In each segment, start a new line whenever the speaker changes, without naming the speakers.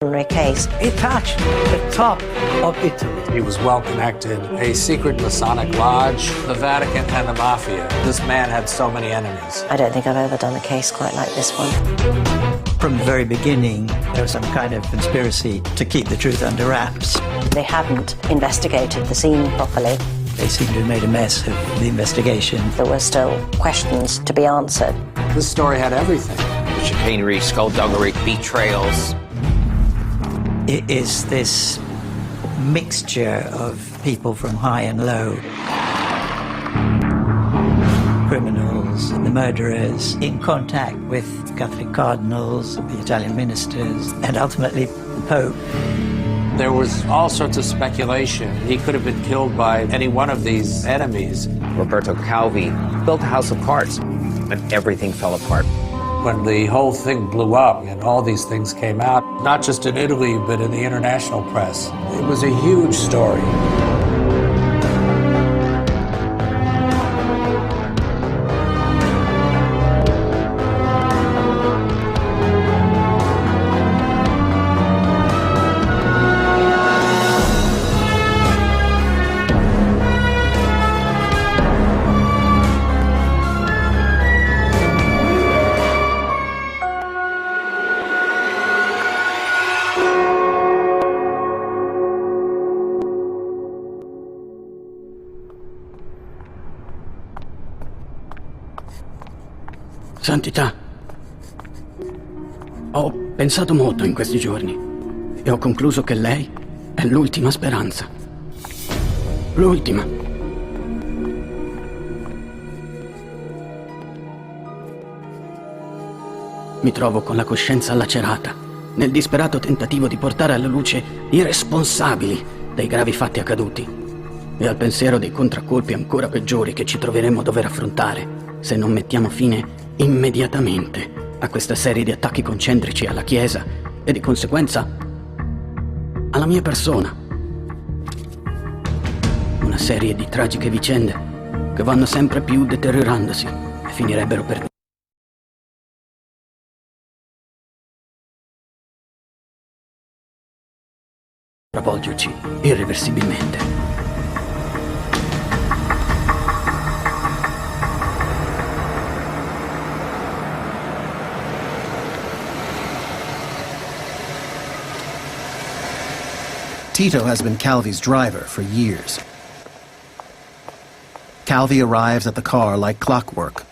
case.
He touched the top of Italy.
He was well connected. A secret Masonic lodge, the Vatikan, and the Mafia. This man had so many enemies.
I don't think I've ever done a case quite like this one.
From the very beginning, there was some kind of conspiracy to keep the truth under wraps.
They hadn't investigated the scene properly.
They seem to have made a mess of the investigation.
There were still questions to be answered.
This story had everything.
Chicanery, skullduggery, betrayals.
It is this mixture of people from high and low. Criminals, the murderers, in contact with Catholic cardinals, the Italian ministers, and ultimately the Pope.
There was all sorts of speculation. He could have been killed by any one of these enemies.
Roberto Calvi built a house of cards, and everything fell apart.
When the whole thing blew up and all these things came out, not just in Italy, but in the international press, it was a huge story.
Santità, ho pensato molto in questi giorni e ho concluso che lei è l'ultima speranza. L'ultima. Mi trovo con la coscienza lacerata nel disperato tentativo di portare alla luce i responsabili dei gravi fatti accaduti e al pensiero dei contraccolpi ancora peggiori che ci troveremo a dover affrontare se non mettiamo fine immediatamente a questa serie di attacchi concentrici alla Chiesa e di conseguenza alla mia persona. Una serie di tragiche vicende che vanno sempre più deteriorandosi e finirebbero per travolgerci irreversibilmente.
Tito has been Calvi's driver for years. Calvi arrives at the car like clockwork,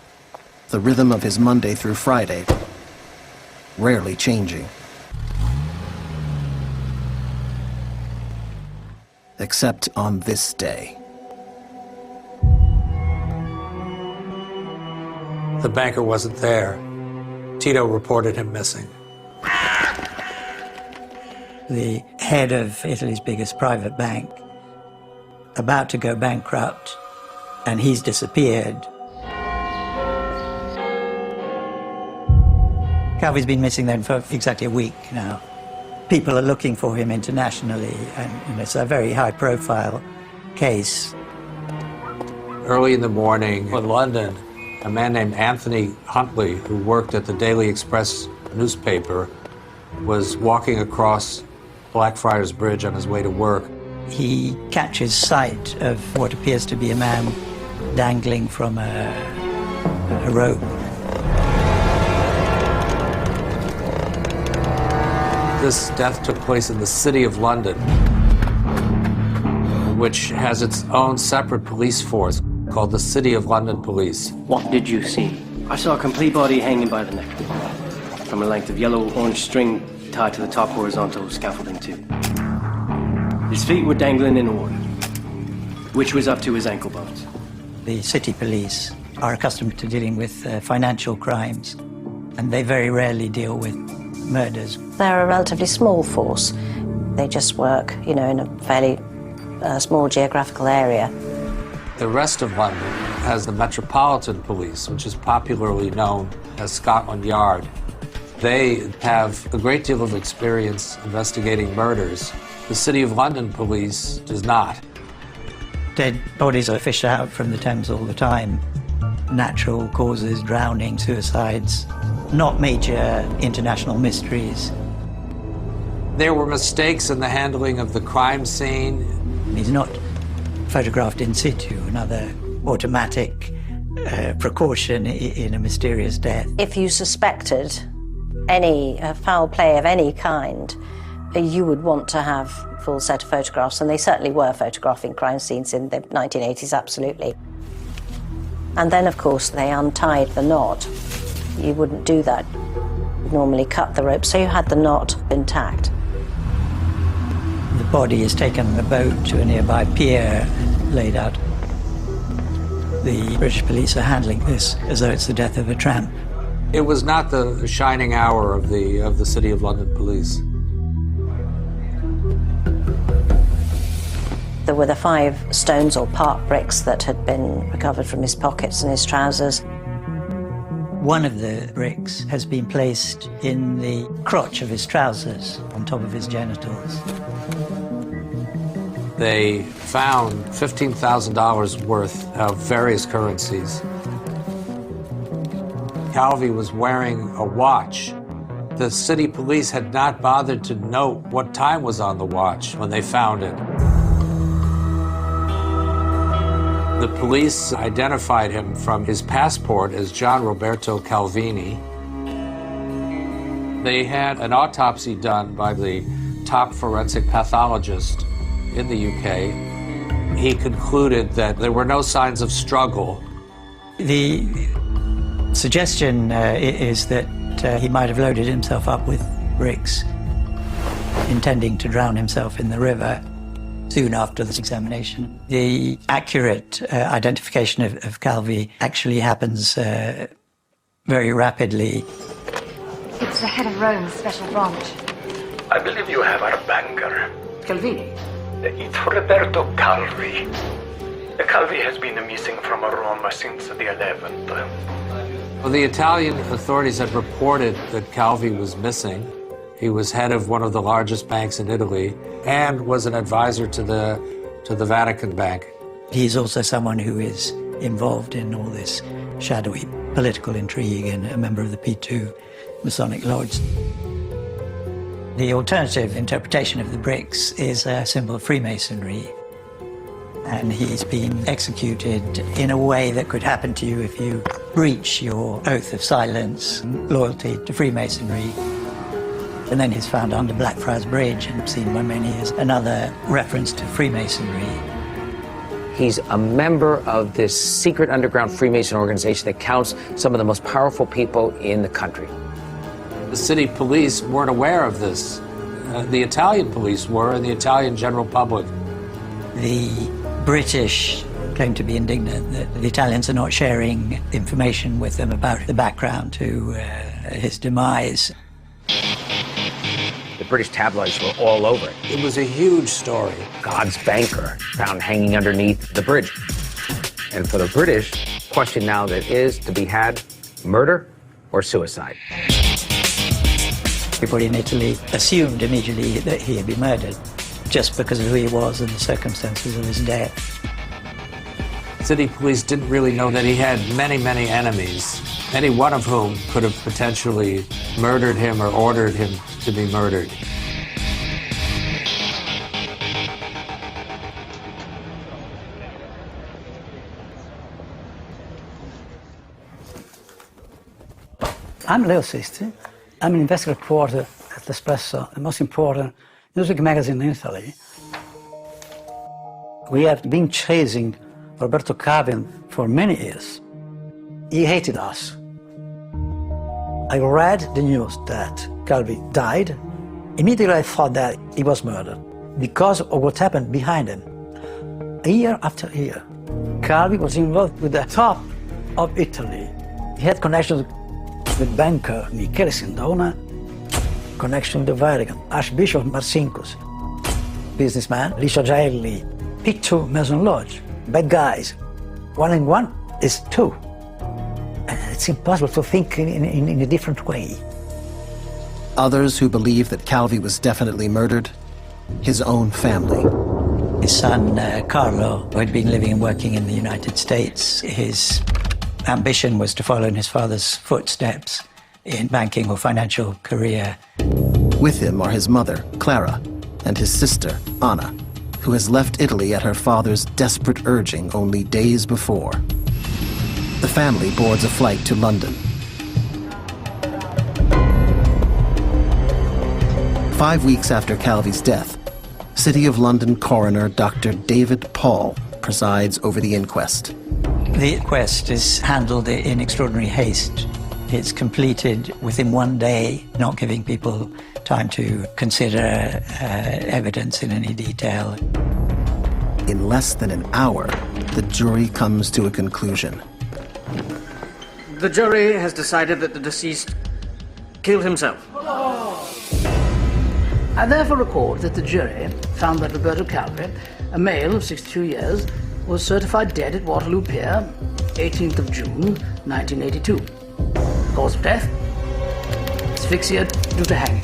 the rhythm of his Monday through Friday, rarely changing. Except on this day.
The banker wasn't there. Tito reported him missing.
The head of Italy's biggest private bank, about to go bankrupt, and he's disappeared. Calvi's been missing then for exactly a week now. People are looking for him internationally, and it's a very high-profile case.
Early in the morning in London, a man named Anthony Huntley, who worked at the Daily Express newspaper, was walking across Blackfriars Bridge on his way to work.
He catches sight of what appears to be a man dangling from a rope.
This death took place in the City of London, which has its own separate police force called the City of London Police.
What did you see? I saw a complete body hanging by the neck, from a length of yellow-orange string tied to the top horizontal scaffolding too. His feet were dangling in a order, which was up to his ankle bones.
The city police are accustomed to dealing with financial crimes, and they very rarely deal with murders.
They're a relatively small force. They just work, in a fairly small geographical area.
The rest of London has the Metropolitan Police, which is popularly known as Scotland Yard. They have a great deal of experience investigating murders. The City of London Police does not.
Dead bodies are fished out from the Thames all the time. Natural causes, drowning, suicides, not major international mysteries.
There were mistakes in the handling of the crime scene.
He's not photographed in situ, another automatic precaution in a mysterious death.
If you suspected any foul play of any kind, you would want to have a full set of photographs, and they certainly were photographing crime scenes in the 1980s, absolutely. And then, of course, they untied the knot. You wouldn't do that. You'd normally cut the rope, so you had the knot intact.
The body is taken on a boat to a nearby pier and laid out. The British police are handling this as though it's the death of a tramp.
It was not the shining hour of the City of London police.
There were the 5 stones or park bricks that had been recovered from his pockets and his trousers.
One of the bricks has been placed in the crotch of his trousers, on top of his genitals.
They found $15,000 worth of various currencies. Calvi was wearing a watch. The city police had not bothered to note what time was on the watch when they found it. The police identified him from his passport as John Roberto Calvini. They had an autopsy done by the top forensic pathologist in the UK. He concluded that there were no signs of struggle.
The suggestion is that he might have loaded himself up with bricks, intending to drown himself in the river soon after this examination. The accurate identification of Calvi actually happens very rapidly.
It's the head of Rome's special branch.
I believe you have our banker.
Calvini.
It's Roberto Calvi. The Calvi has been missing from Rome since the 11th.
Well, the Italian authorities had reported that Calvi was missing. He was head of one of the largest banks in Italy and was an advisor to the Vatikan Bank.
He's also someone who is involved in all this shadowy political intrigue and a member of the P2 Masonic Lodge. The alternative interpretation of the bricks is a symbol of Freemasonry, and he's been executed in a way that could happen to you if you breach your oath of silence and loyalty to Freemasonry. And then he's found under Blackfriars Bridge and seen by many as another reference to Freemasonry.
He's a member of this secret underground Freemason organization that counts some of the most powerful people in the country.
The city police weren't aware of this. The Italian police were, and the Italian general public.
The British claim to be indignant that the Italians are not sharing information with them about the background to his demise.
The British tabloids were all over it.
It was a huge story.
God's banker found hanging underneath the bridge. And for the British, question now that is to be had, murder or suicide?
Everybody in Italy assumed immediately that he had been murdered just because of who he was and the circumstances of his death.
City police didn't really know that he had many, many enemies, any one of whom could have potentially murdered him or ordered him to be murdered.
I'm Leo Sisti. I'm an investigative reporter at L'Espresso, the most important music magazine in Italy. We have been chasing Roberto Calvi for many years. He hated us. I read the news that Calvi died. Immediately I thought that he was murdered because of what happened behind him. Year after year, Calvi was involved with the top of Italy. He had connections with banker Michele Sindona, connection with the Vatikan, Archbishop Marcinkus, businessman Licio Gelli, P2 Mason Lodge, bad guys. 1 and 1 is 2. And it's impossible to think in a different way.
Others who believe that Calvi was definitely murdered, his own family.
His son, Carlo, who had been living and working in the United States, his ambition was to follow in his father's footsteps in banking or financial career.
With him are his mother, Clara, and his sister, Anna, who has left Italy at her father's desperate urging only days before. The family boards a flight to London. 5 weeks after Calvi's death, City of London coroner Dr. David Paul presides over the inquest.
The inquest is handled in extraordinary haste. It's completed within 1 day, not giving people time to consider evidence in any detail.
In less than an hour, the jury comes to a conclusion.
The jury has decided that the deceased killed himself.
I therefore record that the jury found that Roberto Calvi, a male of 62 years, was certified dead at Waterloo Pier, 18th of June, 1982. Cause of death? Asphyxia due to hanging.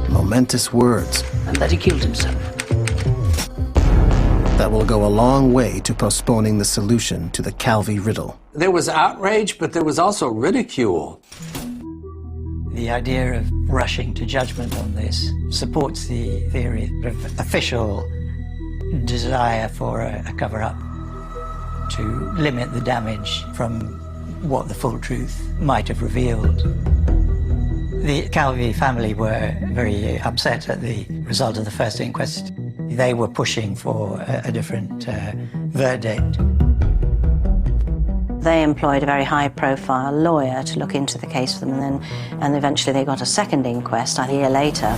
Momentous words.
And that he killed himself.
That will go a long way to postponing the solution to the Calvi riddle.
There was outrage, but there was also ridicule.
The idea of rushing to judgment on this supports the theory of official desire for a cover-up to limit the damage from what the full truth might have revealed. The Calvi family were very upset at the result of the first inquest. They were pushing for a different verdict.
They employed a very high-profile lawyer to look into the case for them, and eventually they got a second inquest a year later.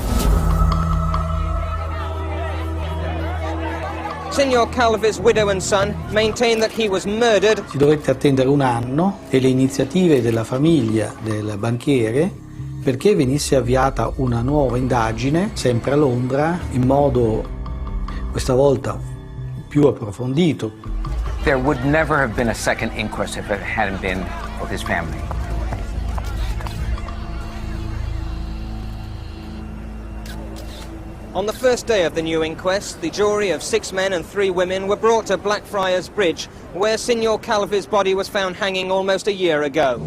Signor Calvi's widow and son maintain that he was murdered.
Si dovette attendere un anno e le iniziative della famiglia del banchiere perché venisse avviata una nuova indagine, sempre a Londra, in modo questa volta più approfondito.
There would never have been a second inquest if it hadn't been for his family.
On the first day of the new inquest, the jury of 6 men and 3 women were brought to Blackfriars Bridge, where Signor Calvi's body was found hanging almost a year ago.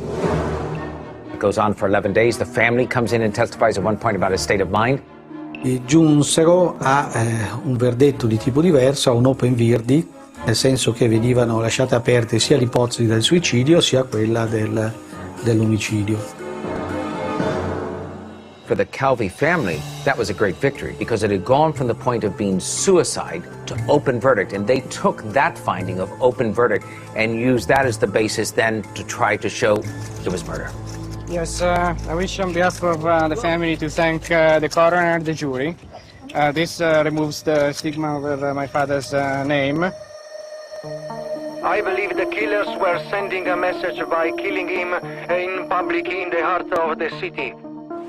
It goes on for 11 days. The family comes in and testifies at one point about his state of mind.
E giunsero a un verdetto di tipo diverso, a un open verdict, nel senso che venivano lasciate aperte sia l'ipotesi del suicidio sia quella dell'omicidio.
For the Calvi family, that was a great victory because it had gone from the point of being suicide to open verdict, and they took that finding of open verdict and used that as the basis then to try to show it was murder.
Yes, I wish on behalf of the family to thank the coroner and the jury. This removes the stigma over my father's name.
I believe the killers were sending a message by killing him in public in the heart of the city.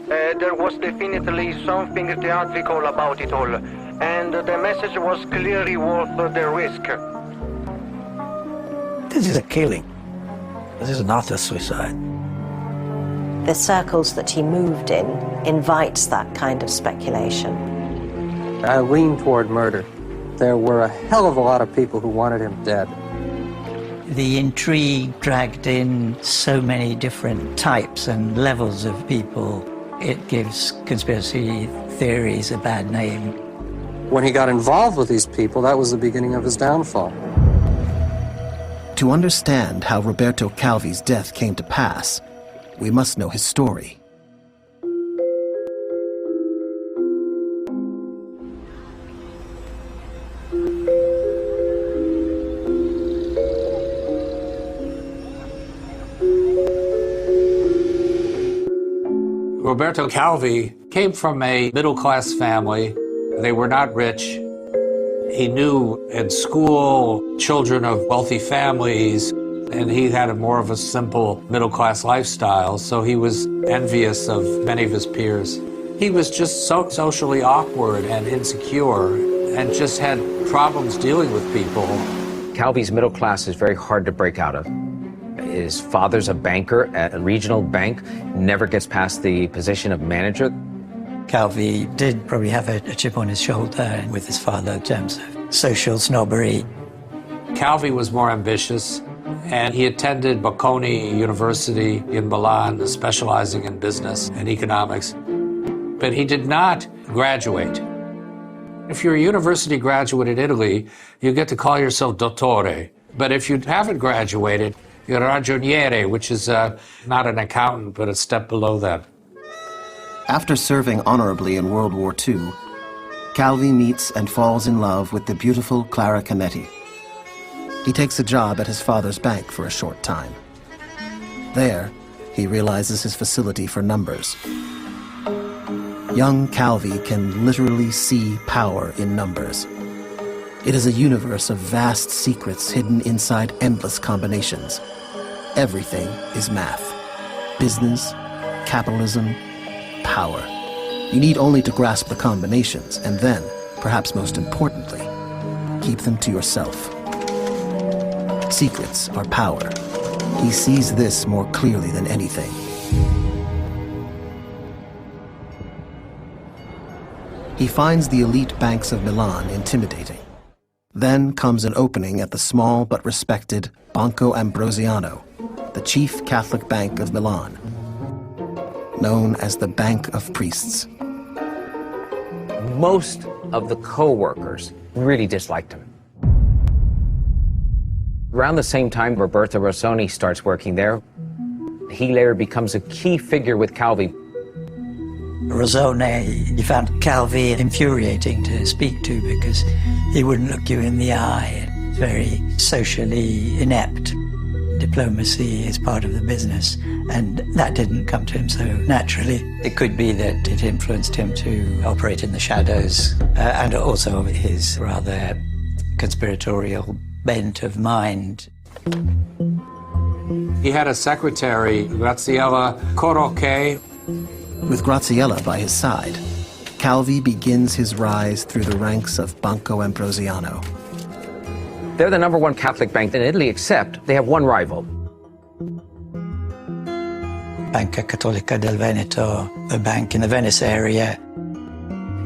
There was definitely something theatrical about it all, and the message was clearly worth the risk.
This is a killing. This is not a suicide.
The circles that he moved in invites that kind of speculation.
I lean toward murder. There were a hell of a lot of people who wanted him dead.
The intrigue dragged in so many different types and levels of people. It gives conspiracy theories a bad name.
When he got involved with these people, that was the beginning of his downfall.
To understand how Roberto Calvi's death came to pass, we must know his story.
Roberto Calvi came from a middle-class family. They were not rich. He knew in school children of wealthy families, and he had more of a simple middle-class lifestyle, so he was envious of many of his peers. He was just so socially awkward and insecure and just had problems dealing with people.
Calvi's middle class is very hard to break out of. His father's a banker at a regional bank, never gets past the position of manager.
Calvi did probably have a chip on his shoulder with his father in terms of social snobbery.
Calvi was more ambitious, and he attended Bocconi University in Milan, specializing in business and economics. but he did not graduate. If you're a university graduate in Italy, you get to call yourself dottore. But if you haven't graduated, you're ragioniere, which is not an accountant, but a step below that.
After serving honorably in World War II, Calvi meets and falls in love with the beautiful Clara Canetti. He takes a job at his father's bank for a short time. There, he realizes his facility for numbers. Young Calvi can literally see power in numbers. It is a universe of vast secrets hidden inside endless combinations. Everything is math. Business, capitalism, power. You need only to grasp the combinations, and then, perhaps most importantly, keep them to yourself. Secrets are power. He sees this more clearly than anything. He finds the elite banks of Milan intimidating. Then comes an opening at the small but respected Banco Ambrosiano, the chief Catholic bank of Milan, known as the Bank of Priests.
Most of the co-workers really disliked him. Around the same time Roberto Rossoni starts working there, he later becomes a key figure with Calvi.
Rossoni, he found Calvi infuriating to speak to because he wouldn't look you in the eye. Very socially inept. Diplomacy is part of the business, and that didn't come to him so naturally. It could be that it influenced him to operate in the shadows, and also his rather conspiratorial bent of mind.
He had a secretary, Graziella Corocche.
With Graziella by his side, Calvi begins his rise through the ranks of Banco Ambrosiano.
They're the #1 Catholic bank in Italy, except they have one rival.
Banca Cattolica del Veneto, a bank in the Venice area.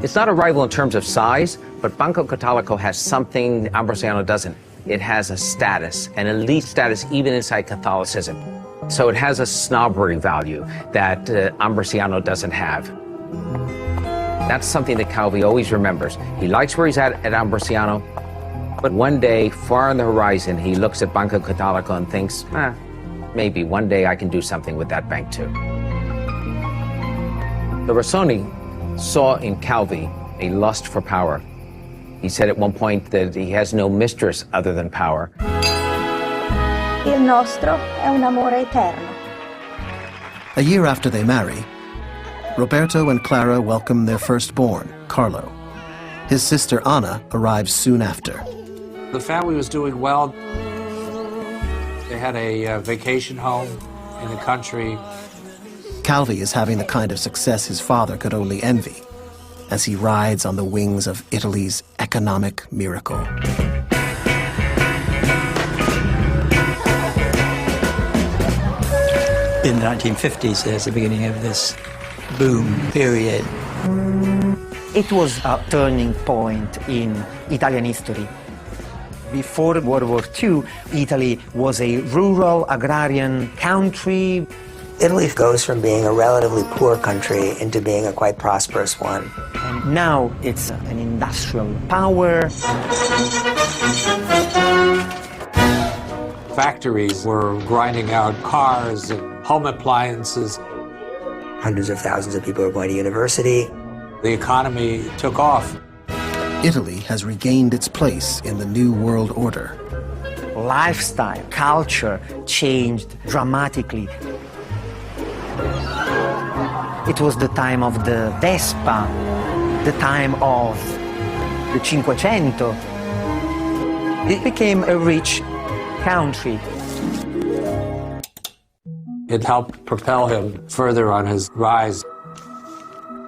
It's not a rival in terms of size, but Banco Cattolico has something Ambrosiano doesn't. It has a status, an elite status even inside Catholicism. So it has a snobbery value that Ambrosiano doesn't have. That's something that Calvi always remembers. He likes where he's at Ambrosiano, but one day, far on the horizon, he looks at Banco Cattolico and thinks, maybe one day I can do something with that bank too. The Rossoni saw in Calvi a lust for power. He said at one point that he has no mistress other than power.
Il nostro è un amore eterno.
A year after they marry, Roberto and Clara welcome their firstborn, Carlo. His sister Anna arrives soon after.
The family was doing well. They had a vacation home in the country.
Calvi is having the kind of success his father could only envy, as he rides on the wings of Italy's economic miracle.
In the 1950s, there's the beginning of this boom period.
It was a turning point in Italian history. Before World War II, Italy was a rural, agrarian country.
Italy goes from being a relatively poor country into being a quite prosperous one.
And now it's an industrial power.
Factories were grinding out cars and home appliances.
Hundreds of thousands of people were going to university.
The economy took off.
Italy has regained its place in the new world order.
Lifestyle, culture changed dramatically. It was the time of the Vespa, the time of the Cinquecento. It became a rich country.
It helped propel him further on his rise.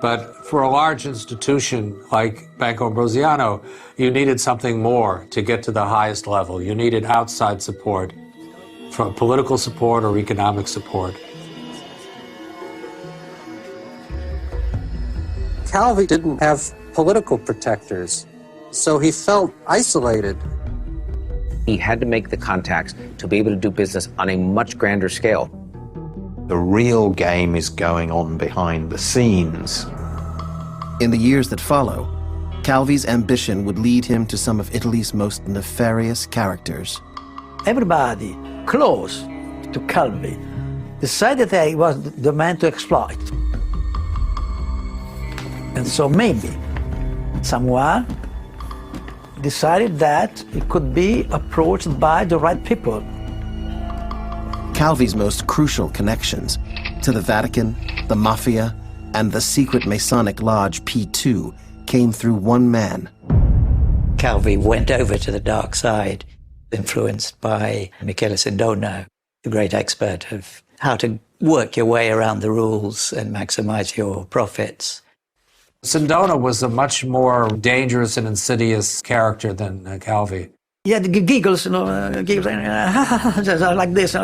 But for a large institution like Banco Ambrosiano, you needed something more to get to the highest level. You needed outside support, from political support or economic support. Calvi didn't have political protectors, so he felt isolated.
He had to make the contacts to be able to do business on a much grander scale.
The real game is going on behind the scenes.
In the years that follow, Calvi's ambition would lead him to some of Italy's most nefarious characters.
Everybody close to Calvi decided that he was the man to exploit. And so maybe someone decided that it could be approached by the right people.
Calvi's most crucial connections to the Vatican, the Mafia, and the secret Masonic lodge P2 came through one man.
Calvi went over to the dark side, influenced by Michele Sindona, the great expert of how to work your way around the rules and maximize your profits.
Sindona was a much more dangerous and insidious character than Calvi.
He had giggles, giggles, like this.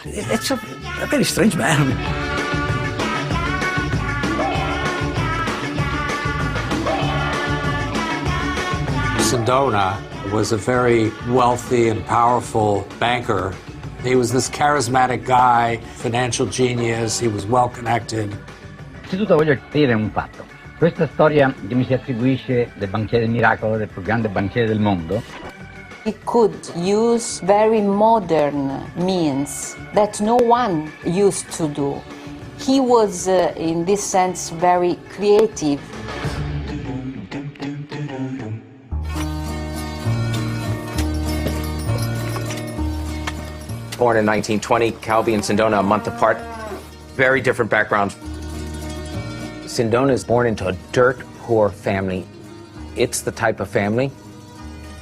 It's a very strange man.
Sindona was a very wealthy and powerful banker. He was this charismatic guy, financial genius, he was well connected.
Innanzitutto voglio dire un fatto. Questa storia che mi si attribuisce del banchiere del miracolo, del più grande banchiere del mondo.
He could use very modern means that no one used to do. He was, in this sense, very creative.
Born in 1920, Calvi and Sindona a month apart. Very different backgrounds. Sindona is born into a dirt-poor family. It's the type of family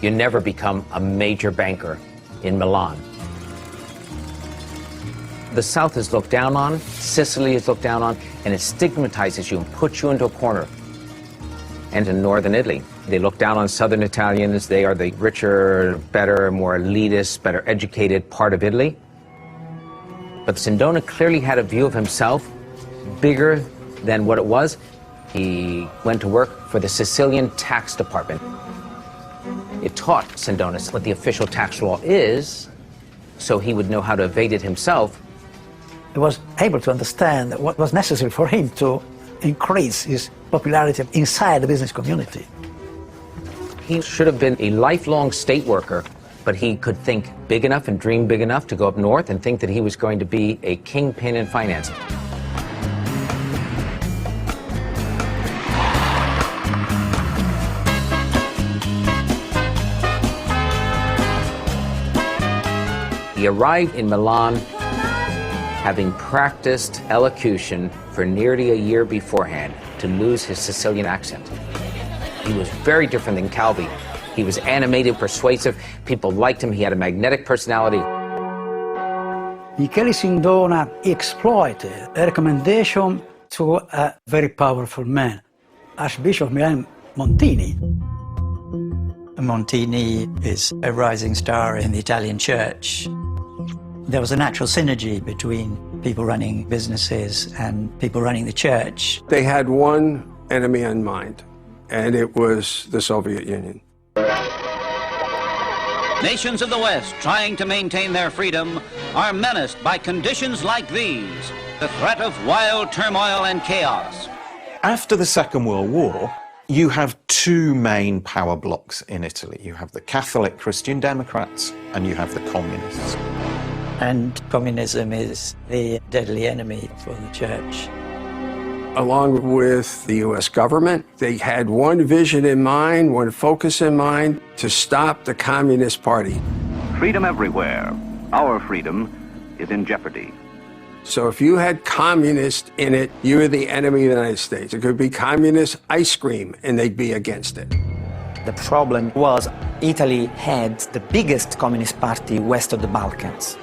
you never become a major banker in Milan. The South is looked down on, Sicily is looked down on, and it stigmatizes you and puts you into a corner. And in northern Italy, they look down on southern Italians. They are the richer, better, more elitist, better educated part of Italy. But Sindona clearly had a view of himself bigger than what it was. He went to work for the Sicilian tax department. It taught Sindona what the official tax law is, so he would know how to evade it himself.
He was able to understand what was necessary for him to increase his popularity inside the business community.
He should have been a lifelong state worker, but he could think big enough and dream big enough to go up north and think that he was going to be a kingpin in finance. He arrived in Milan having practiced elocution for nearly a year beforehand to lose his Sicilian accent. He was very different than Calvi. He was animated, persuasive. People liked him. He had a magnetic personality.
Michele Sindona exploited a recommendation to a very powerful man, Archbishop Milan Montini.
Montini is a rising star in the Italian church. There was a natural synergy between people running businesses and people running the church.
They had one enemy in mind, and it was the Soviet Union.
Nations of the West, trying to maintain their freedom, are menaced by conditions like these, the threat of wild turmoil and chaos.
After the Second World War, you have two main power blocks in Italy. You have the Catholic Christian Democrats and you have the Communists.
And communism is the deadly enemy for the church.
Along with the U.S. government, they had one vision in mind, one focus in mind, to stop the Communist Party.
Freedom everywhere. Our freedom is in jeopardy.
So if you had communists in it, you were the enemy of the United States. It could be communist ice cream, and they'd be against it.
The problem was Italy had the biggest communist party west of the Balkans.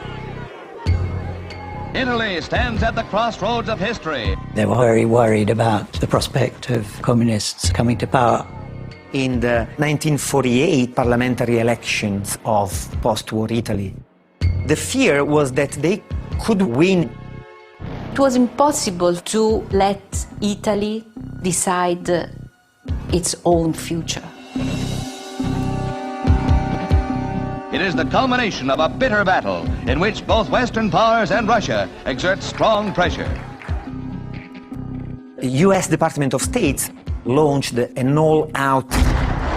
Italy stands at the crossroads of history.
They were very worried about the prospect of communists coming to power.
In the 1948 parliamentary elections of post-war Italy, the fear was that they could win.
It was impossible to let Italy decide its own future.
It is the culmination of a bitter battle in which both Western powers and Russia exert strong pressure.
The U.S. Department of State launched an all-out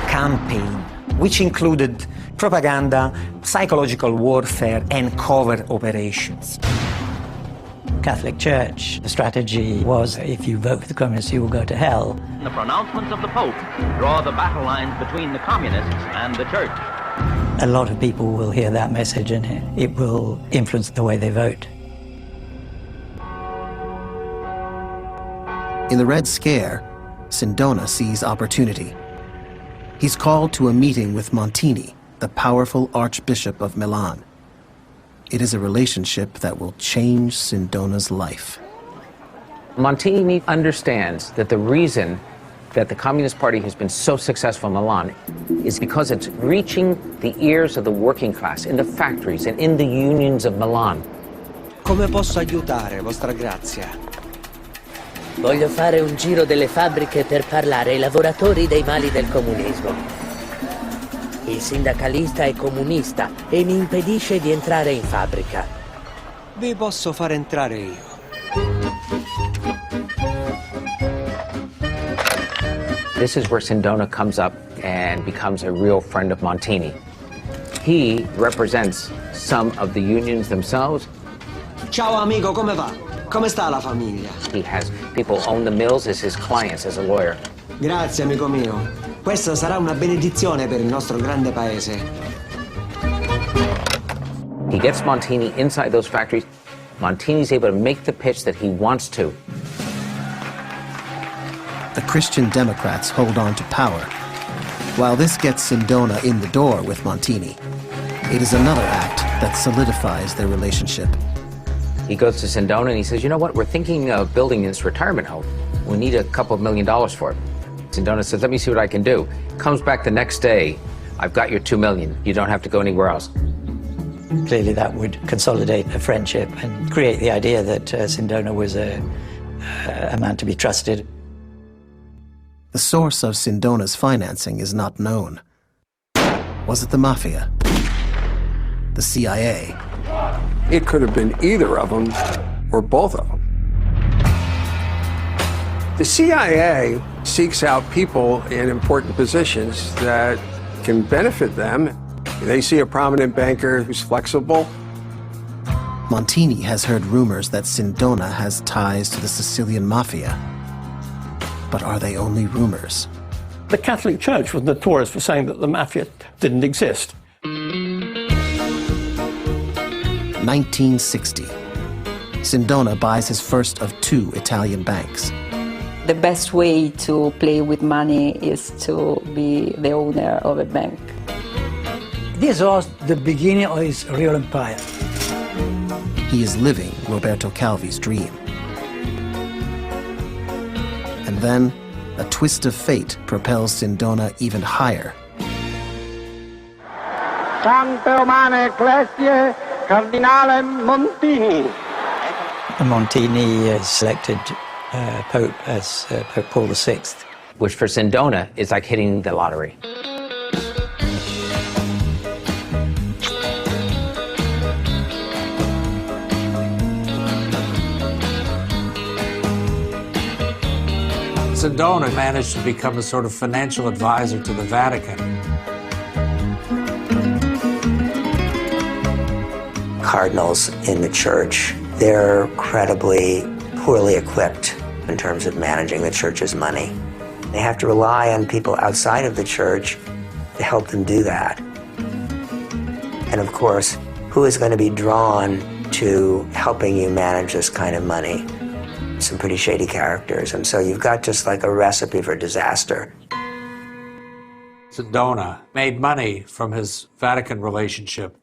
campaign, which included propaganda, psychological warfare, and covert operations.
Catholic Church, the strategy was, if you vote for the communists, you will go to hell.
The pronouncements of the Pope draw the battle lines between the communists and the church.
A lot of people will hear that message and it will influence the way they vote.
In the Red Scare, Sindona sees opportunity. He's called to a meeting with Montini, the powerful Archbishop of Milan. It is a relationship that will change Sindona's life.
Montini understands that the reason that the Communist Party has been so successful in Milan is because it's reaching the ears of the working class in the factories and in the unions of Milan.
Come posso aiutare, Vostra Grazia?
Voglio fare un giro delle fabbriche per parlare ai lavoratori dei mali del comunismo. Il sindacalista è comunista e mi impedisce di entrare in fabbrica.
Vi posso far entrare io.
This is where Sindona comes up and becomes a real friend of Montini. He represents some of the unions themselves.
Ciao amico, come va? Come sta la famiglia?
He has people own the mills as his clients as a lawyer.
Grazie amico mio. Questa sarà una benedizione per il nostro grande paese.
He gets Montini inside those factories. Montini's able to make the pitch that he wants to.
The Christian Democrats hold on to power. While this gets Sindona in the door with Montini, it is another act that solidifies their relationship.
He goes to Sindona and he says, you know what, we're thinking of building this retirement home. We need a couple of $1 million for it. Sindona says, let me see what I can do. Comes back the next day, I've got your $2 million. You don't have to go anywhere else.
Clearly that would consolidate a friendship and create the idea that Sindona was a man to be trusted.
The source of Sindona's financing is not known. Was it the Mafia? The CIA?
It could have been either of them or both of them. The CIA seeks out people in important positions that can benefit them. They see a prominent banker who's flexible.
Montini has heard rumors that Sindona has ties to the Sicilian Mafia. But are they only rumors?
The Catholic Church was notorious for saying that the Mafia didn't exist.
1960. Sindona buys his first of 2 Italian banks.
The best way to play with money is to be the owner of a bank.
This was the beginning of his real empire.
He is living Roberto Calvi's dream. And then, a twist of fate propels Sindona even higher.
Sante Romane Ecclesiae, Cardinale Montini.
Montini is elected Pope as Pope Paul VI.
Which for Sindona is like hitting the lottery.
Sindona managed to become a sort of financial advisor to the Vatican.
Cardinals in the church, they're incredibly poorly equipped in terms of managing the church's money. They have to rely on people outside of the church to help them do that. And of course, who is going to be drawn to helping you manage this kind of money? Some pretty shady characters, and so you've got just like a recipe for disaster.
Sindona made money from his Vatican relationship.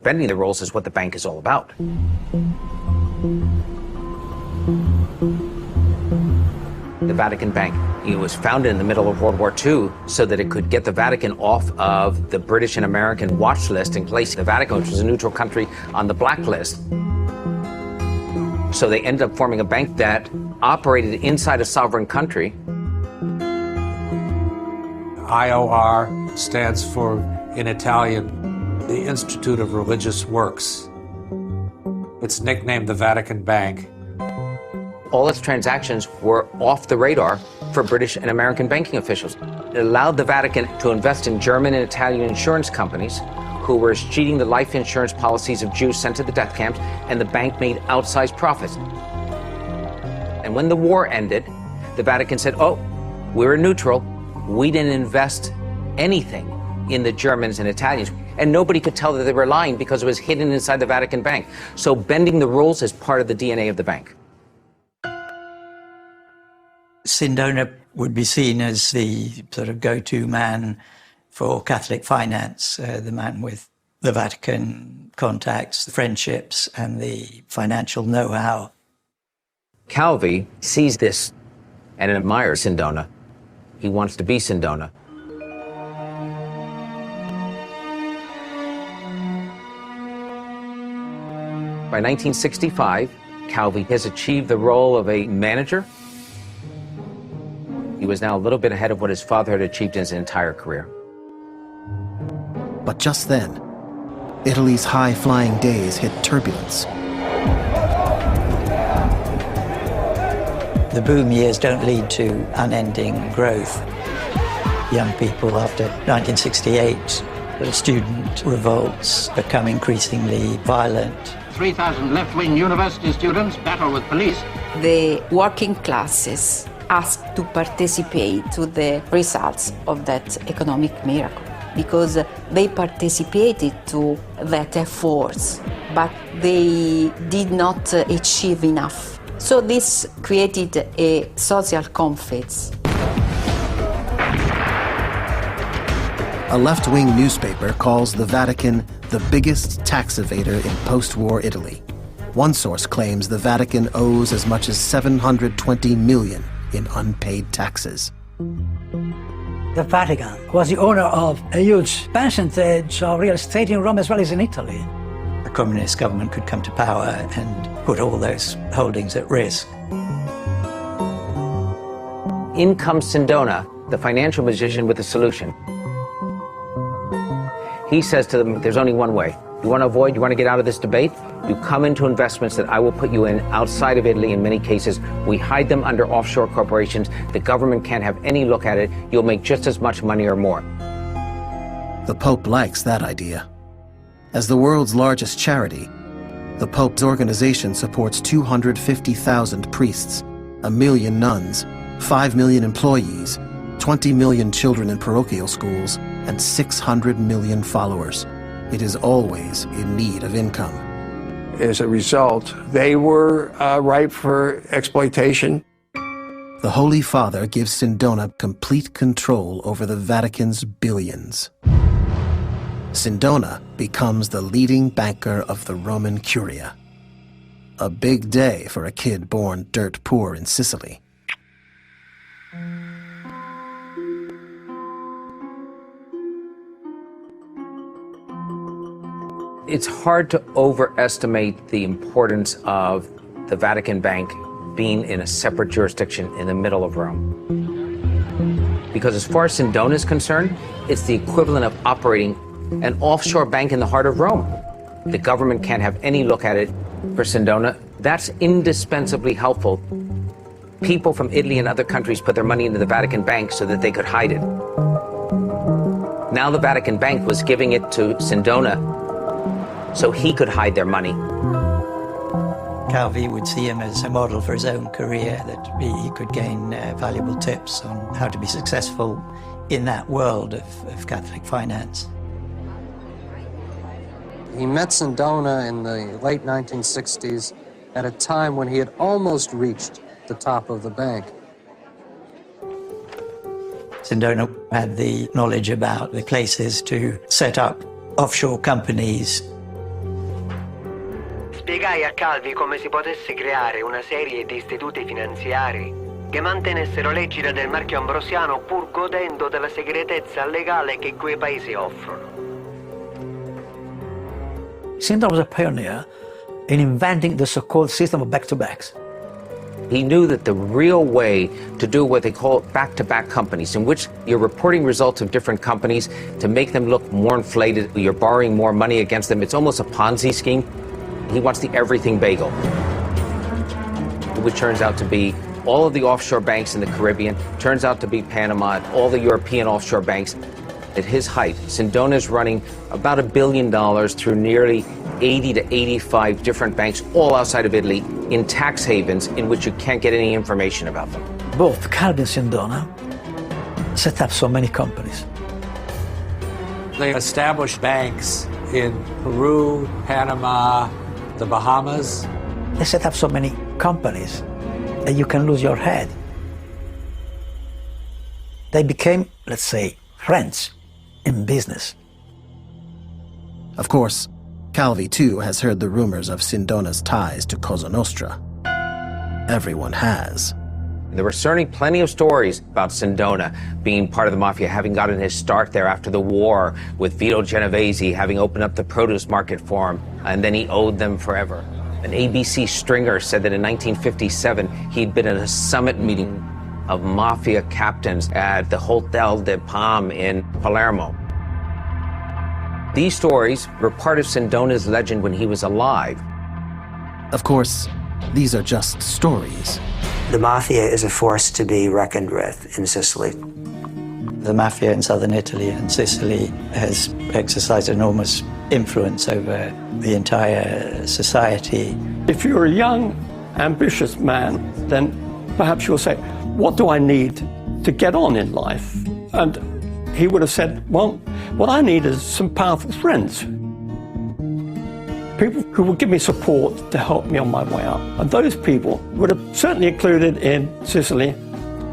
Bending the rules is what the bank is all about. The Vatican Bank, it was founded in the middle of World War II so that it could get the Vatican off of the British and American watch list and place the Vatican, which was a neutral country, on the blacklist. So they ended up forming a bank that operated inside a sovereign country.
IOR stands for, in Italian, the Institute of Religious Works. It's nicknamed the Vatican Bank.
all its transactions were off the radar for British and American banking officials. It allowed the Vatican to invest in German and Italian insurance companies who were cheating the life insurance policies of Jews sent to the death camps, and the bank made outsized profits. And when the war ended, the Vatican said, oh, we're neutral. We didn't invest anything in the Germans and Italians. And nobody could tell that they were lying because it was hidden inside the Vatican bank. So bending the rules is part of the DNA of the bank.
Sindona would be seen as the sort of go-to man for Catholic finance, the man with the Vatican contacts, the friendships, and the financial know-how.
Calvi sees this and admires Sindona. He wants to be Sindona. By 1965, Calvi has achieved the role of a manager. He was now a little bit ahead of what his father had achieved in his entire career.
But just then, Italy's high-flying days hit turbulence.
The boom years don't lead to unending growth. Young people after 1968, the student revolts become increasingly violent.
3,000 left-wing university students battle with police.
The working classes asked to participate to the results of that economic miracle because they participated to that efforts, but they did not achieve enough. So this created a social conflict.
A left-wing newspaper calls the Vatican the biggest tax evader in post-war Italy. One source claims the Vatican owes as much as $720 million in unpaid taxes.
The Vatican was the owner of a huge percentage of real estate in Rome as well as in Italy.
A communist government could come to power and put all those holdings at risk.
In comes Sindona, the financial magician, with a solution. He says to them, there's only one way. You want to avoid, you want to get out of this debate? You come into investments that I will put you in outside of Italy. In many cases, we hide them under offshore corporations. The government can't have any look at it. You'll make just as much money or more.
The Pope likes that idea. As the world's largest charity, the Pope's organization supports 250,000 priests, 1 million nuns, 5 million employees, 20 million children in parochial schools, and 600 million followers. It is always in need of income.
As a result, they were ripe for exploitation.
The Holy Father gives Sindona complete control over the Vatican's billions. Sindona becomes the leading banker of the Roman Curia. A big day for a kid born dirt poor in Sicily.
It's hard to overestimate the importance of the Vatican Bank being in a separate jurisdiction in the middle of Rome. Because as far as Sindona is concerned, it's the equivalent of operating an offshore bank in the heart of Rome. The government can't have any look at it. For Sindona, that's indispensably helpful. People from Italy and other countries put their money into the Vatican Bank so that they could hide it. Now the Vatican Bank was giving it to Sindona so he could hide their money.
Calvi would see him as a model for his own career, that he could gain valuable tips on how to be successful in that world of Catholic finance.
He met Sindona in the late 1960s at a time when he had almost reached the top of the bank.
Sindona had the knowledge about the places to set up offshore companies.
Spiegai a Calvi come si potesse creare una serie di istituti finanziari che mantenessero l'egida del marchio ambrosiano pur godendo della segretezza legale che quei paesi offrono.
Sindona was a pioneer in inventing the so-called system of back-to-backs.
He knew that the real way to do what they call back-to-back companies, in which you're reporting results of different companies to make them look more inflated, you're borrowing more money against them. It's almost a Ponzi scheme. He wants the everything bagel. which turns out to be all of the offshore banks in the Caribbean, turns out to be Panama, all the European offshore banks. At his height, Sindona is running about $1 billion through nearly 80 to 85 different banks, all outside of Italy, in tax havens in which you can't get any information about them.
Both Calvi and Sindona set up so many companies.
They established banks in Peru, Panama, the Bahamas.
They set up so many companies that you can lose your head. They became, let's say, friends in business.
Of course, Calvi too has heard the rumors of Sindona's ties to Cosa Nostra. Everyone has.
There were certainly plenty of stories about Sindona being part of the Mafia, having gotten his start there after the war, with Vito Genovese having opened up the produce market for him, and then he owed them forever. An ABC stringer said that in 1957 he'd been at a summit meeting of Mafia captains at the Hotel de Palm in Palermo. These stories were part of Sindona's legend when he was alive.
Of course, these are just stories.
The Mafia is a force to be reckoned with in Sicily.
The Mafia in southern Italy and Sicily has exercised enormous influence over the entire society.
If you're a young, ambitious man, then perhaps you'll say, what do I need to get on in life? And he would have said, well, what I need is some powerful friends. People who will give me support to help me on my way up. And those people would have certainly included in Sicily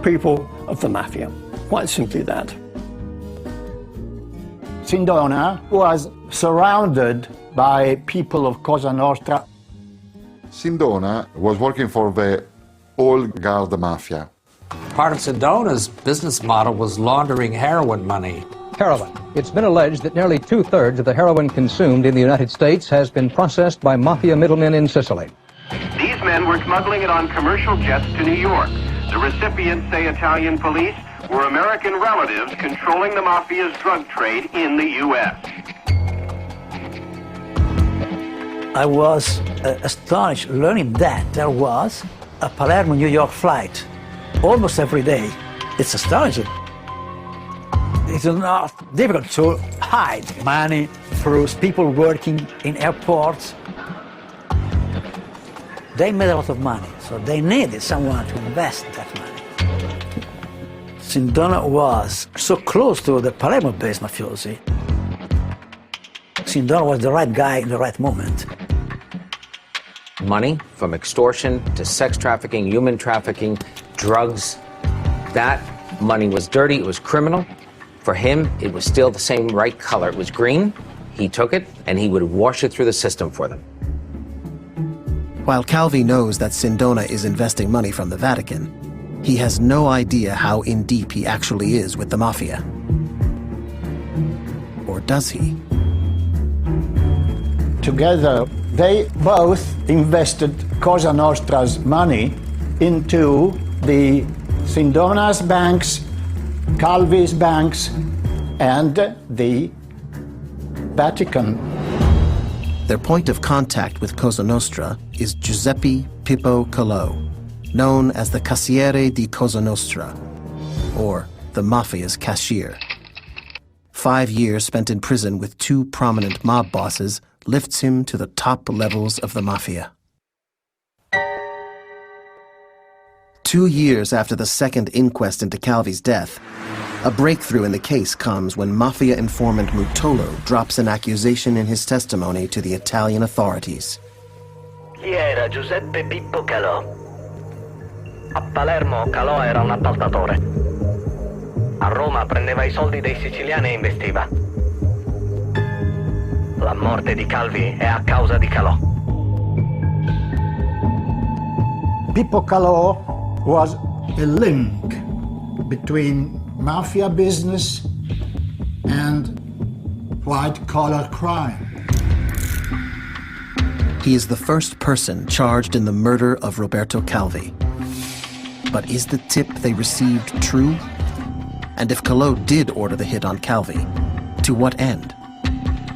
people of the Mafia. Quite simply that.
Sindona was surrounded by people of Cosa Nostra.
Sindona was working for the old guard mafia.
Part of Sindona's business model was laundering heroin money.
Heroin. It's been alleged that nearly 2/3 of the heroin consumed in the United States has been processed by Mafia middlemen in Sicily.
These men were smuggling it on commercial jets to New York. The recipients, say Italian police, were American relatives controlling the Mafia's drug trade in the U.S.
I was astonished learning that there was a Palermo-New York flight almost every day. It's astonishing. It's not difficult to hide money through people working in airports. They made a lot of money, so they needed someone to invest that money. Sindona was so close to the Palermo-based mafiosi. Sindona was the right guy in the right moment.
Money, from extortion to sex trafficking, human trafficking, drugs, that money was dirty, it was criminal. For him, it was still the same right color. It was green, he took it, and he would wash it through the system for them.
While Calvi knows that Sindona is investing money from the Vatican, he has no idea how in deep he actually is with the Mafia. Or does he?
Together, they both invested Cosa Nostra's money into the Sindona's banks, Calvi's banks, and the Vatican.
Their point of contact with Cosa Nostra is Giuseppe Pippo Calò, known as the Cassiere di Cosa Nostra, or the Mafia's cashier. 5 years spent in prison with 2 prominent mob bosses lifts him to the top levels of the Mafia. 2 years after the second inquest into Calvi's death, a breakthrough in the case comes when Mafia informant Mutolo drops an accusation in his testimony to the Italian authorities.
Chi era Giuseppe Pippo Calò? A Palermo Calò era un appaltatore. A Roma prendeva i soldi dei siciliani e investiva. La morte di Calvi è a causa di Calò.
Pippo Calò was a link between Mafia business and white-collar crime.
He is the first person charged in the murder of Roberto Calvi. But is the tip they received true? And if Calò did order the hit on Calvi, to what end?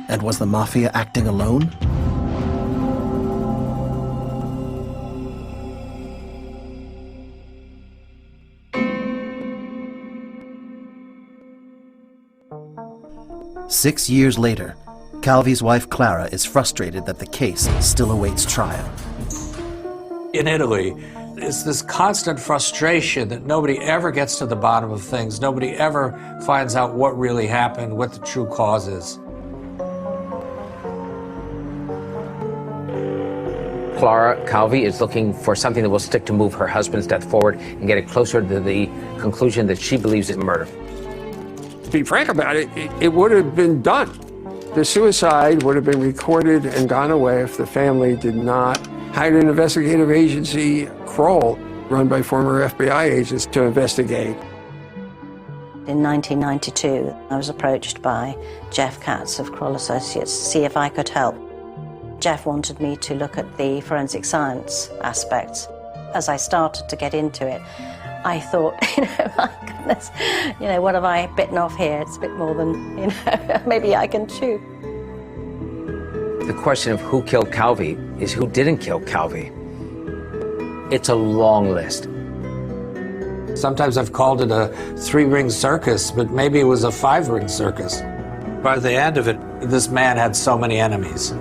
And was the Mafia acting alone? 6 years later, Calvi's wife Clara is frustrated that the case still awaits trial.
In Italy, it's this constant frustration that nobody ever gets to the bottom of things. Nobody ever finds out what really happened, what the true cause is.
Clara Calvi is looking for something that will stick to move her husband's death forward and get it closer to the conclusion that she believes is murder.
To be frank about it, it would have been done. The suicide would have been recorded and gone away if the family did not hire an investigative agency, Kroll, run by former FBI agents, to investigate.
In 1992, I was approached by Jeff Katz of Kroll Associates to see if I could help. Jeff wanted me to look at the forensic science aspects. As I started to get into it, I thought, my goodness, what have I bitten off here? It's a bit more than, maybe I can chew.
The question of who killed Calvi is who didn't kill Calvi. It's a long list.
Sometimes I've called it a 3-ring circus, but maybe it was a 5-ring circus. By the end of it, this man had so many enemies.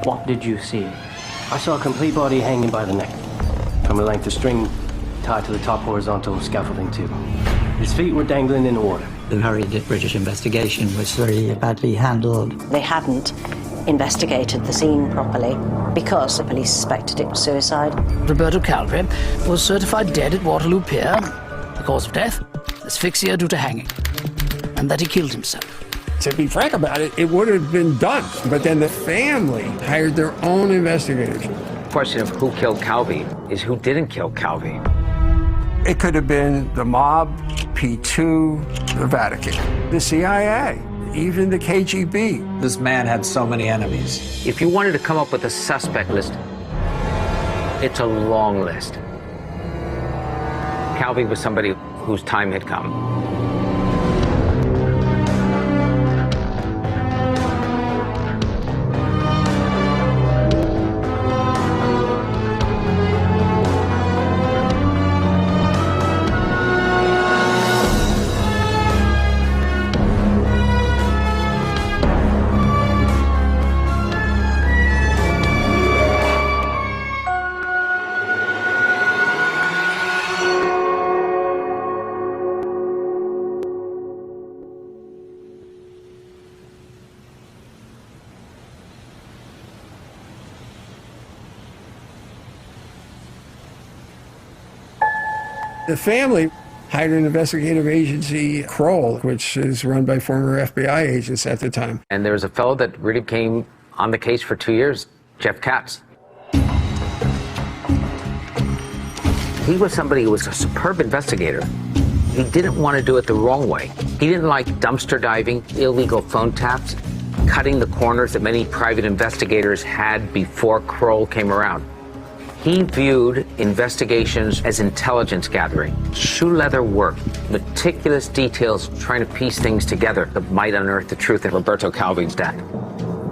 What did you see? I saw a complete body hanging by the neck, from a length of string tied to the top horizontal scaffolding tube. His feet were dangling in the water.
The hurried British investigation was very badly handled.
They hadn't investigated the scene properly because the police suspected it was suicide.
Roberto Calvi was certified dead at Waterloo Pier. The cause of death, asphyxia due to hanging, and that he killed himself.
To be frank about it, it would have been done. But then the family hired their own investigators.
The question of who killed Calvi is who didn't kill Calvi.
It could have been the mob, P2, the Vatican, the CIA, even the KGB.
This man had so many enemies.
If you wanted to come up with a suspect list, it's a long list. Calvi was somebody whose time had come.
The family hired an investigative agency, Kroll, which is run by former FBI agents at the time.
And there was a fellow that really came on the case for 2 years, Jeff Katz. He was somebody who was a superb investigator. He didn't want to do it the wrong way. He didn't like dumpster diving, illegal phone taps, cutting the corners that many private investigators had before Kroll came around. He viewed investigations as intelligence gathering, shoe leather work, meticulous details, trying to piece things together that might unearth the truth of Roberto Calvi's death.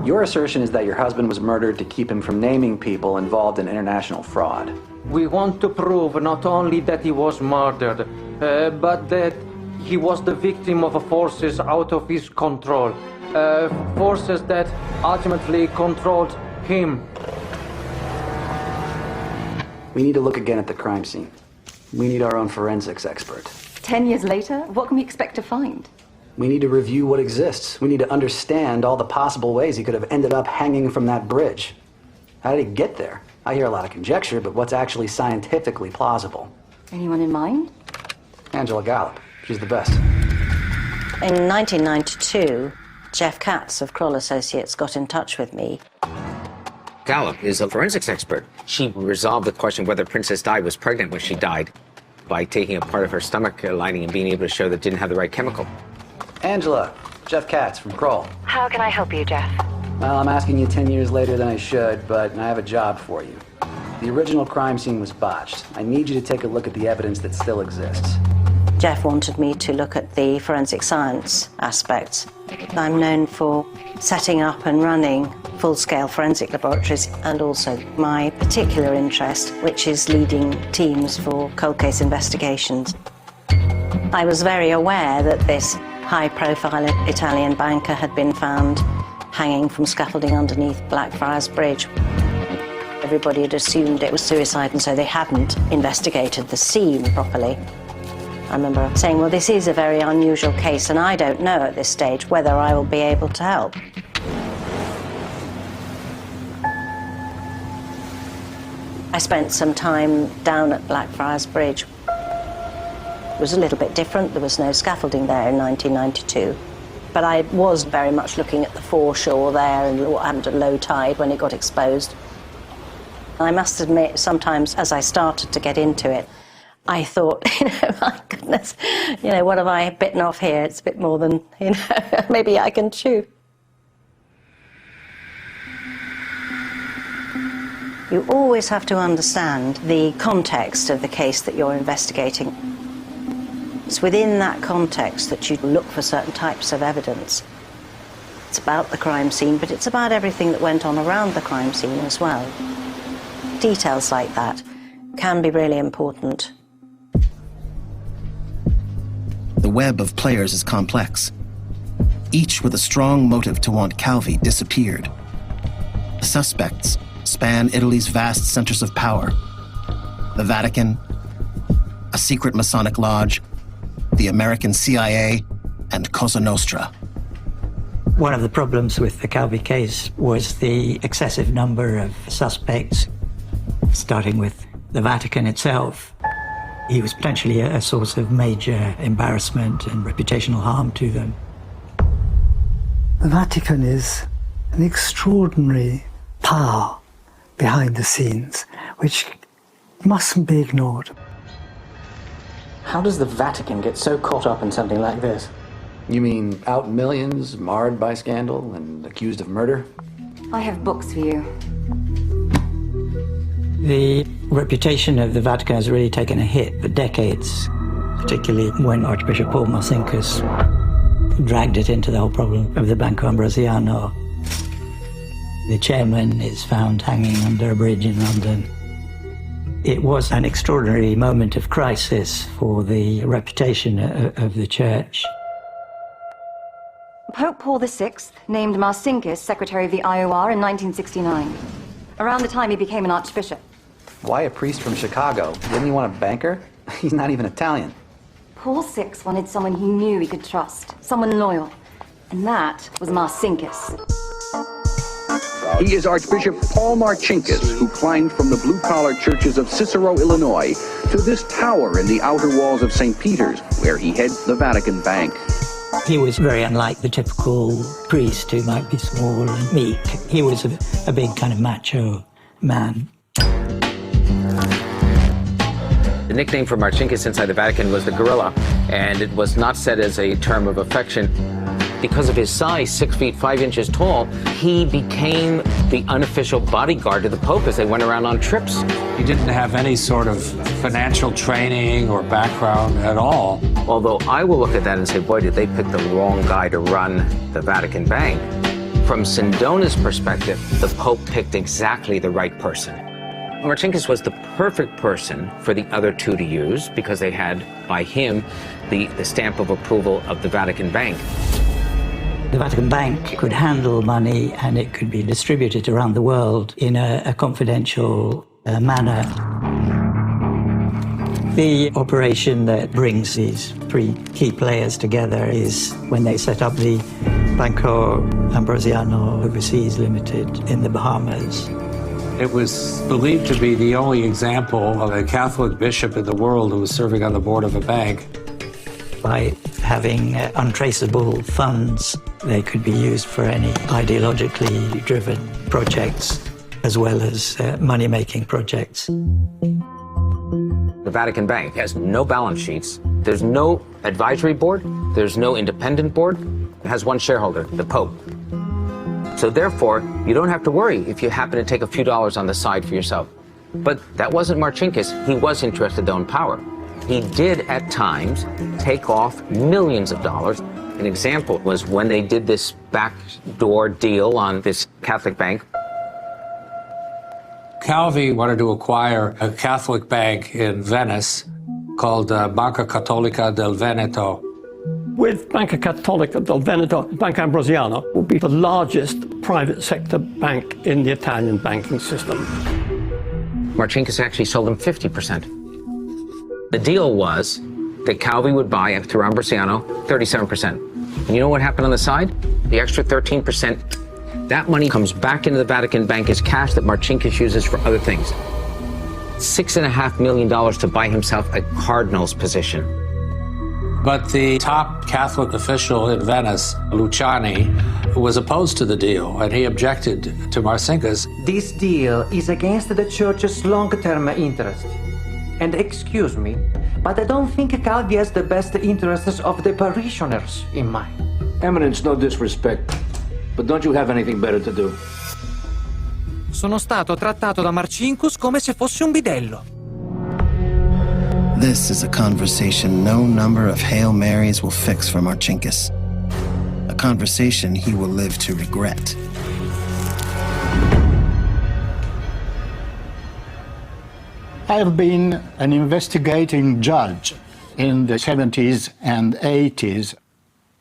Your assertion is that your husband was murdered to keep him from naming people involved in international fraud.
We want to prove not only that he was murdered, but that he was the victim of forces out of his control. Forces that ultimately controlled him.
We need to look again at the crime scene. We need our own forensics expert.
10 years later, what can we expect to find?
We need to review what exists. We need to understand all the possible ways he could have ended up hanging from that bridge. How did he get there? I hear a lot of conjecture, but what's actually scientifically plausible?
Anyone in mind?
Angela Gallup. She's the best.
In 1992, Jeff Katz of Kroll Associates got in touch with me.
Gallup is a forensics expert. She resolved the question whether Princess Di was pregnant when she died by taking a part of her stomach lining and being able to show that it didn't have the right chemical.
Angela, Jeff Katz from Kroll.
How can I help you, Jeff?
Well, I'm asking you 10 years later than I should, but I have a job for you. The original crime scene was botched. I need you to take a look at the evidence that still exists.
Jeff wanted me to look at the forensic science aspects. I'm known for setting up and running full-scale forensic laboratories, and also my particular interest, which is leading teams for cold case investigations. I was very aware that this high-profile Italian banker had been found hanging from scaffolding underneath Blackfriars Bridge. Everybody had assumed it was suicide, and so they hadn't investigated the scene properly. I remember saying, well, this is a very unusual case, and I don't know at this stage whether I will be able to help. I spent some time down at Blackfriars Bridge. It was a little bit different. There was no scaffolding there in 1992. But I was very much looking at the foreshore there and what happened at low tide when it got exposed. I must admit, sometimes as I started to get into it, I thought, my goodness, what have I bitten off here? It's a bit more than, maybe I can chew. You always have to understand the context of the case that you're investigating. It's within that context that you look for certain types of evidence. It's about the crime scene, but it's about everything that went on around the crime scene as well. Details like that can be really important.
The web of players is complex, each with a strong motive to want Calvi disappeared. The suspects span Italy's vast centers of power: the Vatican, a secret Masonic lodge, the American CIA, and Cosa Nostra.
One of the problems with the Calvi case was the excessive number of suspects, starting with the Vatican itself. He was potentially a source of major embarrassment and reputational harm to them.
The Vatican is an extraordinary power behind the scenes, which mustn't be ignored.
How does the Vatican get so caught up in something like this?
You mean out millions, marred by scandal, and accused of murder?
I have books for you.
The reputation of the Vatican has really taken a hit for decades, particularly when Archbishop Paul Marcinkus dragged it into the whole problem of the Banco Ambrosiano. The chairman is found hanging under a bridge in London. It was an extraordinary moment of crisis for the reputation of the church.
Pope Paul VI named Marcinkus Secretary of the IOR in 1969, around the time he became an archbishop.
Why a priest from Chicago? Didn't he want a banker? He's not even Italian.
Paul VI wanted someone he knew he could trust, someone loyal, and that was Marcinkus.
He is Archbishop Paul Marcinkus, who climbed from the blue-collar churches of Cicero, Illinois,
to this tower in the outer walls of St. Peter's, where he hid the Vatikan Bank.
He was very unlike the typical priest who might be small and meek. He was a big kind of macho man.
The nickname for Marcinkus inside the Vatican was the gorilla, and it was not said as a term of affection. Because of his size, 6 feet 5 inches tall, he became the unofficial bodyguard to the Pope as they went around on trips.
He didn't have any sort of financial training or background at all.
Although I will look at that and say, boy, did they pick the wrong guy to run the Vatican Bank. From Sindona's perspective, the Pope picked exactly the right person. Marcinkus was the perfect person for the other two to use because they had, by him, the stamp of approval of the Vatican Bank.
The Vatican Bank could handle money and it could be distributed around the world in a confidential manner. The operation that brings these three key players together is when they set up the Banco Ambrosiano Overseas Limited in the Bahamas.
It was believed to be the only example of a Catholic bishop in the world who was serving on the board of a bank.
By having untraceable funds, they could be used for any ideologically driven projects as well as money-making projects.
The Vatican Bank has no balance sheets. There's no advisory board. There's no independent board. It has one shareholder, the Pope. So therefore, you don't have to worry if you happen to take a few dollars on the side for yourself. But that wasn't Marcinkus. He was interested, though, in power. He did, at times, take off millions of dollars. An example was when they did this backdoor deal on this Catholic bank.
Calvi wanted to acquire a Catholic bank in Venice called Banca Cattolica del Veneto.
With Banca Cattolica del Veneto, Banca Ambrosiano will be the largest private sector bank in the Italian banking system.
Marcinkus actually sold him 50%. The deal was that Calvi would buy, through Ambrosiano, 37%. And you know what happened on the side? The extra 13%, that money comes back into the Vatican Bank as cash that Marcinkus uses for other things. $6.5 million to buy himself a cardinal's position.
But the top Catholic official in Venice, Luciani, was opposed to the deal, and he objected to Marcinkus.
This deal is against the church's long-term interest. And excuse me, but I don't think Calvi has the best interests of the parishioners in mind.
Eminence, no disrespect, but don't you have anything better to do?
Sono stato trattato da Marcinkus come se fosse un bidello.
This is a conversation no number of Hail Marys will fix for Marcinkus. A conversation he will live to regret.
I've been an investigating judge in the 70s and 80s.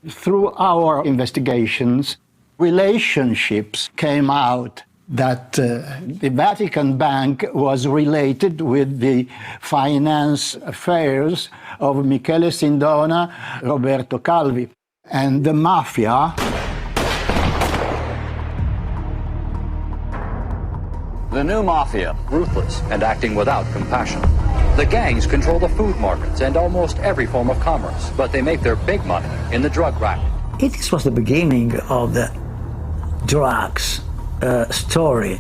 Through our investigations, relationships came out that the Vatican Bank was related with the finance affairs of Michele Sindona, Roberto Calvi, and the Mafia.
The new Mafia, ruthless and acting without compassion. The gangs control the food markets and almost every form of commerce, but they make their big money in the drug racket.
This was the beginning of the drugs story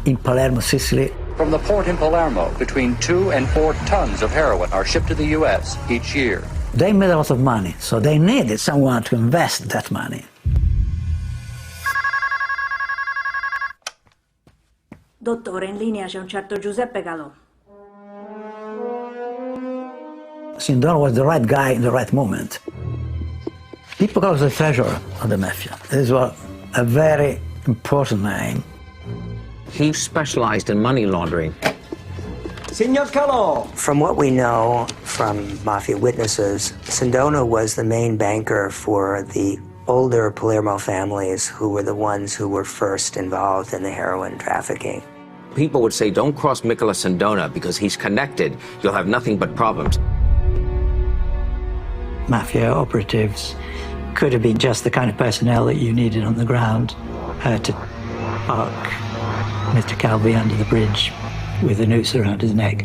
in Palermo, Sicily.
From the port in Palermo, between 2 and 4 tons of heroin are shipped to the U.S. each year.
They made a lot of money, so they needed someone to invest that money.
Dottore, in linea c'è un certo Giuseppe Calò.
Sindona was the right guy in the right moment. Pippo Calò was the treasurer of the Mafia. This was a very important name.
He specialized in money laundering.
Signor Calò! From what we know from Mafia witnesses, Sindona was the main banker for the older Palermo families who were the ones who were first involved in the heroin trafficking.
People would say, don't cross Michele Sindona because he's connected. You'll have nothing but problems.
Mafia operatives could have been just the kind of personnel that you needed on the ground to park Mr. Calvi under the bridge with a noose around his neck.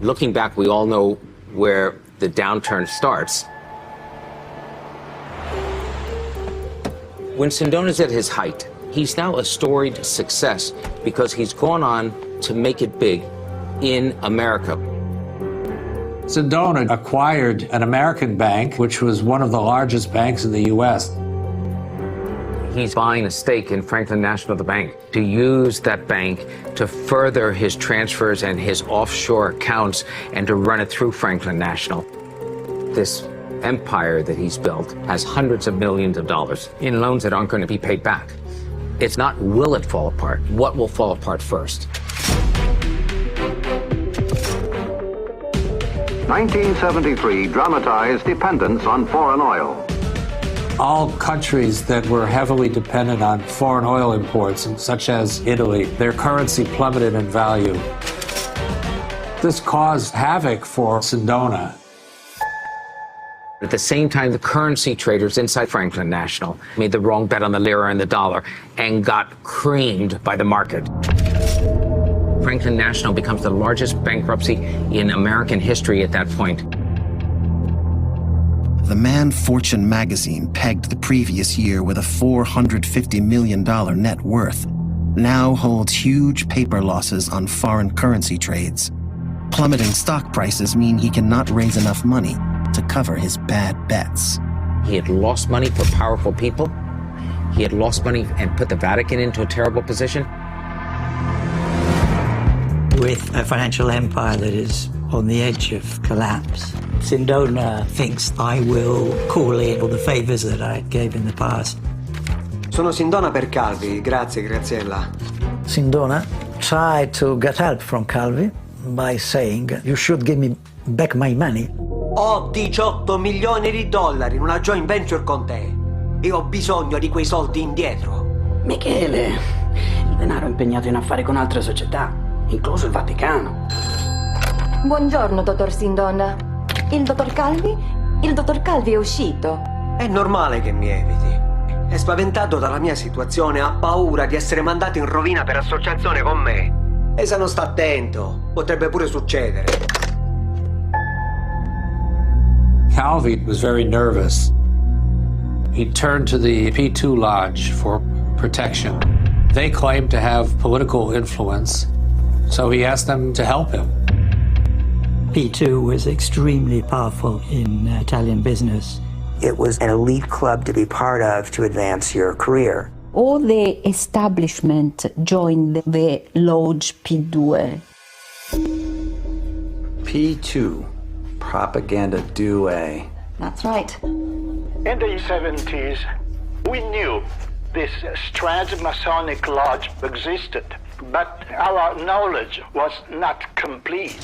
Looking back, we all know where the downturn starts. When Sindona's at his height, he's now a storied success because he's gone on to make it big in America.
Sindona acquired an American bank, which was one of the largest banks in the U.S.
He's buying a stake in Franklin National, the bank, to use that bank to further his transfers and his offshore accounts and to run it through Franklin National. This empire that he's built has hundreds of millions of dollars in loans that aren't going to be paid back. It's not will it fall apart, what will fall apart first?
1973 dramatized dependence on foreign oil.
All countries that were heavily dependent on foreign oil imports, such as Italy, their currency plummeted in value. This caused havoc for Sindona.
At the same time, the currency traders inside Franklin National made the wrong bet on the lira and the dollar and got creamed by the market. Franklin National becomes the largest bankruptcy in American history at that point.
The Man Fortune magazine pegged the previous year with a $450 million net worth, now holds huge paper losses on foreign currency trades. Plummeting stock prices mean he cannot raise enough money to cover his bad bets.
He had lost money for powerful people. He had lost money and put the Vatikan into a terrible position.
With a financial empire that is on the edge of collapse, Sindona thinks, I will call in all the favors that I gave in the past.
Sono Sindona per Calvi, grazie Graziella.
Sindona tried to get help from Calvi by saying, you should give me back my money.
Ho 18 milioni di dollari in una joint venture con te e ho bisogno di quei soldi indietro.
Michele, il denaro è impegnato in affari con altre società, incluso il Vaticano.
Buongiorno, dottor Sindona. Il dottor Calvi? Il dottor Calvi è uscito.
È normale che mi eviti. È spaventato dalla mia situazione, ha paura di essere mandato in rovina per associazione con me. E se non sta attento, potrebbe pure succedere.
Calvi was very nervous. He turned to the P2 Lodge for protection. They claimed to have political influence, so he asked them to help him.
P2 was extremely powerful in Italian business.
It was an elite club to be part of to advance your career.
All the establishment joined the Lodge P2.
P2, Propaganda Due.
That's right.
In the 70s, we knew this strange Masonic lodge existed, but our knowledge was not complete.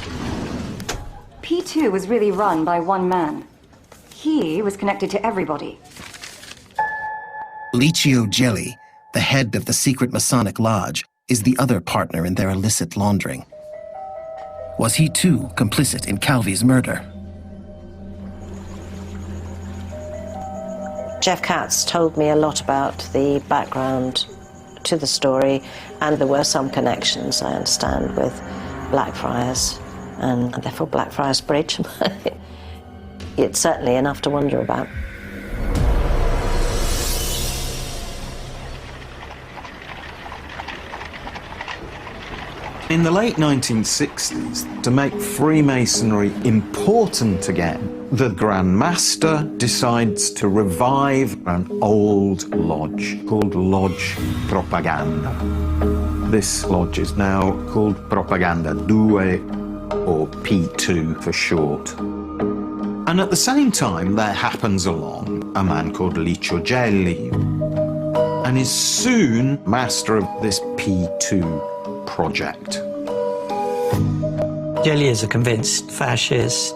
P2 was really run by one man. He was connected to everybody.
Licio Gelli, the head of the secret Masonic lodge, is the other partner in their illicit laundering. Was he too complicit in Calvi's murder?
Jeff Katz told me a lot about the background to the story, and there were some connections, I understand, with Blackfriars and therefore Blackfriars Bridge. It's certainly enough to wonder about.
In the late 1960s, to make Freemasonry important again, the Grand Master decides to revive an old lodge called Lodge Propaganda. This lodge is now called Propaganda Due, or P2 for short. And at the same time, there happens along a man called Licio Gelli, and is soon master of this P2 project.
Gelli is a convinced fascist.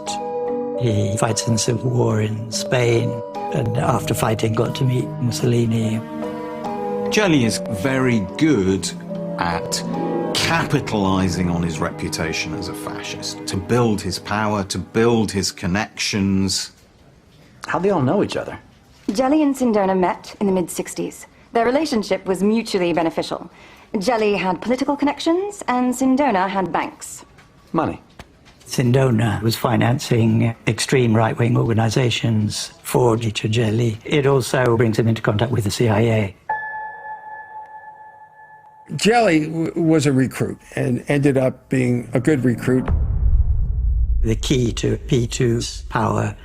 He fights in the Civil War in Spain, and after fighting got to meet Mussolini.
Gelli is very good at capitalizing on his reputation as a fascist, to build his power, to build his connections.
How'd they all know each other?
Gelli and Sindona met in the mid-60s. Their relationship was mutually beneficial. Gelli had political connections, and Sindona had banks.
Money.
Sindona was financing extreme right-wing organizations for Licio Gelli. It also brings him into contact with the CIA.
Gelli was a recruit and ended up being a good recruit.
The key to P2's power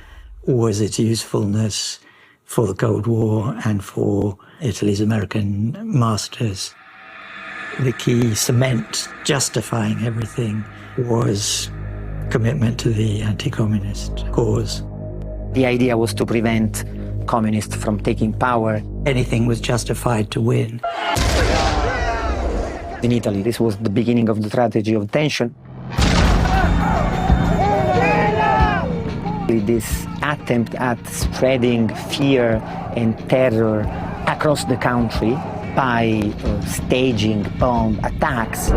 was its usefulness for the Cold War and for Italy's American masters. The key cement justifying everything was commitment to the anti-communist cause.
The idea was to prevent communists from taking power.
Anything was justified to win.
In Italy, this was the beginning of the strategy of tension. This attempt at spreading fear and terror across the country by staging bomb attacks.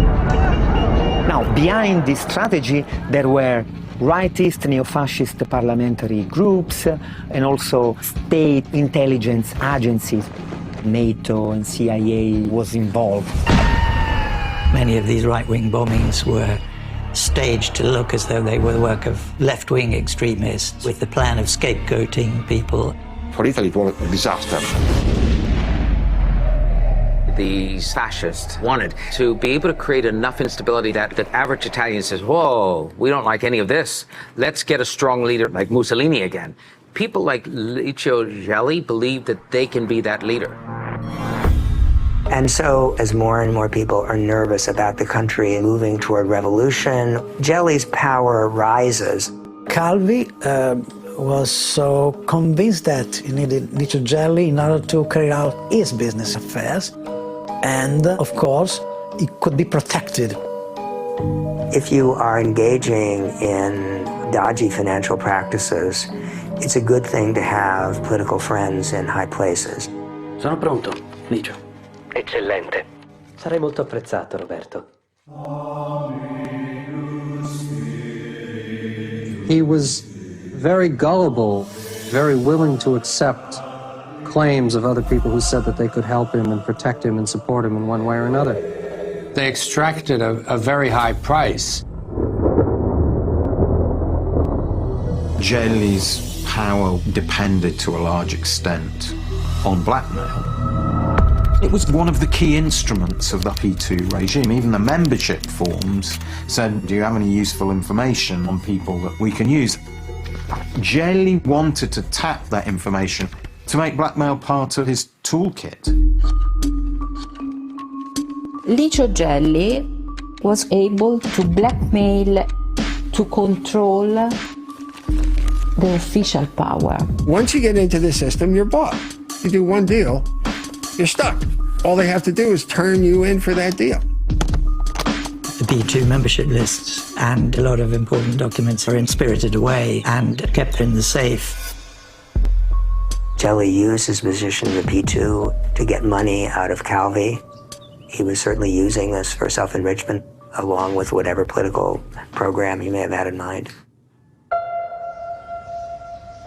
Now, behind this strategy, there were rightist, neo-fascist parliamentary groups and also state intelligence agencies. NATO and CIA was involved.
Many of these right-wing bombings were staged to look as though they were the work of left-wing extremists with the plan of scapegoating people.
For Italy, it was a disaster.
These fascists wanted to be able to create enough instability that the average Italian says, whoa, we don't like any of this. Let's get a strong leader like Mussolini again. People like Licio Gelli believe that they can be that leader.
And so, as more and more people are nervous about the country moving toward revolution, Gelli's power rises.
Calvi was so convinced that he needed Licio Gelli in order to carry out his business affairs. And, of course, he could be protected.
If you are engaging in dodgy financial practices, it's a good thing to have political friends in high places.
Sono pronto, Licio.
Eccellente.
Sarei molto apprezzato, Roberto.
He was very gullible, very willing to accept claims of other people who said that they could help him and protect him and support him in one way or another. They extracted a very high price.
Gelli's power depended to a large extent on blackmail. It was one of the key instruments of the P2 regime. Even the membership forms said, do you have any useful information on people that we can use? Gelli wanted to tap that information to make blackmail part of his toolkit.
Licio Gelli was able to blackmail, to control the official power.
Once you get into the system, you're bought. You do one deal, you're stuck. All they have to do is turn you in for that deal.
The P2 membership lists and a lot of important documents are spirited away and kept in the safe.
Gelli used his position in the P2 to get money out of Calvi. He was certainly using this for self-enrichment, along with whatever political program he may have had in mind.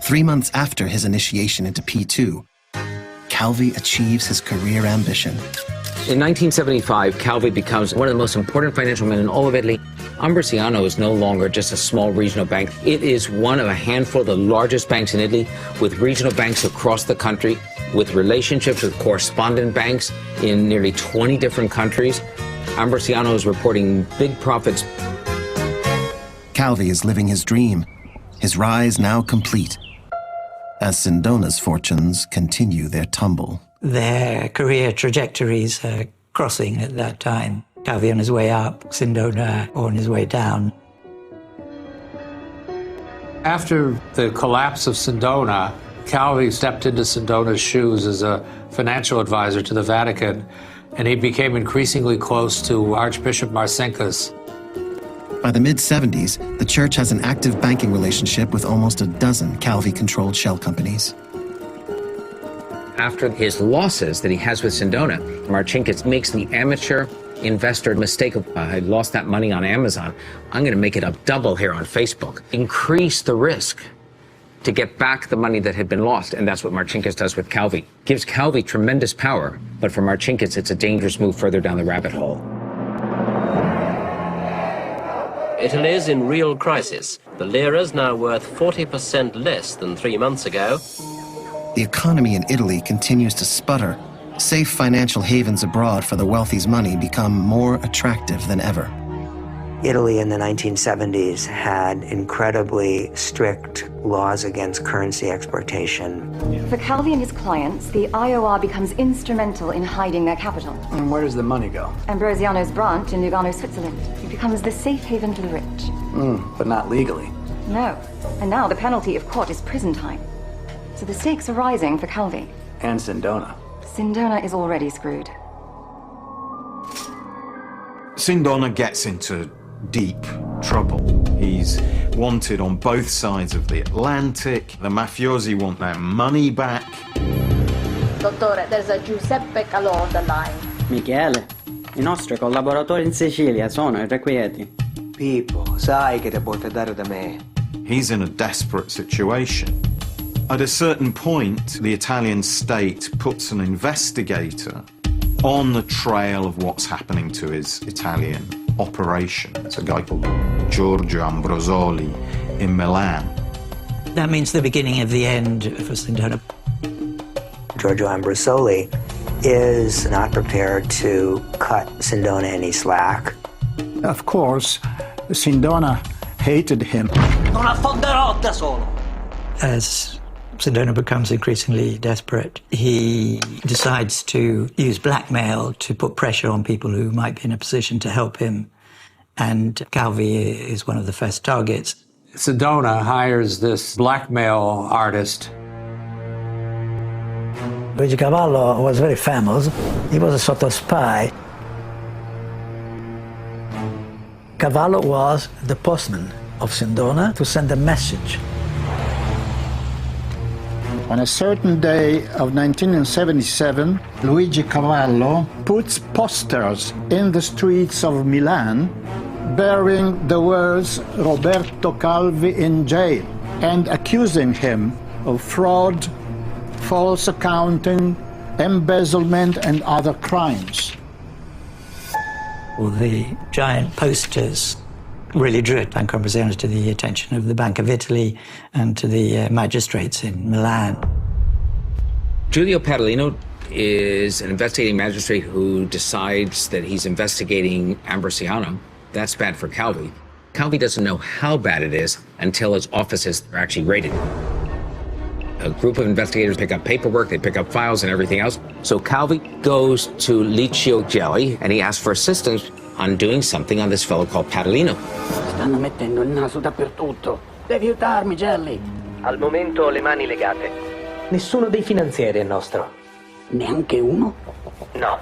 3 months after his initiation into P2, Calvi achieves his career ambition.
In 1975, Calvi becomes one of the most important financial men in all of Italy. Ambrosiano is no longer just a small regional bank. It is one of a handful of the largest banks in Italy, with regional banks across the country, with relationships with correspondent banks in nearly 20 different countries. Ambrosiano is reporting big profits.
Calvi is living his dream, his rise now complete, as Sindona's fortunes continue their tumble.
Their career trajectories are crossing at that time. Calvi on his way up, Sindona on his way down.
After the collapse of Sindona, Calvi stepped into Sindona's shoes as a financial advisor to the Vatican, and he became increasingly close to Archbishop Marcinkus.
By the mid-70s, the church has an active banking relationship with almost a dozen Calvi-controlled shell companies.
After his losses that he has with Sindona, Marcinkus makes the amateur investor mistake of, I lost that money on Amazon. I'm going to make it up double here on Facebook. Increase the risk to get back the money that had been lost. And that's what Marcinkus does with Calvi. Gives Calvi tremendous power, but for Marcinkus, it's a dangerous move further down the rabbit hole.
Italy is in real crisis. The lira's now worth 40% less than 3 months ago.
The economy in Italy continues to sputter. Safe financial havens abroad for the wealthy's money become more attractive than ever.
Italy in the 1970s had incredibly strict laws against currency exportation.
For Calvi and his clients, the IOR becomes instrumental in hiding their capital.
And where does the money go?
Ambrosiano's branch in Lugano, Switzerland. It becomes the safe haven for the rich.
But not legally.
No. And now the penalty if caught is prison time. So the stakes are rising for Calvi.
And Sindona.
Sindona is already screwed.
Sindona gets into deep trouble. He's wanted on both sides of the Atlantic. The mafiosi want their money back.
Dottore, there's a Giuseppe Calò on the line.
Michele, i nostri collaboratori in Sicilia sono irrequieti.
Pippo, sai che te puoi fidare da me.
He's in a desperate situation. At a certain point, the Italian state puts an investigator on the trail of what's happening to his Italian operation. It's a guy called Giorgio Ambrosoli in Milan.
That means the beginning of the end for Sindona.
Giorgio Ambrosoli is not prepared to cut Sindona any slack.
Of course, Sindona hated him.
Non affonderò da solo.
As Sindona becomes increasingly desperate, he decides to use blackmail to put pressure on people who might be in a position to help him. And Calvi is one of the first targets.
Sindona hires this blackmail artist.
Luigi Cavallo was very famous. He was a sort of spy. Cavallo was the postman of Sindona to send a message.
On a certain day of 1977, Luigi Cavallo puts posters in the streets of Milan bearing the words Roberto Calvi in jail and accusing him of fraud, false accounting, embezzlement and other crimes.
Well, the giant posters really drew Banco Ambrosiano to the attention of the Bank of Italy and to the magistrates in Milan.
Giulio Padolino is an investigating magistrate who decides that he's investigating Ambrosiano. That's bad for Calvi. Calvi doesn't know how bad it is until his offices are actually raided. A group of investigators pick up paperwork, they pick up files and everything else. So Calvi goes to Licio Gelli and he asks for assistance on doing something on this fellow called Padolino.
Stanno mettendo il naso dappertutto. Devi aiutarmi, Gelli.
Al momento ho le mani legate. Nessuno dei finanzieri è nostro.
Neanche uno?
No.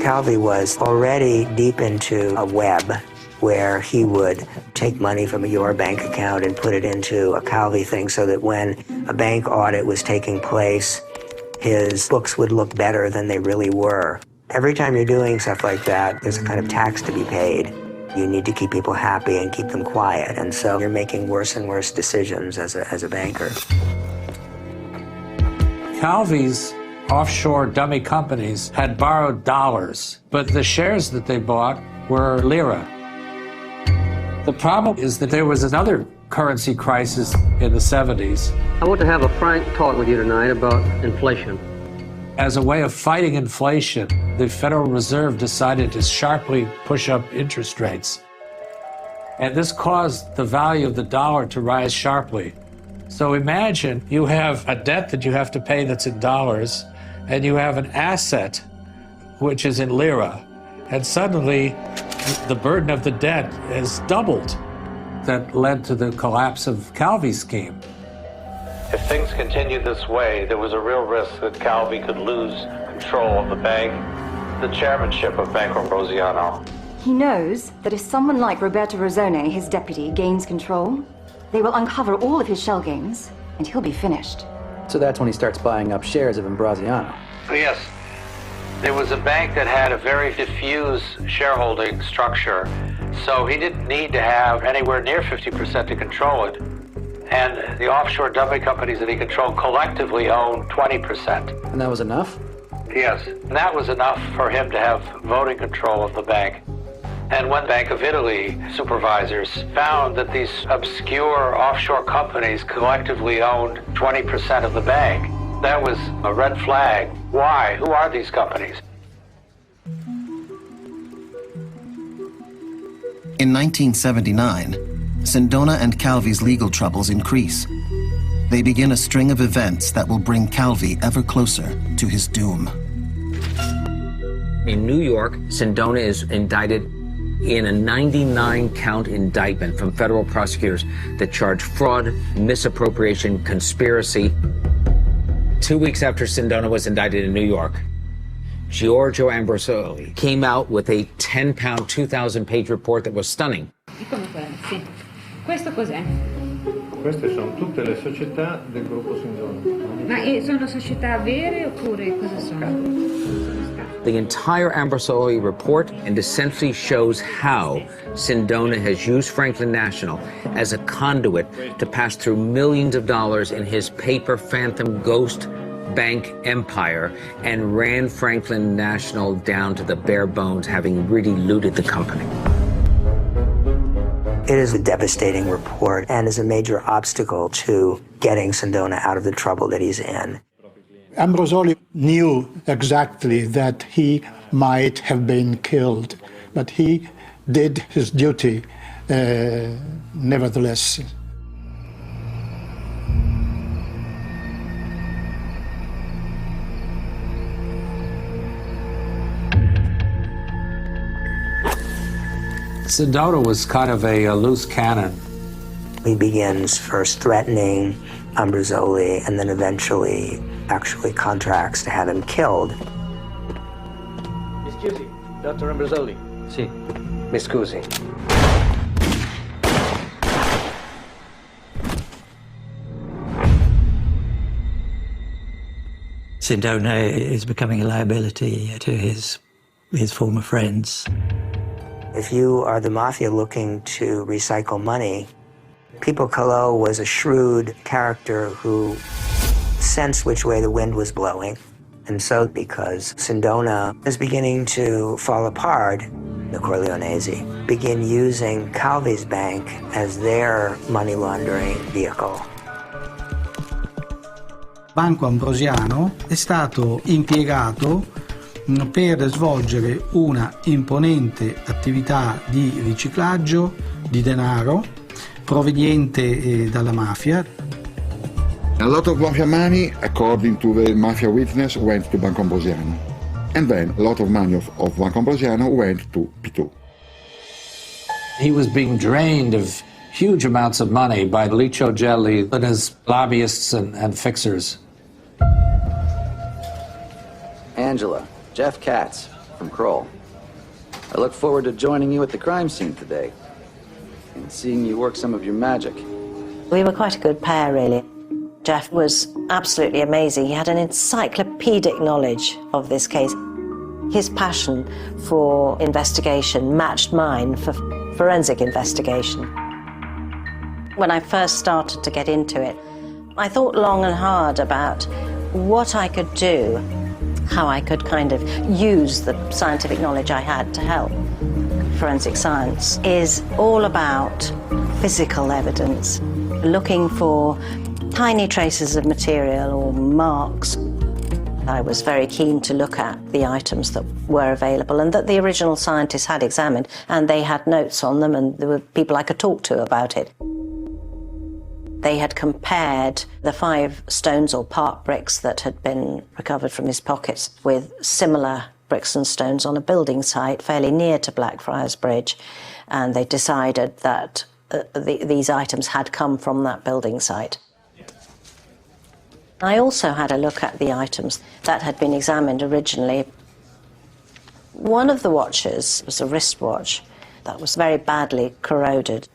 Calvi was already deep into a web where he would take money from your bank account and put it into a Calvi thing so that when a bank audit was taking place, his books would look better than they really were. Every time you're doing stuff like that, there's a kind of tax to be paid. You need to keep people happy and keep them quiet, and so you're making worse and worse decisions as a banker.
Calvi's offshore dummy companies had borrowed dollars, but the shares that they bought were lira. The problem is that there was another currency crisis in the 70s.
I want to have a frank talk with you tonight about inflation.
As a way of fighting inflation, the Federal Reserve decided to sharply push up interest rates. And this caused the value of the dollar to rise sharply. So imagine you have a debt that you have to pay that's in dollars, and you have an asset which is in lira. And suddenly, the burden of the debt is doubled. That led to the collapse of Calvi's scheme.
If things continued this way, there was a real risk that Calvi could lose control of the bank, the chairmanship of Banco Ambrosiano.
He knows that if someone like Roberto Rosone, his deputy, gains control, they will uncover all of his shell games, and he'll be finished.
So that's when he starts buying up shares of Ambrosiano.
Yes. There was a bank that had a very diffuse shareholding structure, so he didn't need to have anywhere near 50% to control it. And the offshore dummy companies that he controlled collectively owned 20%.
And that was enough?
Yes. And that was enough for him to have voting control of the bank. And when Bank of Italy supervisors found that these obscure offshore companies collectively owned 20% of the bank, that was a red flag. Why? Who are these companies?
In 1979, Sindona and Calvi's legal troubles increase. They begin a string of events that will bring Calvi ever closer to his doom.
In New York, Sindona is indicted in a 99-count indictment from federal prosecutors that charge fraud, misappropriation, conspiracy. 2 weeks after Sindona was indicted in New York, Giorgio Ambrosoli came out with a 10-pound, 2,000-page report that was stunning.
Dicono quello, sì. Questo cos'è?
Queste sono tutte le società del gruppo Sindona.
Ma sono società vere oppure cosa sono?
The entire Ambrosoli report and essentially shows how Sindona has used Franklin National as a conduit to pass through millions of dollars in his paper phantom ghost bank empire and ran Franklin National down to the bare bones, having really looted the company.
It is a devastating report and is a major obstacle to getting Sindona out of the trouble that he's in.
Ambrosoli knew exactly that he might have been killed, but he did his duty nevertheless.
Sindona was kind of a loose cannon.
He begins first threatening Ambrosoli and then eventually actually contracts to have him killed.
Mi scusi, Dr. Ambrosoli.
Sì, mi scusi.
Sindona is becoming a liability to his former friends.
If you are the Mafia looking to recycle money, Pipo Calò was a shrewd character who sensed which way the wind was blowing. And so because Sindona is beginning to fall apart, the Corleonesi begin using Calvi's bank as their money laundering vehicle.
Banco Ambrosiano è stato impiegato per svolgere una imponente attività di riciclaggio di denaro proveniente dalla mafia.
A lot of mafia money, according to the mafia witness, went to Banco Ambrosiano. And then a lot of money of Banco Ambrosiano went to P2.
He was being drained of huge amounts of money by Licio Gelli and his lobbyists and fixers.
Angela, Jeff Katz from Kroll. I look forward to joining you at the crime scene today and seeing you work some of your magic.
We were quite a good pair, really. Jeff was absolutely amazing. He had an encyclopedic knowledge of this case. His passion for investigation matched mine for forensic investigation. When I first started to get into it, I thought long and hard about what I could do, how I could kind of use the scientific knowledge I had to help. Forensic science is all about physical evidence, looking for tiny traces of material or marks. I was very keen to look at the items that were available and that the original scientists had examined, and they had notes on them and there were people I could talk to about it. They had compared the 5 stones or part bricks that had been recovered from his pockets with similar bricks and stones on a building site fairly near to Blackfriars Bridge, and they decided that these items had come from that building site. I also had a look at the items that had been examined originally. One of the watches was a wristwatch that was very badly corroded.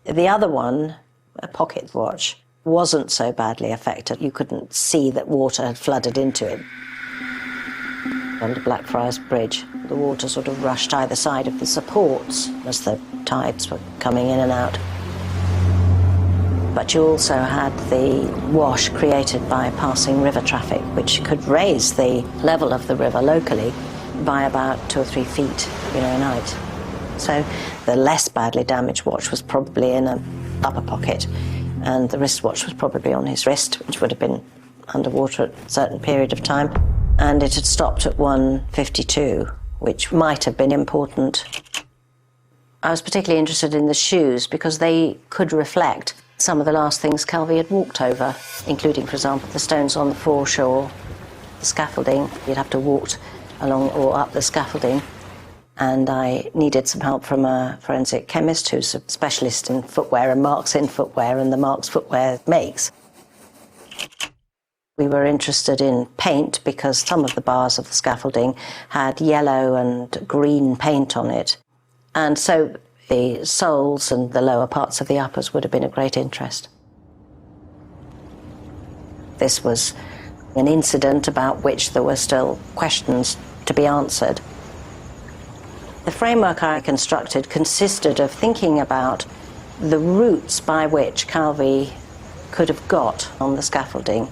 The other one, a pocket watch, wasn't so badly affected. You couldn't see that water had flooded into it. Under Blackfriars Bridge, the water sort of rushed either side of the supports as the tides were coming in and out. But you also had the wash created by passing river traffic, which could raise the level of the river locally by about 2 or 3 feet in height. So the less badly damaged watch was probably in an upper pocket, and the wristwatch was probably on his wrist, which would have been underwater at a certain period of time. And it had stopped at 1:52, which might have been important. I was particularly interested in the shoes because they could reflect some of the last things Calvi had walked over, including, for example, the stones on the foreshore, the scaffolding. You'd have to walk along or up the scaffolding. And I needed some help from a forensic chemist who's a specialist in footwear and marks in footwear and the marks footwear makes. We were interested in paint because some of the bars of the scaffolding had yellow and green paint on it. And so the soles and the lower parts of the uppers would have been of great interest. This was an incident about which there were still questions to be answered. The framework I constructed consisted of thinking about the routes by which Calvi could have got on the scaffolding.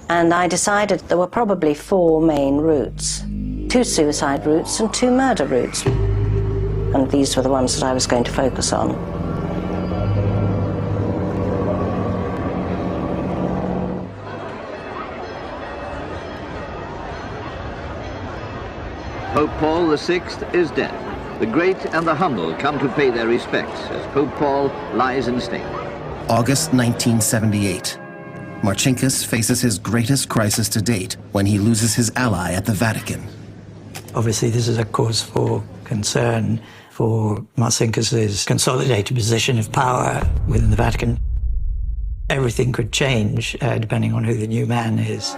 And I decided there were probably 4 main routes, 2 suicide routes and 2 murder routes. And these were the ones that I was going to focus on.
Pope Paul VI is dead. The great and the humble come to pay their respects as Pope Paul lies in state.
August 1978. Marcinkus faces his greatest crisis to date when he loses his ally at the Vatican.
Obviously, this is a cause for concern for Marcinkus's consolidated position of power within the Vatican. Everything could change depending on who the new man is.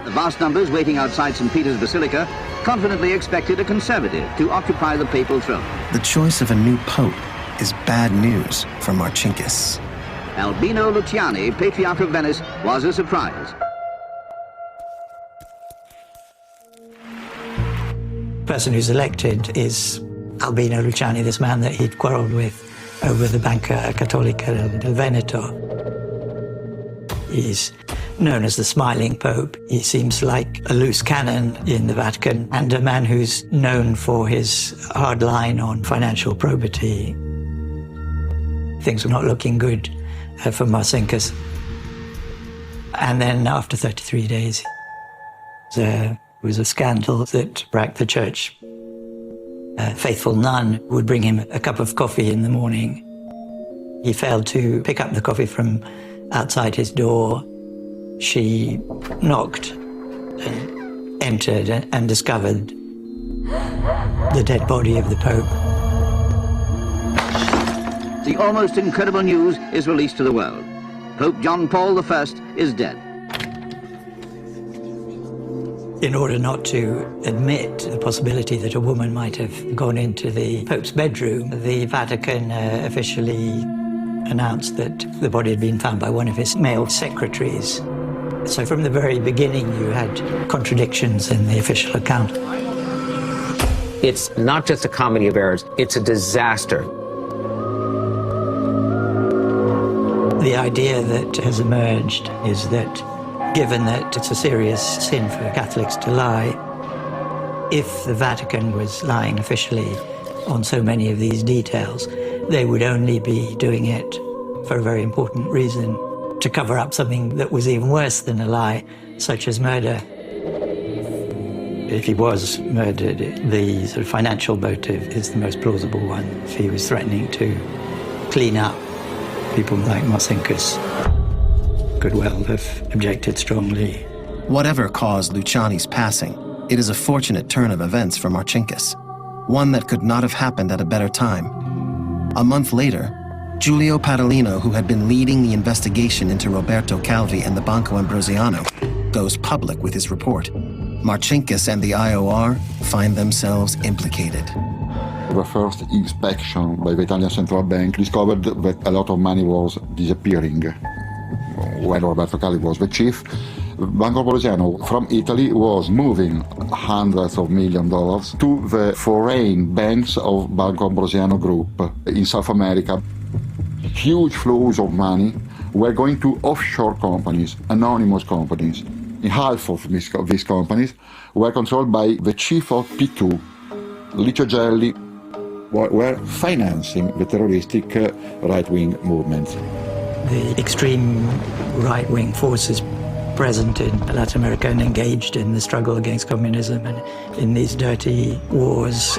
The vast numbers waiting outside St. Peter's Basilica confidently expected a conservative to occupy the papal throne.
The choice of a new pope is bad news for Marcinkus.
Albino Luciani, Patriarch of Venice, was a surprise.
The person who's elected is Albino Luciani, this man that he'd quarreled with over the Banca Cattolica del Veneto. He's known as the Smiling Pope. He seems like a loose cannon in the Vatican and a man who's known for his hard line on financial probity. Things were not looking good for Marcinkus. And then after 33 days, there was a scandal that racked the church. A faithful nun would bring him a cup of coffee in the morning. He failed to pick up the coffee from outside his door. She knocked and entered and discovered the dead body of the Pope.
The almost incredible news is released to the world. Pope John Paul I is dead.
In order not to admit the possibility that a woman might have gone into the Pope's bedroom, the Vatican officially announced that the body had been found by one of his male secretaries. So from the very beginning, you had contradictions in the official account.
It's not just a comedy of errors, it's a disaster.
The idea that has emerged is that given that it's a serious sin for Catholics to lie, if the Vatican was lying officially on so many of these details, they would only be doing it for a very important reason, to cover up something that was even worse than a lie, such as murder. If he was murdered, the sort of financial motive is the most plausible one. If he was threatening to clean up, people like Marcinkus could well have objected strongly.
Whatever caused Luciani's passing, it is a fortunate turn of events for Marcinkus, one that could not have happened at a better time. A month later, Giulio Padolino, who had been leading the investigation into Roberto Calvi and the Banco Ambrosiano, goes public with his report. Marcinkus and the IOR find themselves implicated.
The first inspection by the Italian Central Bank discovered that a lot of money was disappearing. When Roberto Calvi was the chief, Banco Ambrosiano from Italy was moving hundreds of $millions to the foreign banks of Banco Ambrosiano Group in South America. Huge flows of money were going to offshore companies, anonymous companies. Half of these companies were controlled by the chief of P2, Licio Gelli, were financing the terroristic right-wing movements.
The extreme right-wing forces present in Latin America and engaged in the struggle against communism and in these dirty wars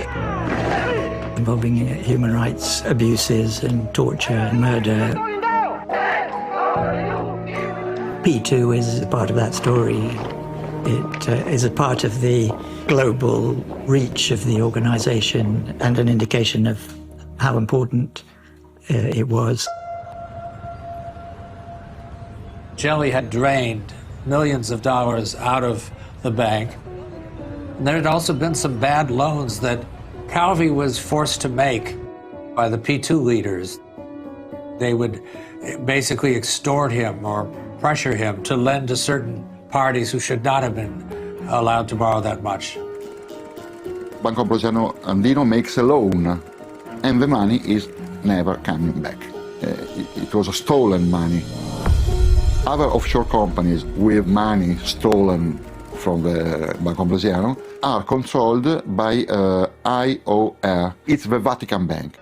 involving human rights abuses and torture and murder. P2 is part of that story. It is a part of the global reach of the organization and an indication of how important it was.
Jelly had drained millions of dollars out of the bank. And there had also been some bad loans that Calvi was forced to make by the P2 leaders. They would basically extort him or pressure him to lend to certain parties who should not have been allowed to borrow that much.
Banco Ambrosiano Andino makes a loan, and the money is never coming back. It was stolen money. Other offshore companies with money stolen from the Banco Ambrosiano are controlled by IOR. It's the Vatikan Bank.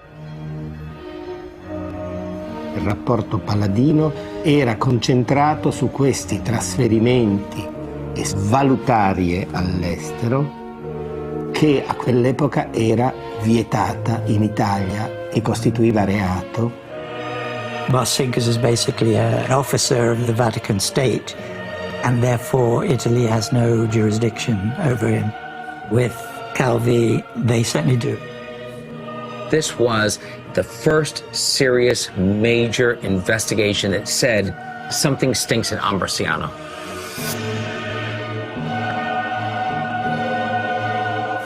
Il rapporto Palladino era concentrato su questi trasferimenti e valutarie all'estero che a quell'epoca era vietata in Italia e costituiva reato.
Sinkus is basically an officer of the Vatican State, and therefore Italy has no jurisdiction over him. With Calvi, they certainly do.
This was the first serious major investigation that said something stinks in Ambrosiano.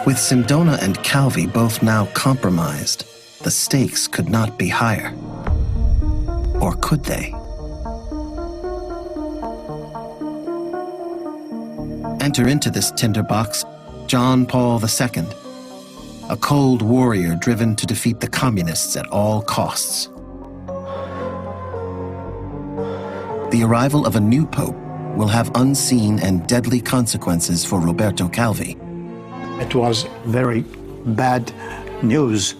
With Sindona and Calvi both now compromised, the stakes could not be higher. Or could they? Enter into this tinderbox John Paul II, a cold warrior driven to defeat the communists at all costs. The arrival of a new pope will have unseen and deadly consequences for Roberto Calvi.
It was very bad news.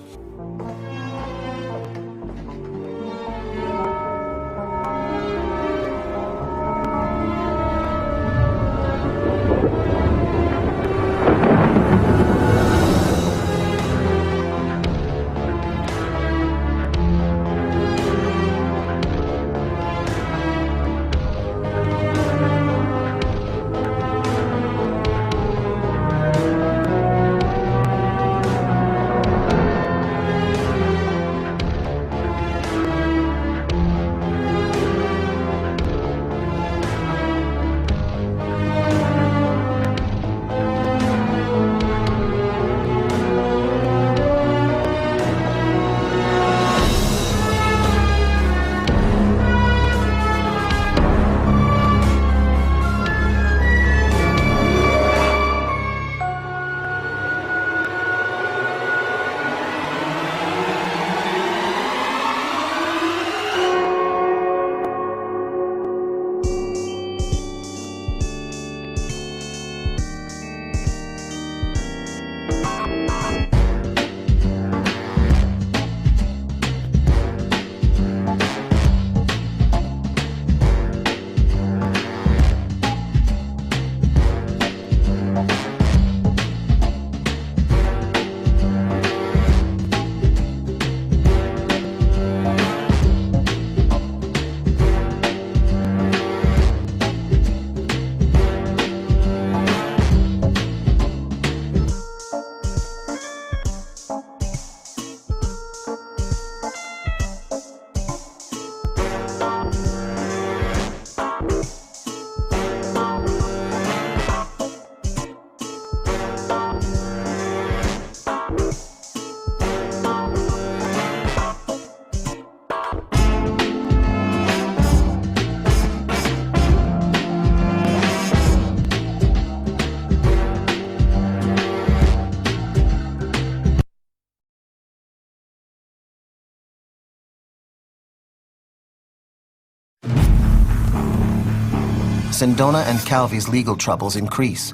Sindona and Calvi's legal troubles increase.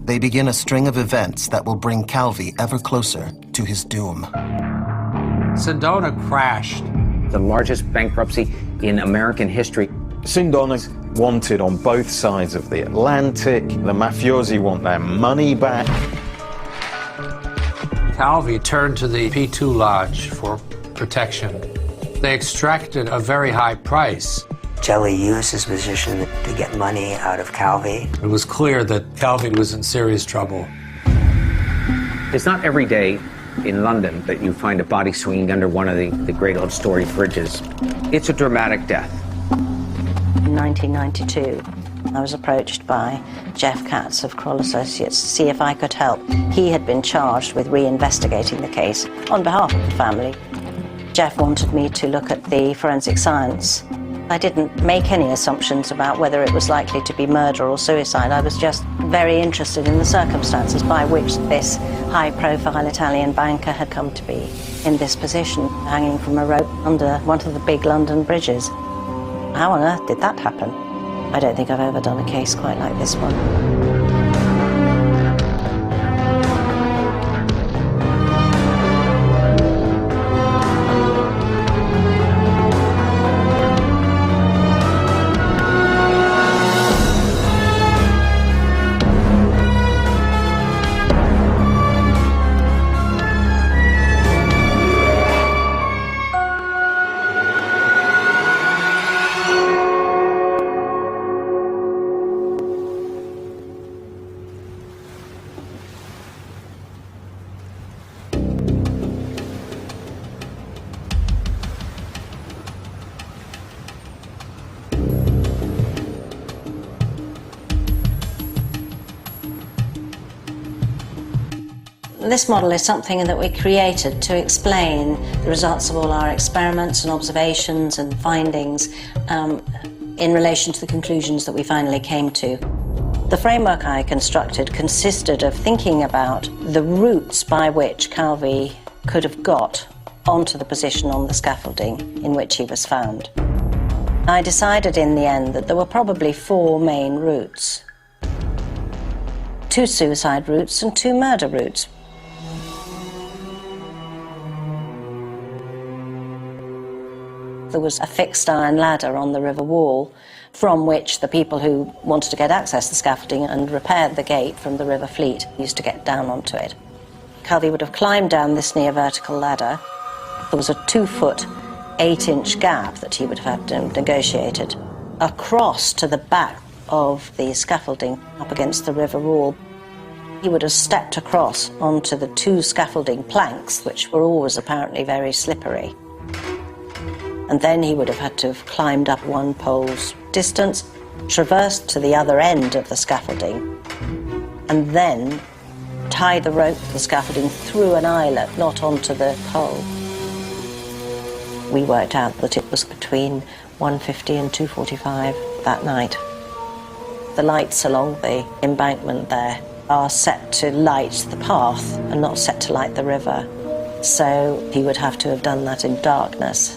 They begin a string of events that will bring Calvi ever closer to his doom.
Sindona crashed.
The largest bankruptcy in American history.
Sindona's wanted on both sides of the Atlantic. The mafiosi want their money back.
Calvi turned to the P2 Lodge for protection. They extracted a very high price.
Jelly used his position to get money out of Calvi.
It was clear that Calvi was in serious trouble.
It's not every day in London that you find a body swinging under one of the great old storied bridges. It's a dramatic death.
In 1992, I was approached by Jeff Katz of Kroll Associates to see if I could help. He had been charged with reinvestigating the case on behalf of the family. Jeff wanted me to look at the forensic science. I didn't make any assumptions about whether it was likely to be murder or suicide. I was just very interested in the circumstances by which this high-profile Italian banker had come to be in this position, hanging from a rope under one of the big London bridges. How on earth did that happen? I don't think I've ever done a case quite like this one. This model is something that we created to explain the results of all our experiments and observations and findings in relation to the conclusions that we finally came to. The framework I constructed consisted of thinking about the routes by which Calvi could have got onto the position on the scaffolding in which he was found. I decided in the end that there were probably 4 main routes. 2 suicide routes and 2 murder routes. There was a fixed iron ladder on the river wall from which the people who wanted to get access to the scaffolding and repaired the gate from the River Fleet used to get down onto it. Calvi would have climbed down this near vertical ladder. There was a 2-foot, 8-inch gap that he would have had negotiated across to the back of the scaffolding up against the river wall. He would have stepped across onto the 2 scaffolding planks, which were always apparently very slippery. And then he would have had to have climbed up 1 pole's distance, traversed to the other end of the scaffolding, and then tie the rope of the scaffolding through an eyelet, not onto the pole. We worked out that it was between 1:50 and 2:45 that night. The lights along the embankment there are set to light the path and not set to light the river, so he would have to have done that in darkness.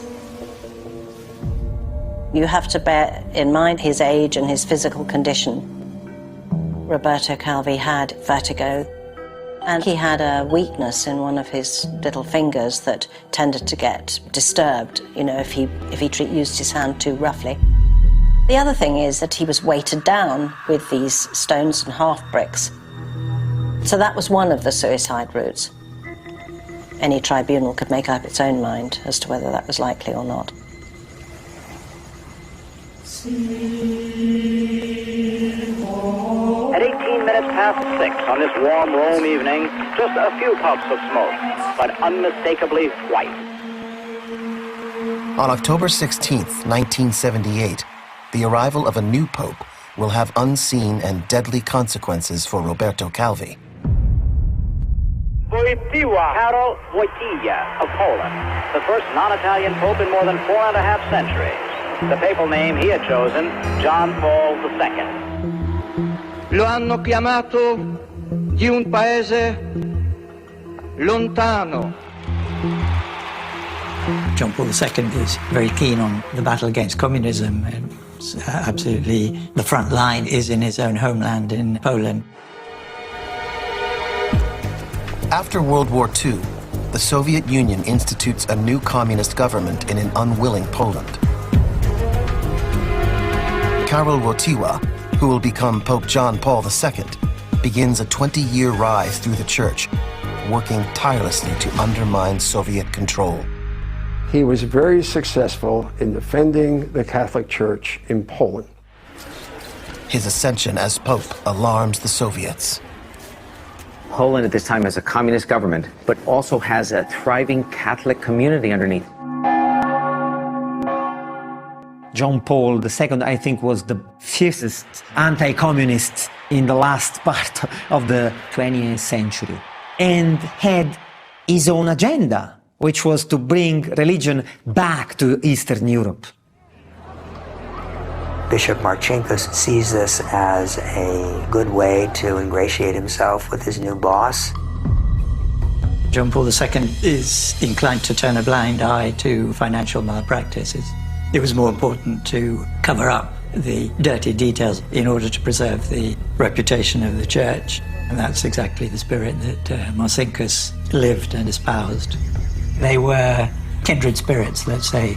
You have to bear in mind his age and his physical condition. Roberto Calvi had vertigo, and he had a weakness in one of his little fingers that tended to get disturbed, if he used his hand too roughly. The other thing is that he was weighted down with these stones and half bricks. So that was one of the suicide routes. Any tribunal could make up its own mind as to whether that was likely or not.
At 18 minutes past 6 on this warm Rome evening, just a few puffs of smoke, but unmistakably white.
On October 16th, 1978, the arrival of a new pope will have unseen and deadly consequences for Roberto Calvi.
Karol Wojtyła of Poland, the first non-Italian pope in more than 4.5 centuries. The papal name he had chosen, John Paul II.
Lo hanno chiamato di un paese lontano.
John Paul II is very keen on the battle against communism. And absolutely, the front line is in his own homeland in Poland.
After World War II, the Soviet Union institutes a new communist government in an unwilling Poland. Karol Wojtyła, who will become Pope John Paul II, begins a 20-year rise through the church, working tirelessly to undermine Soviet control.
He was very successful in defending the Catholic Church in Poland.
His ascension as Pope alarms the Soviets.
Poland at this time has a communist government, but also has a thriving Catholic community underneath.
John Paul II, I think, was the fiercest anti-communist in the last part of the 20th century, and had his own agenda, which was to bring religion back to Eastern Europe.
Bishop Marcinkus sees this as a good way to ingratiate himself with his new boss.
John Paul II is inclined to turn a blind eye to financial malpractices. It was more important to cover up the dirty details in order to preserve the reputation of the church. And that's exactly the spirit that Marcinkus lived and espoused. They were kindred spirits, let's say.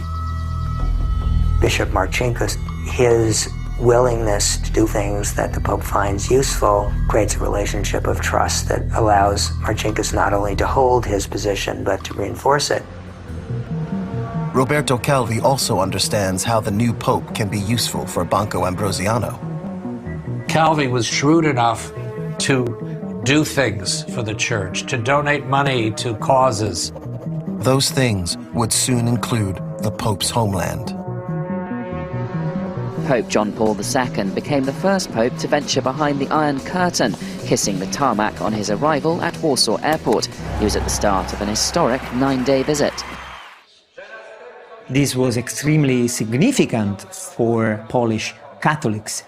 Bishop Marcinkus, his willingness to do things that the Pope finds useful creates a relationship of trust that allows Marcinkus not only to hold his position, but to reinforce it.
Roberto Calvi also understands how the new Pope can be useful for Banco Ambrosiano.
Calvi was shrewd enough to do things for the church, to donate money to causes.
Those things would soon include the Pope's homeland.
Pope John Paul II became the first pope to venture behind the Iron Curtain, kissing the tarmac on his arrival at Warsaw Airport. He was at the start of an historic 9-day visit.
This was extremely significant for Polish Catholics.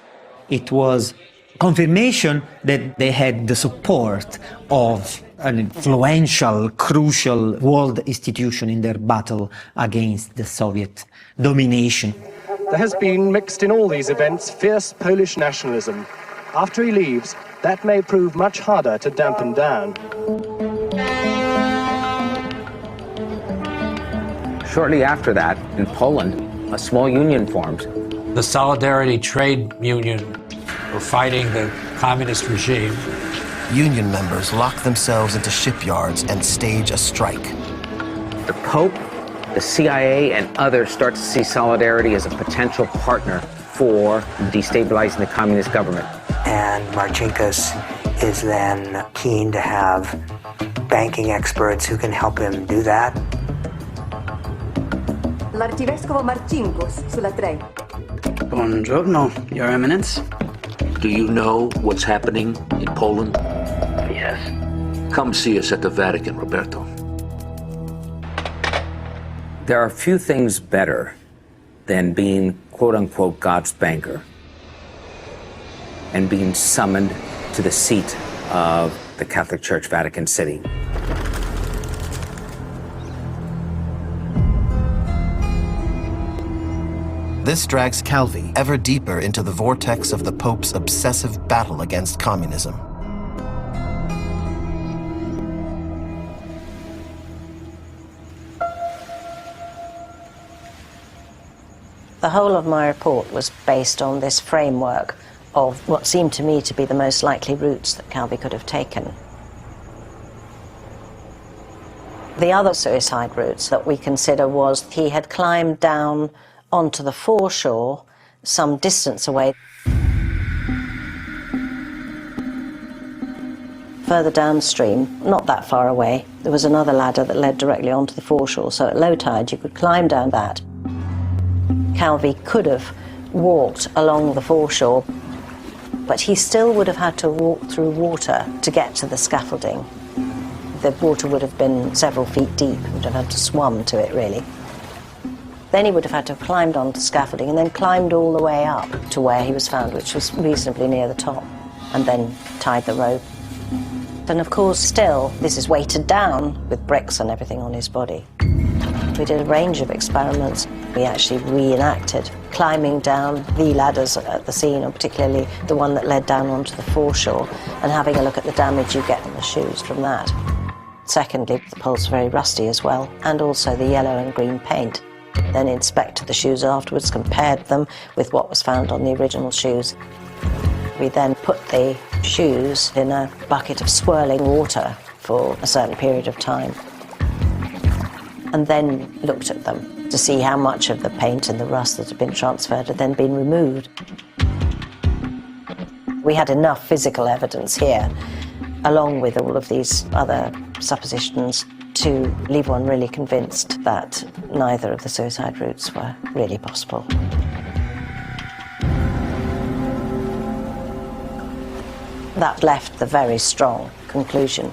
It was confirmation that they had the support of an influential, crucial world institution in their battle against the Soviet domination.
There has been, mixed in all these events, fierce Polish nationalism. After he leaves, that may prove much harder to dampen down.
Shortly after that, in Poland, a small union forms.
The Solidarity Trade Union were fighting the communist regime.
Union members lock themselves into shipyards and stage a strike.
The Pope, the CIA, and others start to see Solidarity as a potential partner for destabilizing the communist government.
And Marcinkus is then keen to have banking experts who can help him do that.
L'arcivescovo Marcinkus, sulla 3.
Buongiorno, Your Eminence.
Do you know what's happening in Poland?
Yes.
Come see us at the Vatican, Roberto.
There are few things better than being, quote-unquote, God's banker and being summoned to the seat of the Catholic Church, Vatican City.
This drags Calvi ever deeper into the vortex of the Pope's obsessive battle against communism.
The whole of my report was based on this framework of what seemed to me to be the most likely routes that Calvi could have taken. The other suicide routes that we consider was he had climbed down onto the foreshore some distance away. Further downstream, not that far away, there was another ladder that led directly onto the foreshore, so at low tide you could climb down that. Calvi could have walked along the foreshore, but he still would have had to walk through water to get to the scaffolding. The water would have been several feet deep. He would have had to swim to it, really. Then he would have had to have climbed onto scaffolding and then climbed all the way up to where he was found, which was reasonably near the top, and then tied the rope. And of course, still, this is weighted down with bricks and everything on his body. We did a range of experiments. We actually reenacted climbing down the ladders at the scene, or particularly the one that led down onto the foreshore, and having a look at the damage you get on the shoes from that. Secondly, the poles are very rusty as well, and also the yellow and green paint. Then inspected the shoes afterwards, compared them with what was found on the original shoes. We then put the shoes in a bucket of swirling water for a certain period of time, and then looked at them to see how much of the paint and the rust that had been transferred had then been removed. We had enough physical evidence here, along with all of these other suppositions, to leave one really convinced that neither of the suicide routes were really possible. That left the very strong conclusion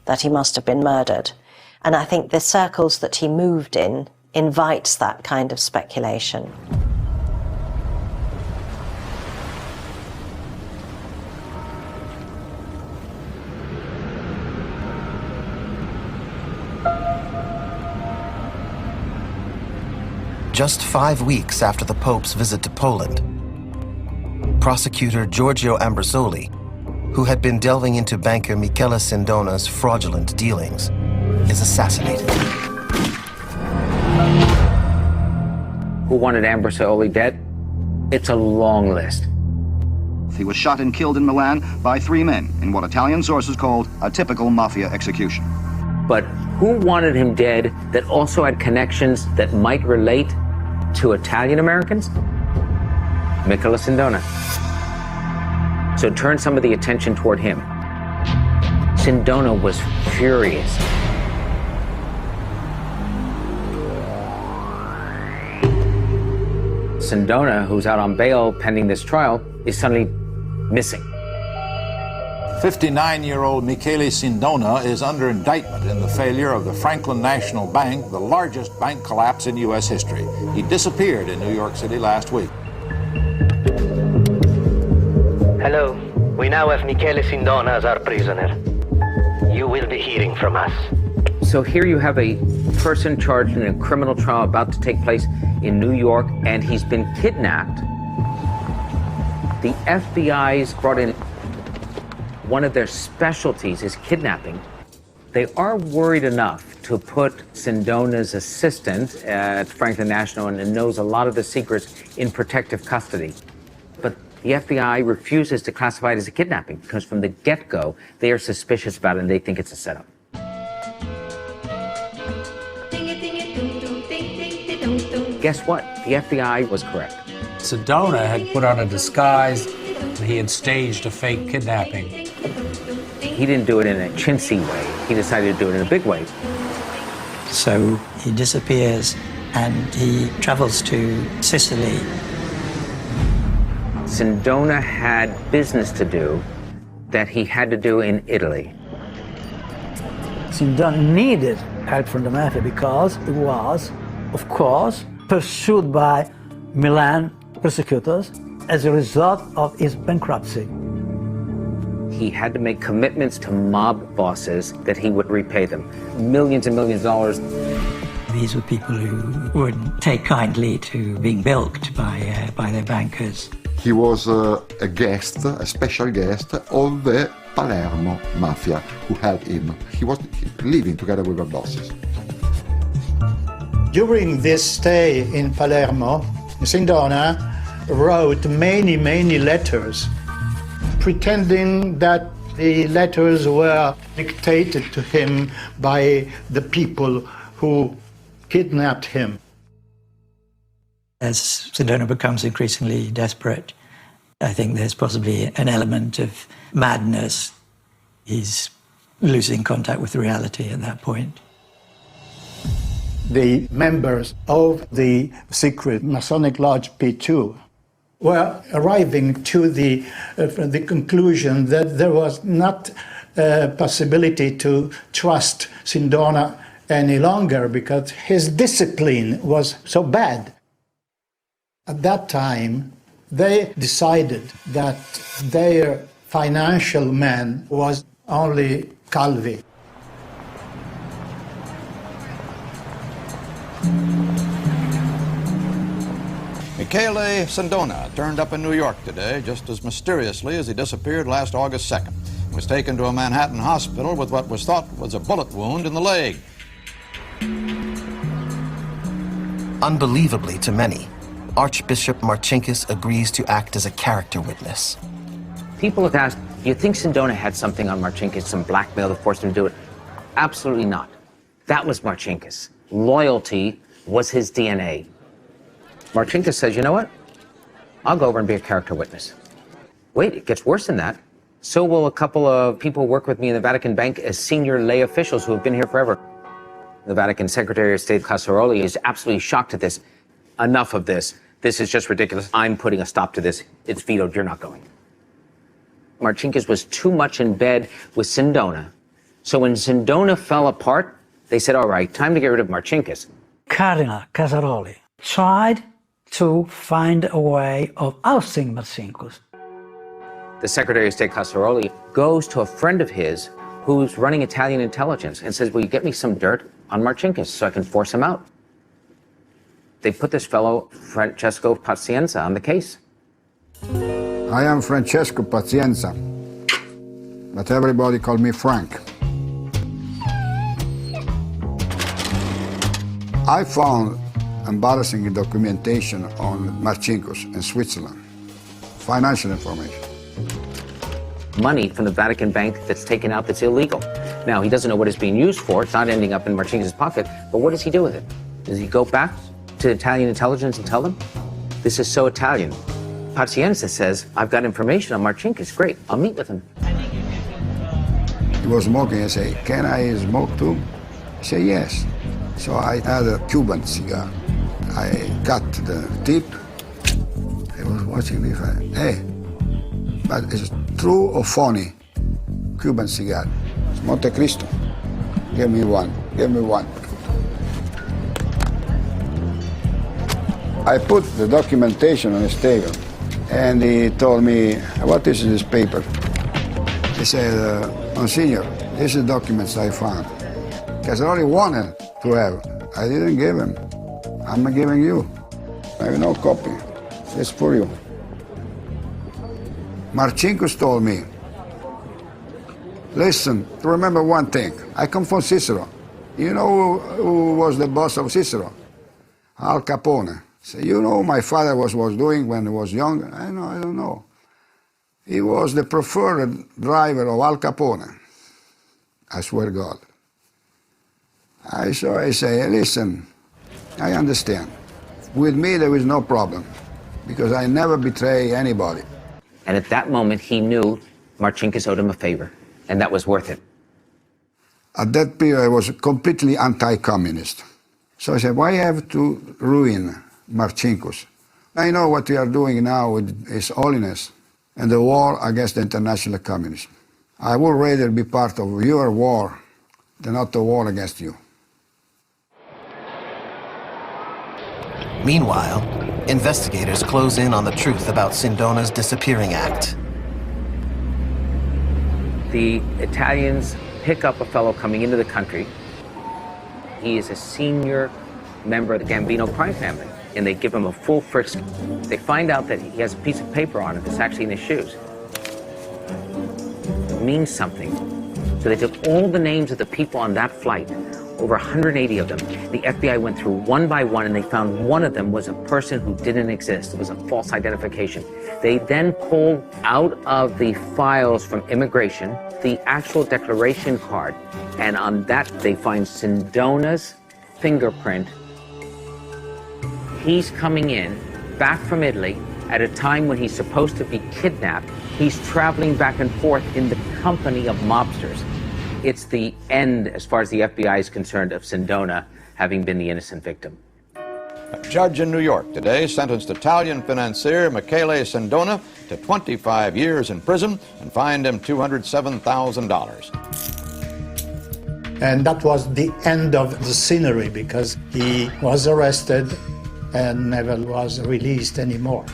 that he must have been murdered. And I think the circles that he moved in invites that kind of speculation.
Just 5 weeks after the Pope's visit to Poland, prosecutor Giorgio Ambrosoli, who had been delving into banker Michele Sindona's fraudulent dealings, is assassinated.
Who wanted Ambrosoli dead? It's a long list.
He was shot and killed in Milan by 3 men in what Italian sources called a typical Mafia execution.
But who wanted him dead that also had connections that might relate to Italian Americans? Michele Sindona. So it turned some of the attention toward him. Sindona was furious. Sindona, who's out on bail pending this trial, is suddenly missing.
59-year-old Michele Sindona is under indictment in the failure of the Franklin National Bank, the largest bank collapse in U.S. history. He disappeared in New York City last week.
Hello. We now have Michele Sindona as our prisoner. You will be hearing from us.
So here you have a person charged in a criminal trial about to take place in New York, and he's been kidnapped. The FBI's brought in one of their specialties is kidnapping. They are worried enough to put Sindona's assistant at Franklin National and knows a lot of the secrets in protective custody. But the FBI refuses to classify it as a kidnapping because from the get-go, they are suspicious about it and they think it's a setup. Guess what? The FBI was correct.
Sindona had put on a disguise. He had staged a fake kidnapping.
He didn't do it in a chintzy way. He decided to do it in a big way.
So he disappears and he travels to Sicily.
Sindona had business to do that he had to do in Italy.
Sindona needed help from the Mafia because he was, of course, pursued by Milan prosecutors as a result of his bankruptcy.
He had to make commitments to mob bosses that he would repay them. Millions and millions of dollars.
These were people who wouldn't take kindly to being bilked by their bankers.
He was a guest, a special guest of the Palermo Mafia who helped him. He was living together with the bosses.
During this stay in Palermo, Sindona wrote many letters, pretending that the letters were dictated to him by the people who kidnapped him.
As Sindona becomes increasingly desperate, I think there's possibly an element of madness. He's losing contact with reality at that point.
The members of the secret Masonic Lodge P2 were arriving to the conclusion that there was not a possibility to trust Sindona any longer because his discipline was so bad. At that time, they decided that their financial man was only Calvi.
Michele Sindona turned up in New York today just as mysteriously as he disappeared last August 2nd.
was taken to a Manhattan hospital with what was thought was a bullet wound in the leg.
Unbelievably to many, Archbishop Marcinkus agrees to act as a character witness.
People have asked, do you think Sindona had something on Marcinkus, some blackmail that forced him to do it? Absolutely not. That was Marcinkus. Loyalty was his DNA. Marcinkus says, you know what? I'll go over and be a character witness. Wait, it gets worse than that. So will a couple of people who work with me in the Vatican Bank as senior lay officials who have been here forever. The Vatican Secretary of State Casaroli is absolutely shocked at this. Enough of this. This is just ridiculous. I'm putting a stop to this. It's vetoed. You're not going. Marcinkus was too much in bed with Sindona. So when Sindona fell apart, they said, all right, time to get rid of Marcinkus.
Cardinal Casaroli tried to find a way of ousting Marcinkus.
The Secretary of State Casaroli goes to a friend of his who's running Italian intelligence and says, will you get me some dirt on Marcinkus so I can force him out? They put this fellow, Francesco Pazienza, on the case.
I am Francesco Pazienza, but everybody call me Frank. I found embarrassing documentation on Marcinkus in Switzerland, financial information.
Money from the Vatican Bank that's taken out that's illegal. Now, he doesn't know what it's being used for. It's not ending up in Marcinkus' pocket, but what does he do with it? Does he go back to Italian intelligence and tell them? This is so Italian. Pazienza says, I've got information on Marcinkus. Great, I'll meet with him.
He was smoking. I say, can I smoke too? He said, yes. So I had a Cuban cigar. I cut the tip. I was watching this. Hey, but it's true or phony? Cuban cigar. It's Monte Cristo. Give me one. Give me one. I put the documentation on his table, and he told me, what is this paper? He said, Monsignor, this is documents I found. Because I already wanted to have. I didn't give him. I'm not giving you. I have no copy. It's for you. Marcinkus told me, listen, remember one thing. I come from Cicero. You know who was the boss of Cicero? Al Capone. So you know my father was doing when he was young? I don't know. He was the preferred driver of Al Capone. I swear to God. So I say, listen, I understand. With me there is no problem, because I never betray anybody.
And at that moment he knew Marcinkus owed him a favor, and that was worth it.
At that period I was completely anti-communist. So I said, why have to ruin Marcinkus? I know what we are doing now with His Holiness and the war against the international communism. I would rather be part of your war than not the war against you.
Meanwhile, investigators close in on the truth about Sindona's disappearing act.
The Italians pick up a fellow coming into the country. He is a senior member of the Gambino crime family, and they give him a full frisk. They find out that he has a piece of paper on it that's actually in his shoes. It means something. So they took all the names of the people on that flight, over 180 of them. The FBI went through one by one, and they found one of them was a person who didn't exist. It was a false identification. They then pulled out of the files from immigration the actual declaration card, and on that they find Sindona's fingerprint. He's coming in back from Italy at a time when he's supposed to be kidnapped. He's traveling back and forth in the company of mobsters. It's the end, as far as the FBI is concerned, of Sindona having been the innocent victim.
A judge in New York today sentenced Italian financier Michele Sindona to 25 years in prison and fined him $207,000.
And that was the end of the scenery, because he was arrested and never was released anymore.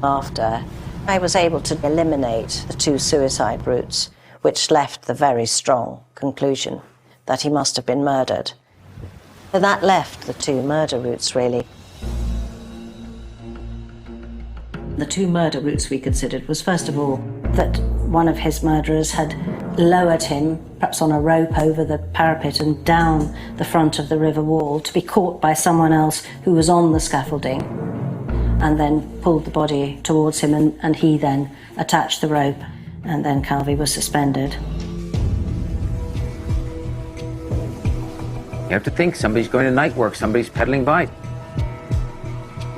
After I was able to eliminate the 2 suicide routes, which left the very strong conclusion that he must have been murdered. So that left the 2 murder routes, really. The 2 murder routes we considered was, first of all, that one of his murderers had lowered him, perhaps on a rope, over the parapet and down the front of the river wall to be caught by someone else who was on the scaffolding, and then pulled the body towards him, and he then attached the rope, and then Calvi was suspended.
You have to think, somebody's going to night work, somebody's peddling by.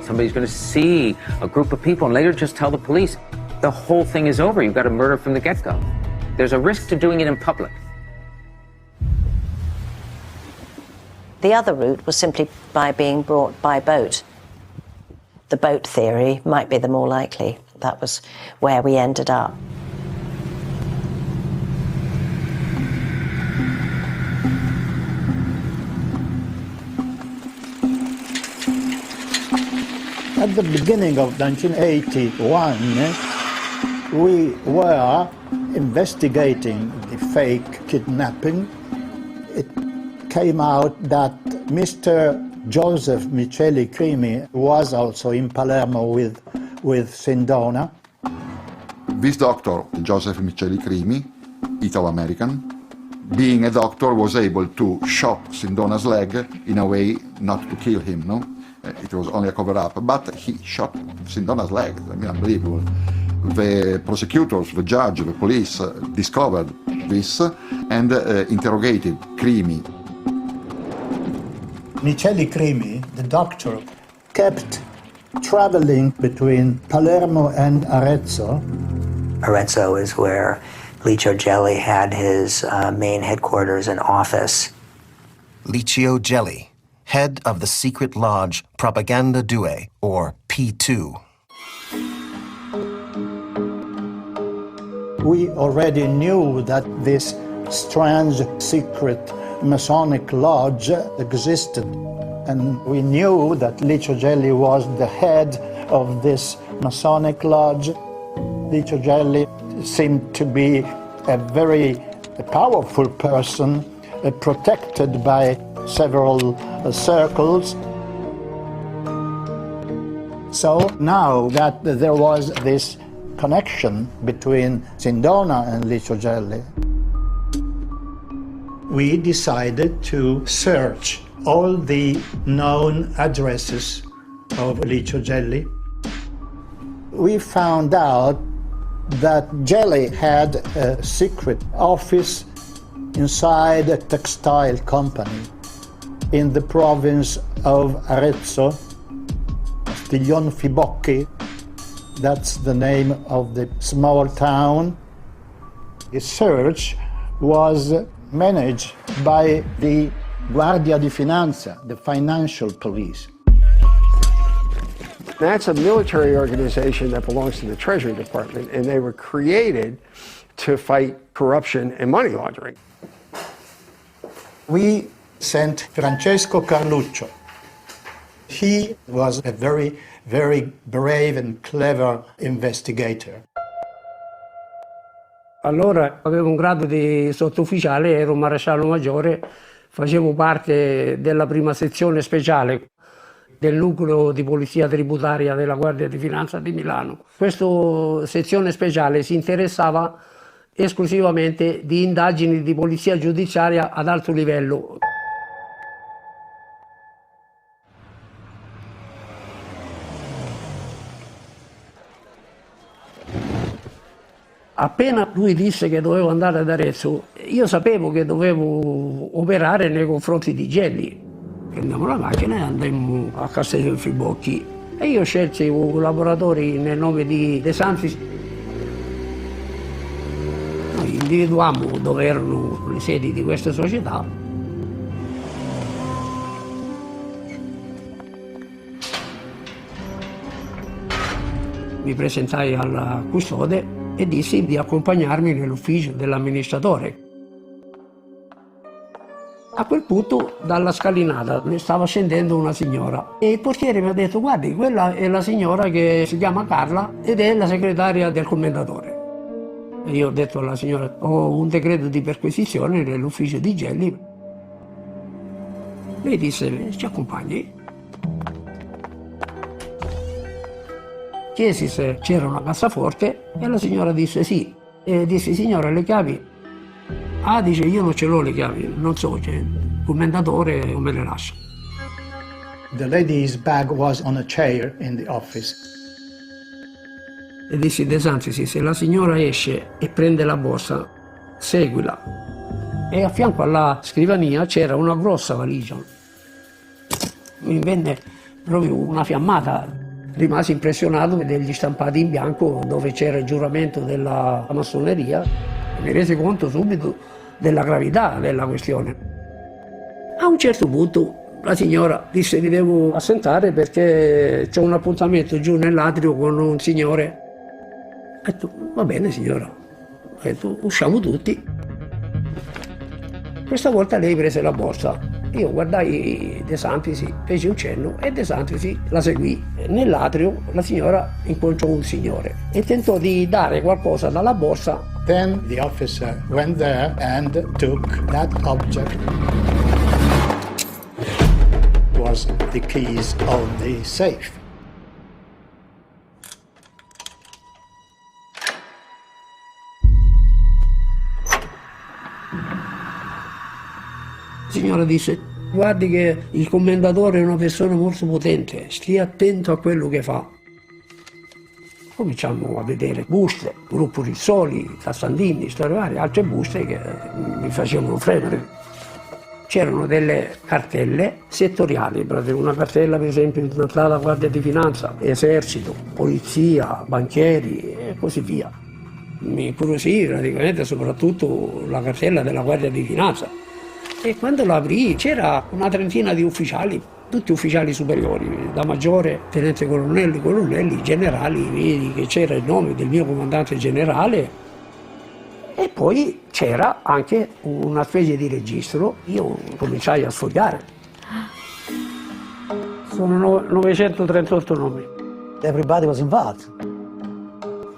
Somebody's going to see a group of people and later just tell the police. The whole thing is over. You've got a murder from the get-go. There's a risk to doing it in public.
The other route was simply by being brought by boat. The boat theory might be the more likely. That was where we ended up.
At the beginning of 1981, we were investigating the fake kidnapping. It came out that Mr. Joseph Micheli Crimi was also in Palermo with Sindona.
This doctor, Joseph Micheli Crimi, Italo-American, being a doctor, was able to shot Sindona's leg in a way not to kill him, no? It was only a cover-up, but he shot Sindona's leg. I mean, unbelievable. The prosecutors, the judge, the police discovered this and interrogated Crimi.
Micheli Crimi, the doctor, kept traveling between Palermo and Arezzo.
Arezzo is where Licio Gelli had his main headquarters and office.
Licio Gelli, head of the secret lodge Propaganda Due, or P2.
We already knew that this strange secret Masonic lodge existed, and we knew that Licio Gelli was the head of this Masonic lodge. Licio Gelli seemed to be a very powerful person, protected by several circles. So now that there was this connection between Sindona and Licio Gelli, we decided to search all the known addresses of Licio Gelli. We found out that Gelli had a secret office inside a textile company in the province of Arezzo, Stiglion Fibocchi. That's the name of the small town. The search was managed by the Guardia di Finanza, the financial police.
That's a military organization that belongs to the Treasury Department, and they were created to fight corruption and money laundering.
We sent Francesco Carluccio. He was a very, very brave and clever investigator.
Allora avevo un grado di sottufficiale, ero maresciallo maggiore, facevo parte della prima sezione speciale del nucleo di polizia tributaria della Guardia di Finanza di Milano. Questa sezione speciale si interessava esclusivamente di indagini di polizia giudiziaria ad alto livello. Appena lui disse che dovevo andare ad Arezzo, io sapevo che dovevo operare nei confronti di Gelli. Prendiamo la macchina e andammo a Castello Fibocchi e io scelsi i collaboratori nel nome di De Santis. Noi individuammo dove erano le sedi di queste società. Mi presentai al custode e dissi di accompagnarmi nell'ufficio dell'amministratore. A quel punto dalla scalinata ne stava scendendo una signora e il portiere mi ha detto: guardi, quella è la signora che si chiama Carla ed è la segretaria del commendatore. E io ho detto alla signora: ho un decreto di perquisizione nell'ufficio di Gelli. Lei disse: ci accompagni? Chiesi se c'era una cassaforte e la signora disse sì. E dissi: signora, le chiavi? Ah, dice, io non ce l'ho le chiavi, non so, c'è il commendatore o me le lascia.
The lady's bag was on a chair in the office.
E dissi: De Santis, se la signora esce e prende la borsa, seguila. E a fianco alla scrivania c'era una grossa valigia. Mi venne proprio una fiammata. Rimasi impressionato degli stampati in bianco dove c'era il giuramento della massoneria. Mi resi conto subito della gravità della questione. A un certo punto la signora disse: mi devo assentare perché c'è un appuntamento giù nell'atrio con un signore. Ho detto: va bene signora. Ho detto: usciamo tutti. Questa volta lei prese la borsa. Io guardai De Santis, feci un cenno e De Santis la seguì. Nell'atrio la signora incontrò un signore e tentò di dare qualcosa dalla borsa.
Then the officer went there and took that object. It was the keys of the safe.
La signora disse: guardi che il commendatore è una persona molto potente, stia attento a quello che fa. Cominciamo a vedere buste, gruppo Rizzoli, Cassandini, storie varie, altre buste che mi facevano fremere. C'erano delle cartelle settoriali, una cartella per esempio intitolata Guardia di Finanza, Esercito, Polizia, Banchieri e così via. Mi incuriosì praticamente soprattutto la cartella della Guardia di Finanza. E quando la aprì c'era una trentina di ufficiali, tutti ufficiali superiori, da maggiore, tenente colonnelli, generali, vedi che c'era il nome del mio comandante generale e poi c'era anche una specie di registro. Io cominciai a sfogliare. Sono 938 nomi.
Everybody was involved.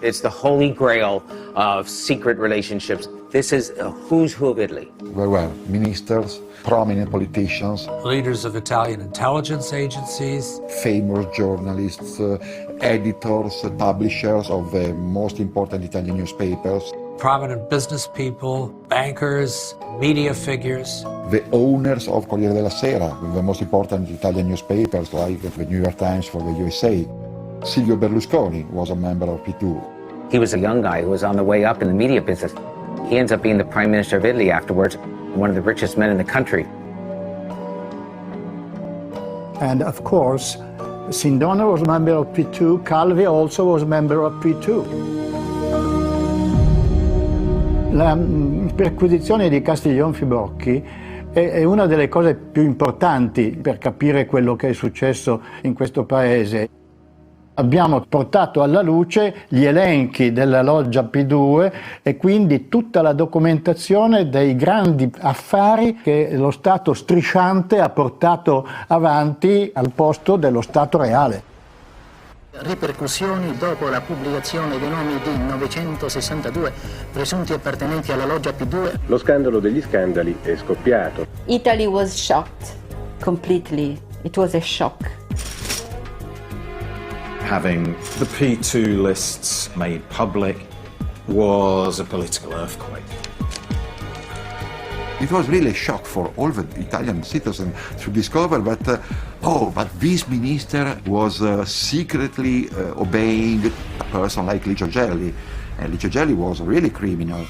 It's the holy grail of secret relationships. This is a who's who of Italy.
There were ministers, prominent politicians,
leaders of Italian intelligence agencies,
famous journalists, editors, publishers of the most important Italian newspapers,
prominent business people, bankers, media figures.
The owners of Corriere della Sera, the most important Italian newspapers like the New York Times for the USA. Silvio Berlusconi was a member of P2.
He was a young guy who was on the way up in the media business. He ends up being the Prime Minister of Italy afterwards, one of the richest men in the country.
And of course, Sindona was a member of P2, Calvi also was a member of P2. La perquisizione di Castiglion Fibocchi è una delle cose più importanti per capire quello che è successo in questo paese. Abbiamo portato alla luce gli elenchi della loggia P2 e quindi tutta la documentazione dei grandi affari che lo Stato strisciante ha portato avanti al posto dello Stato reale.
Ripercussioni dopo la pubblicazione dei nomi di 962 presunti appartenenti alla loggia P2.
Lo scandalo degli scandali è scoppiato.
Italy was shocked completely. It was a shock.
Having the P2 lists made public was a political earthquake.
It was really a shock for all the Italian citizens to discover that, but this minister was secretly obeying a person like Licio Gelli. And Licio Gelli was really criminal.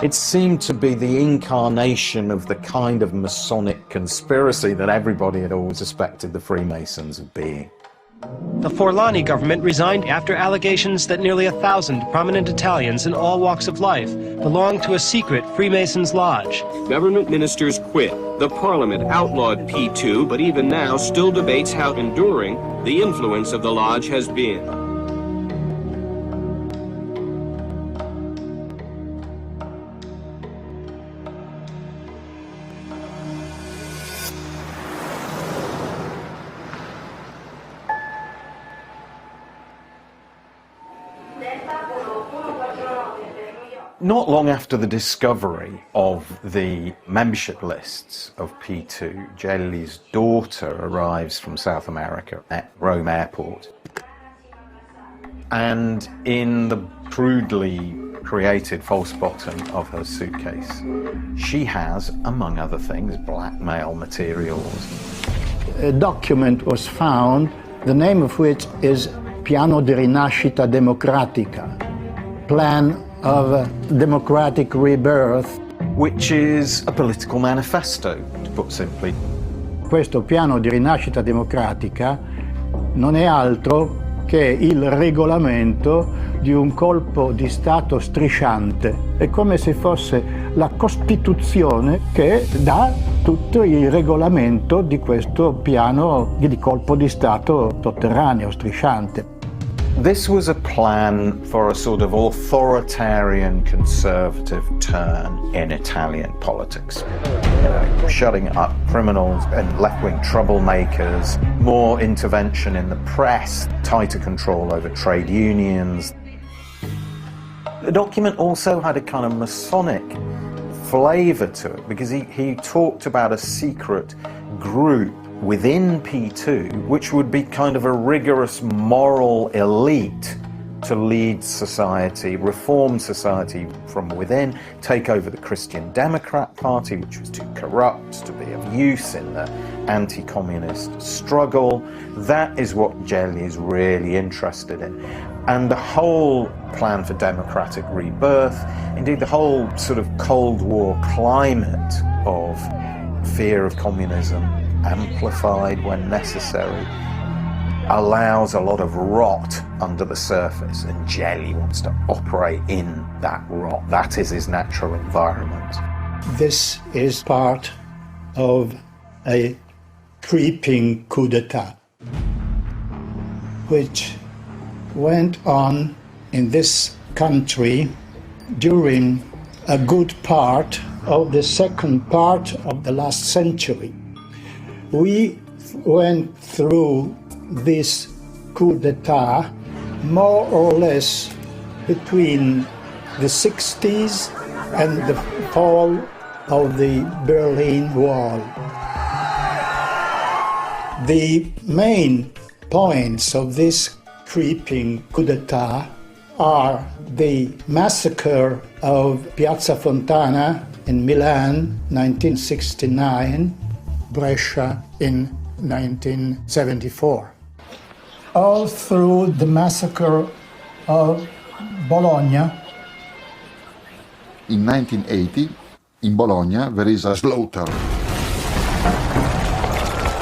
It seemed to be the incarnation of the kind of Masonic conspiracy that everybody had always suspected the Freemasons of being.
The Forlani government resigned after allegations that nearly 1,000 prominent Italians in all walks of life belonged to a secret Freemasons lodge.
Government ministers quit. The parliament outlawed P2, but even now still debates how enduring the influence of the lodge has been.
Not long after the discovery of the membership lists of P2, Gelli's daughter arrives from South America at Rome Airport. And in the crudely created false bottom of her suitcase, she has, among other things, blackmail materials.
A document was found, the name of which is Piano di Rinascita Democratica, Plan of Democratic Rebirth.
Which is a political manifesto, to put simply.
Questo Piano di Rinascita Democratica non è altro che il regolamento di un colpo di Stato strisciante. È come se fosse la Costituzione che dà tutto il regolamento di questo piano di colpo di Stato sotterraneo, strisciante.
This was a plan for a sort of authoritarian conservative turn in Italian politics. Shutting up criminals and left-wing troublemakers, more intervention in the press, tighter control over trade unions. The document also had a kind of Masonic flavour to it because he talked about a secret group within P2, which would be kind of a rigorous moral elite to lead society, reform society from within, take over the Christian Democrat Party, which was too corrupt to be of use in the anti-communist struggle. That is what Gelli is really interested in. And the whole plan for democratic rebirth, indeed the whole sort of Cold War climate of fear of communism, amplified when necessary, allows a lot of rot under the surface, and Gelli wants to operate in that rot. That is his natural environment.
This is part of a creeping coup d'etat, which went on in this country during a good part of the second part of the last century. We went through this coup d'etat more or less between the 60s and the fall of the Berlin Wall. The main points of this creeping coup d'etat are the massacre of Piazza Fontana in Milan, 1969, Brescia in 1974. All through the massacre of Bologna.
In 1980, in Bologna, there is a slaughter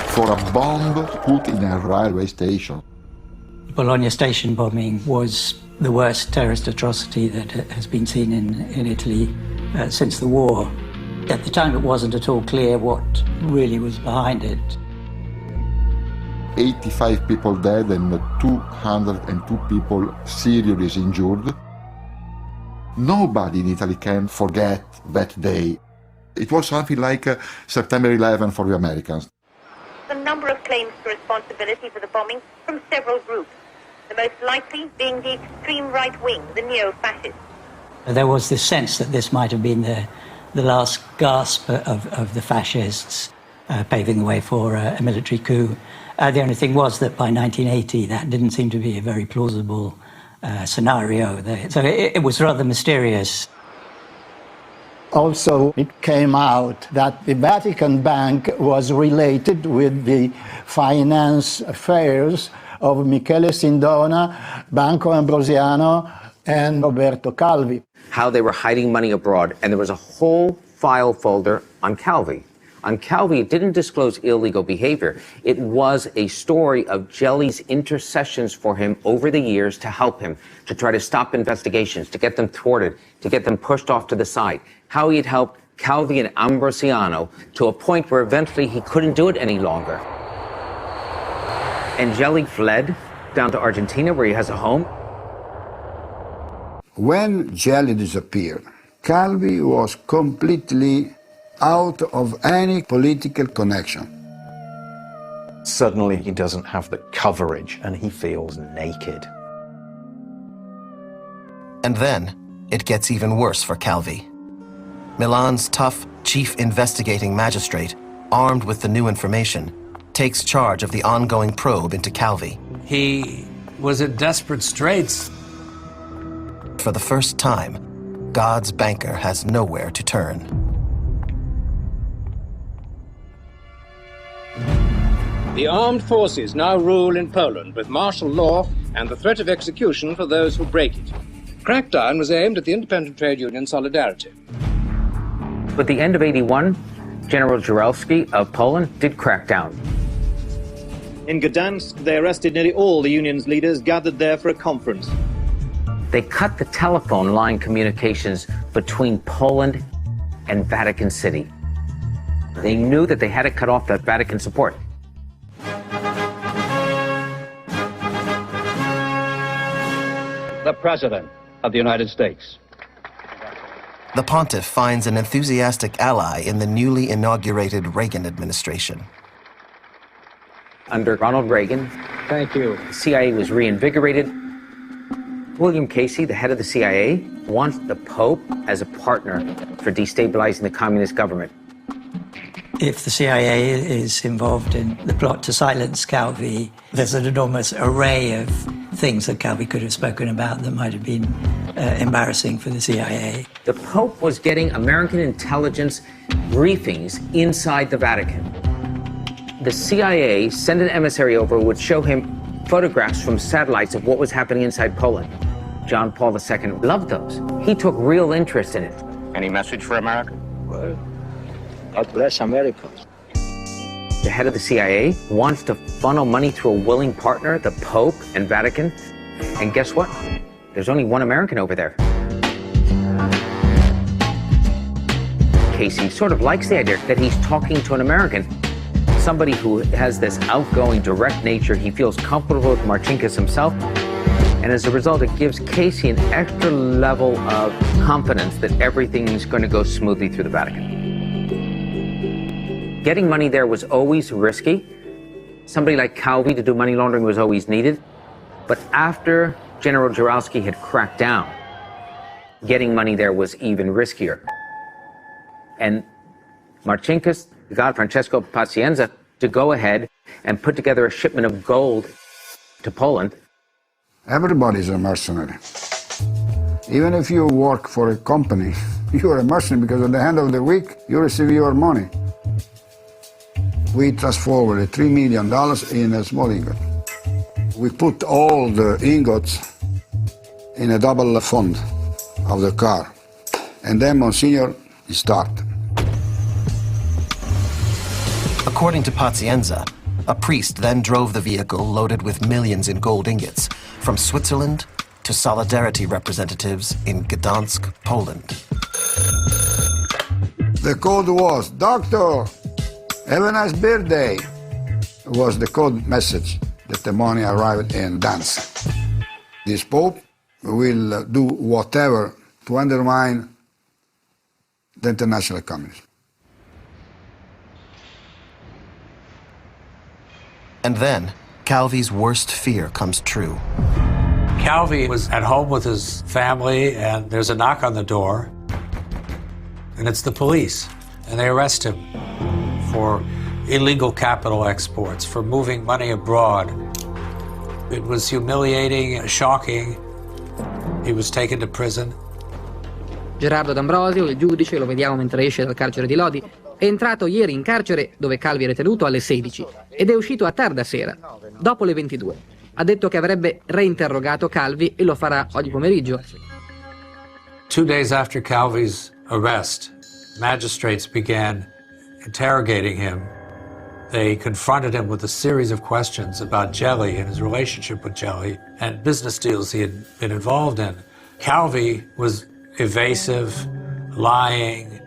for a bomb put in a railway station.
Bologna station bombing was the worst terrorist atrocity that has been seen in Italy since the war. At the time, it wasn't at all clear what really was behind it.
85 people dead and 202 people seriously injured. Nobody in Italy can forget that day. It was something like September 11 for the Americans.
A number of claims for responsibility for the bombing from several groups, the most likely being the extreme right wing, the neo-fascists.
There was this sense that this might have been the last gasp of the fascists, paving the way for a military coup. The only thing was that by 1980, that didn't seem to be a very plausible scenario. So it was rather mysterious.
Also, it came out that the Vatican Bank was related with the finance affairs of Michele Sindona, Banco Ambrosiano, and Roberto Calvi.
How they were hiding money abroad, and there was a whole file folder on Calvi. On Calvi, it didn't disclose illegal behavior. It was a story of Gelli's intercessions for him over the years to help him, to try to stop investigations, to get them thwarted, to get them pushed off to the side. How he had helped Calvi and Ambrosiano to a point where eventually he couldn't do it any longer. And Gelli fled down to Argentina, where he has a home.
When Gelli disappeared, Calvi was completely out of any political connection.
Suddenly he doesn't have the coverage and he feels naked.
And then, it gets even worse for Calvi. Milan's tough chief investigating magistrate, armed with the new information, takes charge of the ongoing probe into Calvi.
He was in desperate straits.
For the first time, God's banker has nowhere to turn.
The armed forces now rule in Poland with martial law and the threat of execution for those who break it. Crackdown was aimed at the independent trade union Solidarity.
At the end of '81, General Jaruzelski of Poland did crack down.
In Gdansk, they arrested nearly all the union's leaders gathered there for a conference.
They cut the telephone line communications between Poland and Vatican City. They knew that they had to cut off that Vatican support.
The President of the United States.
The pontiff finds an enthusiastic ally in the newly inaugurated Reagan administration.
Under Ronald Reagan,
thank you,
the CIA was reinvigorated. William Casey, the head of the CIA, wants the Pope as a partner for destabilizing the communist government.
If the CIA is involved in the plot to silence Calvi, there's an enormous array of things that Calvi could have spoken about that might have been embarrassing for the CIA.
The Pope was getting American intelligence briefings inside the Vatican. The CIA sent an emissary over who would show him photographs from satellites of what was happening inside Poland. John Paul II loved those. He took real interest in it.
Any message for America?
Well, God bless America.
The head of the CIA wants to funnel money through a willing partner, the Pope and Vatican. And guess what? There's only one American over there. Casey sort of likes the idea that he's talking to an American, somebody who has this outgoing, direct nature. He feels comfortable with Marcinkus himself. And as a result, it gives Casey an extra level of confidence that everything is going to go smoothly through the Vatican. Getting money there was always risky. Somebody like Calvi to do money laundering was always needed. But after General Jaruzelski had cracked down, getting money there was even riskier. And Marcinkus got Francesco Pazienza to go ahead and put together a shipment of gold to Poland.
Everybody's a mercenary. Even if you work for a company, you're a mercenary because at the end of the week, you receive your money. We transformed $3 million in a small ingot. We put all the ingots in a double fund of the car. And then Monsignor started.
According to Pazienza, a priest then drove the vehicle loaded with millions in gold ingots from Switzerland to Solidarity representatives in Gdansk, Poland.
The code was, "Doctor, have a nice birthday," was the code message that the money arrived in Gdansk. This Pope will do whatever to undermine the international communism.
And then, Calvi's worst fear comes true.
Calvi was at home with his family, and there's a knock on the door, and it's the police, and they arrest him for illegal capital exports, for moving money abroad. It was humiliating, shocking. He was taken to prison.
Gerardo D'Ambrosio, il giudice, lo vediamo mentre esce dal carcere di Lodi, è entrato ieri in carcere dove Calvi era tenuto alle 16 ed è uscito a tarda sera, dopo le 22. Ha detto che avrebbe reinterrogato Calvi e lo farà oggi pomeriggio.
2 days after Calvi's arrest, magistrates began interrogating him. They confronted him with a series of questions about Gelli and his relationship with Gelli and business deals he had been involved in. Calvi was evasive, lying,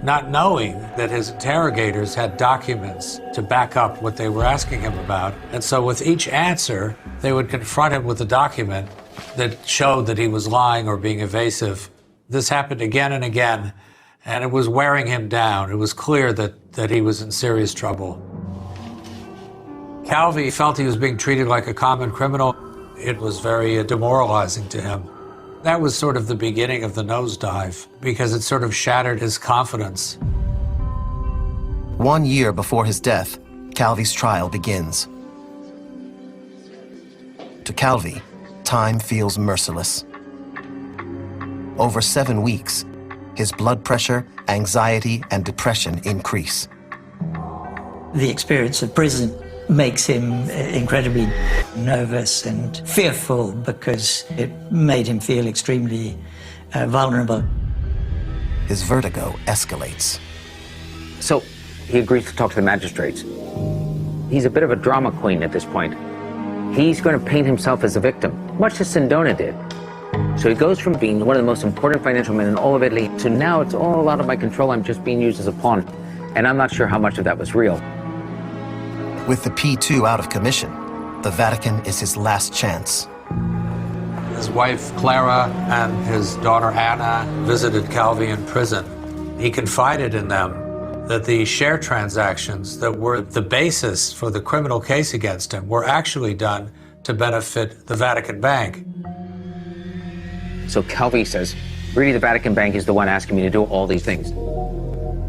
not knowing that his interrogators had documents to back up what they were asking him about. And so with each answer, they would confront him with a document that showed that he was lying or being evasive. This happened again and again, and it was wearing him down. It was clear that he was in serious trouble. Calvi felt he was being treated like a common criminal. It was very demoralizing to him. That was sort of the beginning of the nosedive, because it sort of shattered his confidence.
1 year before his death, Calvi's trial begins. To Calvi, time feels merciless. Over 7 weeks, his blood pressure, anxiety, and depression increase.
The experience of prison makes him incredibly nervous and fearful because it made him feel extremely vulnerable.
His vertigo escalates.
So he agrees to talk to the magistrates. He's a bit of a drama queen at this point. He's going to paint himself as a victim, much as Sindona did. So he goes from being one of the most important financial men in all of Italy to now it's all out of my control, I'm just being used as a pawn. And I'm not sure how much of that was real.
With the P2 out of commission, the Vatican is his last chance.
His wife, Clara, and his daughter, Anna, visited Calvi in prison. He confided in them that the share transactions that were the basis for the criminal case against him were actually done to benefit the Vatican Bank.
So Calvi says, really, the Vatican Bank is the one asking me to do all these things.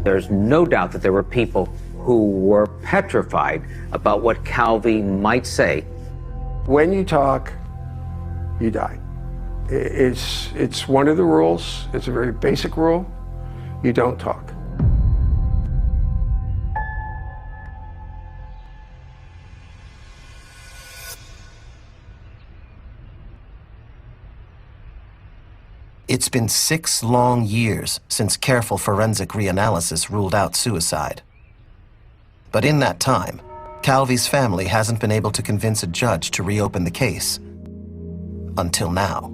There's no doubt that there were people who were petrified about what Calvi might say.
When you talk, you die. It's one of the rules. It's a very basic rule. You don't talk.
It's been 6 long years since careful forensic reanalysis ruled out suicide. But in that time, Calvi's family hasn't been able to convince a judge to reopen the case. Until now.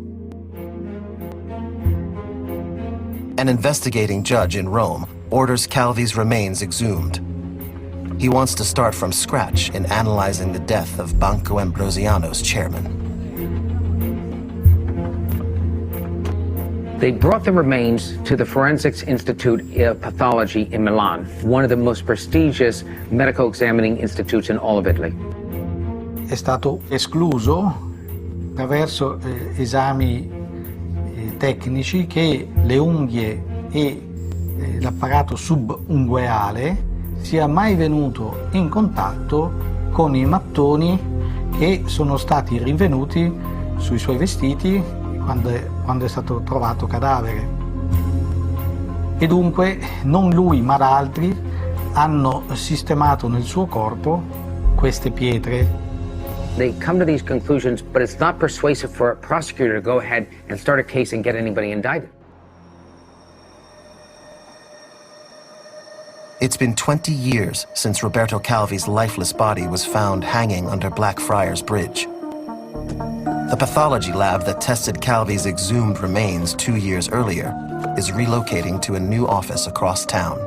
An investigating judge in Rome orders Calvi's remains exhumed. He wants to start from scratch in analyzing the death of Banco Ambrosiano's chairman.
They brought the remains to the Forensics Institute of Pathology in Milan, one of the most prestigious medical examining institutes in all of Italy.
È stato escluso attraverso esami tecnici che le unghie e l'apparato subungueale sia mai venuto in contatto con i mattoni che sono stati rinvenuti sui suoi vestiti quando è stato trovato cadavere. E dunque non lui ma altri hanno sistemato nel suo corpo queste pietre.
They come to these conclusions, but it's not persuasive for a prosecutor to go ahead and start a case and get anybody indicted.
It's been 20 years since Roberto Calvi's lifeless body was found hanging under Blackfriars Bridge. The pathology lab that tested Calvi's exhumed remains 2 years earlier is relocating to a new office across town.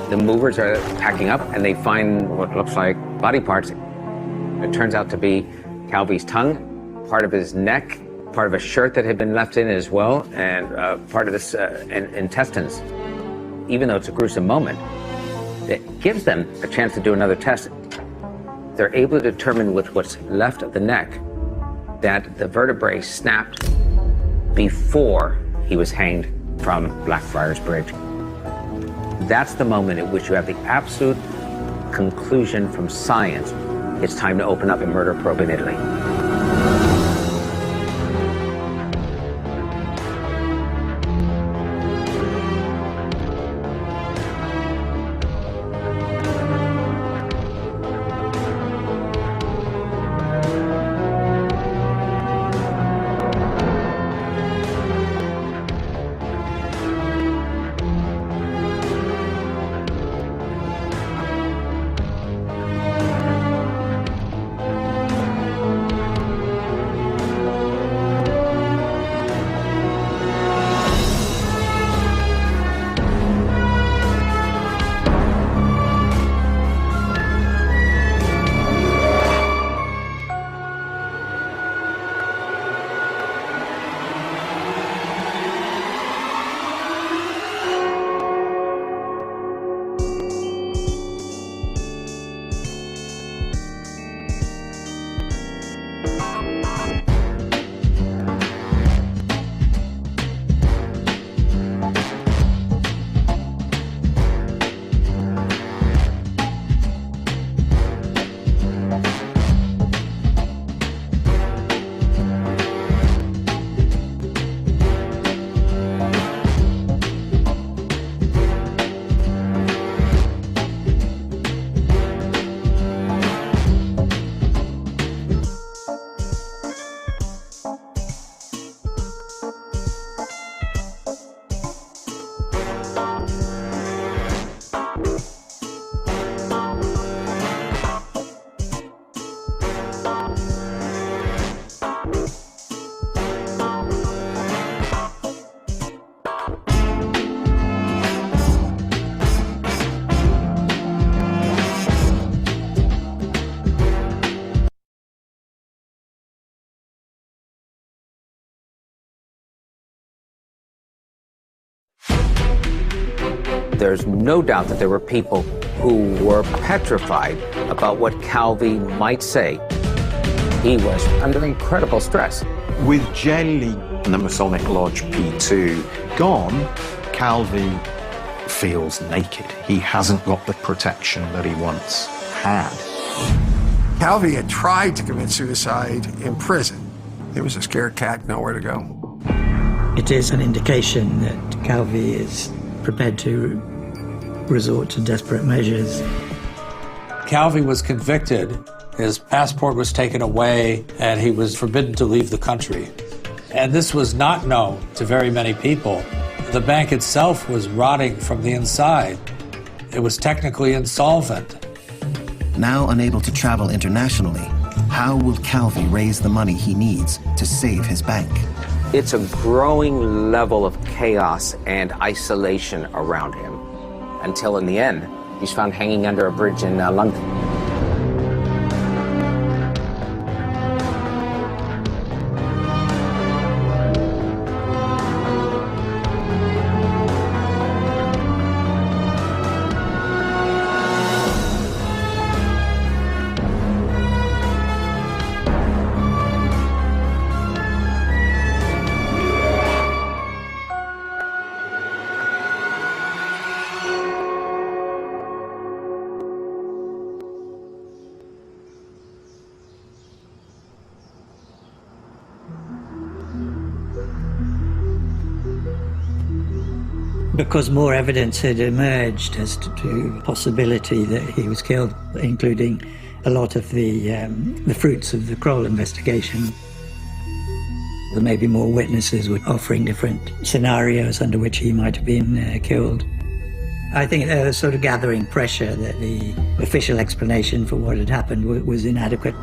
The movers are packing up and they find what looks like body parts. It turns out to be Calvi's tongue, part of his neck, part of a shirt that had been left in as well, and part of his intestines. Even though it's a gruesome moment, it gives them a chance to do another test. They're able to determine with what's left of the neck that the vertebrae snapped before he was hanged from Blackfriars Bridge. That's the moment at which you have the absolute conclusion from science. It's time to open up a murder probe in Italy. There's no doubt that there were people who were petrified about what Calvi might say. He was under incredible stress.
With Gelli and the Masonic Lodge P2 gone, Calvi feels naked. He hasn't got the protection that he once had.
Calvi had tried to commit suicide in prison. He was a scared cat, nowhere to go.
It is an indication that Calvi is prepared to resort to desperate measures.
Calvi was convicted, his passport was taken away, and he was forbidden to leave the country. And this was not known to very many people. The bank itself was rotting from the inside. It was technically insolvent.
Now unable to travel internationally, how will Calvi raise the money he needs to save his bank?
It's a growing level of chaos and isolation around him, until in the end, he's found hanging under a bridge in London.
Because more evidence had emerged as to the possibility that he was killed, including a lot of the fruits of the Kroll investigation. There may be more witnesses were offering different scenarios under which he might have been killed. I think there was sort of gathering pressure that the official explanation for what had happened was inadequate.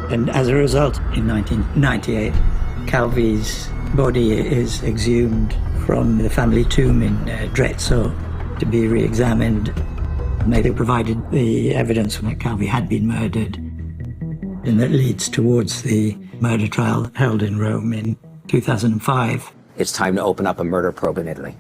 And as a result, in 1998, Calvi's body is exhumed from the family tomb in Drezzo to be re-examined. They provided the evidence that Calvi had been murdered, and that leads towards the murder trial held in Rome in 2005.
It's time to open up a murder probe in Italy.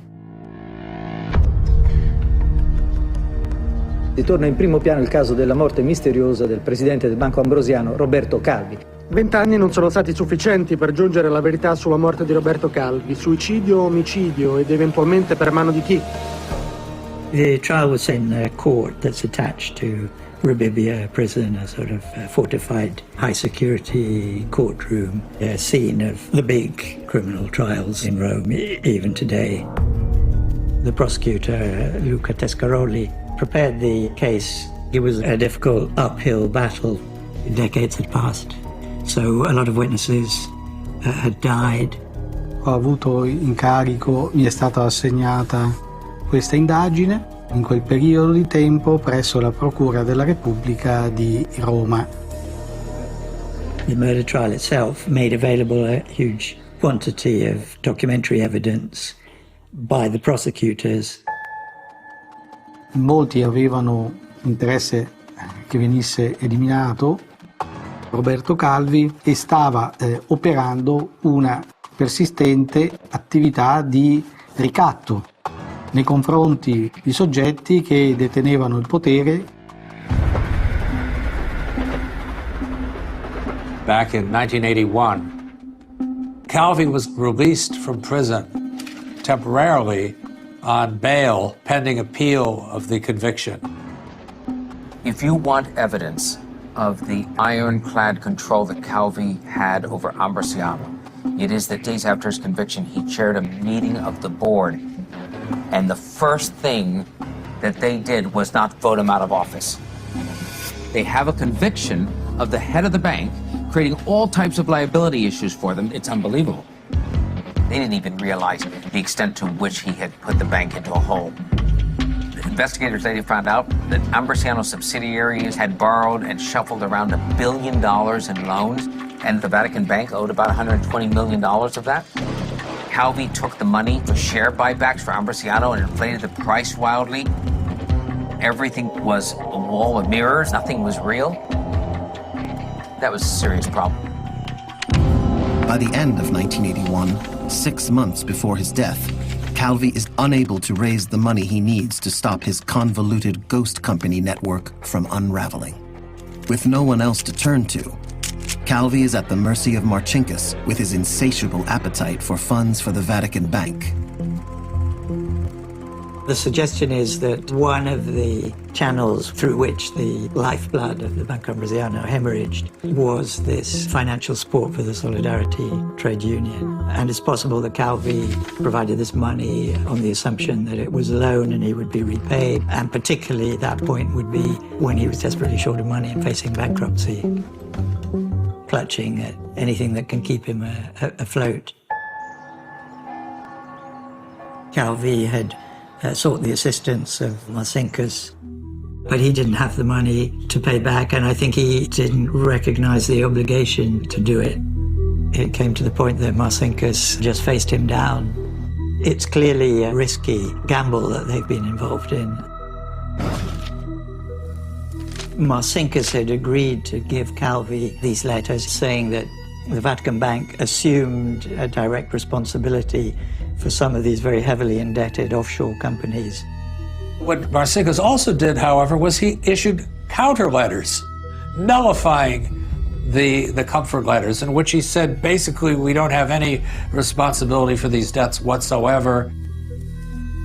Ritorna in primo piano il caso della morte misteriosa del presidente del Banco Ambrosiano, Roberto Calvi.
20 anni non sono stati sufficienti per giungere alla verità sulla morte di Roberto Calvi, suicidio o omicidio, ed eventualmente per mano di chi?
The trial was in a court that's attached to Rebibbia prison, a sort of fortified high-security courtroom, a scene of the big criminal trials in Rome, even today. The prosecutor, Luca Tescaroli, prepared the case. It was a difficult uphill battle. Decades had passed, so a lot of witnesses had died.
Ho avuto incarico, mi è stata assegnata questa indagine in quel periodo di tempo presso la Procura della Repubblica di Roma.
The murder trial itself made available a huge quantity of documentary evidence by the prosecutors.
Molti avevano interesse che venisse eliminato Roberto Calvi e stava operando una persistente attività di ricatto nei confronti di soggetti che detenevano il potere.
Back in 1981, Calvi was released from prison temporarily on bail pending appeal of the conviction.
If you want evidence of the ironclad control that Calvi had over Ambrosiano, it is that days after his conviction, he chaired a meeting of the board, and the first thing that they did was not vote him out of office. They have a conviction of the head of the bank, creating all types of liability issues for them. It's unbelievable. They didn't even realize the extent to which he had put the bank into a hole. The investigators later found out that Ambrosiano's subsidiaries had borrowed and shuffled around $1 billion in loans, and the Vatican Bank owed about $120 million of that. Calvi took the money for share buybacks for Ambrosiano and inflated the price wildly. Everything was a wall of mirrors. Nothing was real. That was a serious problem.
By the end of 1981, 6 months before his death, Calvi is unable to raise the money he needs to stop his convoluted ghost company network from unraveling. With no one else to turn to, Calvi is at the mercy of Marcinkus with his insatiable appetite for funds for the Vatikan Bank.
The suggestion is that one of the channels through which the lifeblood of the Banco Ambrosiano hemorrhaged was this financial support for the Solidarity trade union. And it's possible that Calvi provided this money on the assumption that it was a loan and he would be repaid. And particularly that point would be when he was desperately short of money and facing bankruptcy, clutching at anything that can keep him afloat. Calvi had sought the assistance of Marcinkus, but he didn't have the money to pay back, and I think he didn't recognize the obligation to do it. It came to the point that Marcinkus just faced him down. It's clearly a risky gamble that they've been involved in. Marcinkus had agreed to give Calvi these letters saying that the Vatikan Bank assumed a direct responsibility for some of these very heavily indebted offshore companies.
What Marcinkus also did, however, was he issued counter letters nullifying the comfort letters, in which he said, basically, we don't have any responsibility for these debts whatsoever.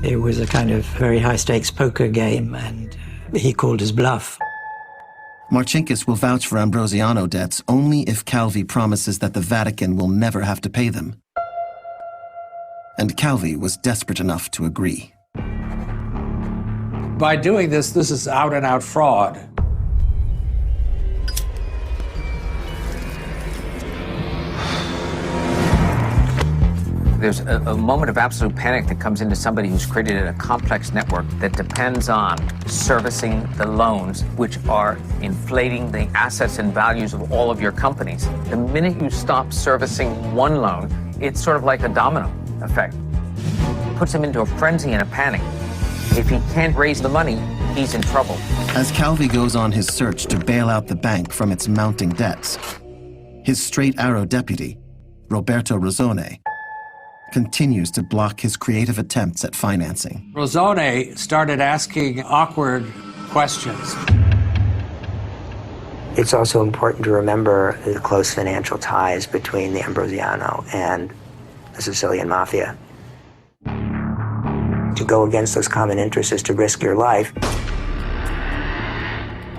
It was a kind of very high-stakes poker game, and he called his bluff.
Marcinkus will vouch for Ambrosiano debts only if Calvi promises that the Vatican will never have to pay them. And Calvi was desperate enough to agree.
By doing this is out-and-out fraud.
There's a moment of absolute panic that comes into somebody who's created a complex network that depends on servicing the loans, which are inflating the assets and values of all of your companies. The minute you stop servicing one loan, it's sort of like a domino effect. Puts him into a frenzy and a panic. If he can't raise the money, he's in trouble.
As Calvi goes on his search to bail out the bank from its mounting debts, his straight arrow deputy, Roberto Rosone, continues to block his creative attempts at financing.
Rosone started asking awkward questions.
It's also important to remember the close financial ties between the Ambrosiano and the Sicilian Mafia. To go against those common interests is to risk your life.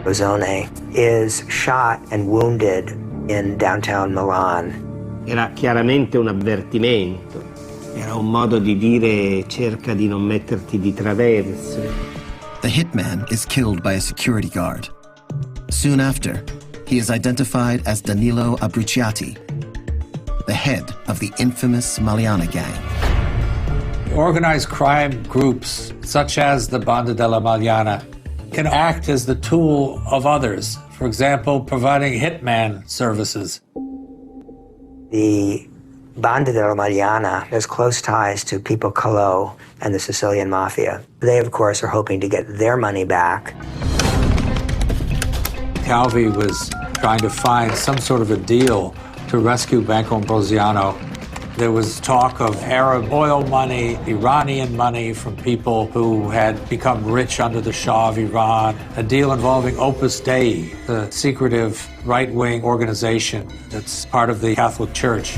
Rosone is shot and wounded in downtown Milan.
Era chiaramente un avvertimento. Era un modo di dire cerca di non metterti di traverso.
The hitman is killed by a security guard. Soon after, he is identified as Danilo Abruciati, the head of the infamous Maliana gang.
Organized crime groups, such as the Banda della Maliana, can act as the tool of others. For example, providing hitman services.
The Banda della Maliana has close ties to Pippo Calò and the Sicilian Mafia. They, of course, are hoping to get their money back.
Calvi was trying to find some sort of a deal to rescue Banco Ambrosiano. There was talk of Arab oil money, Iranian money from people who had become rich under the Shah of Iran, a deal involving Opus Dei, the secretive right-wing organization that's part of the Catholic Church.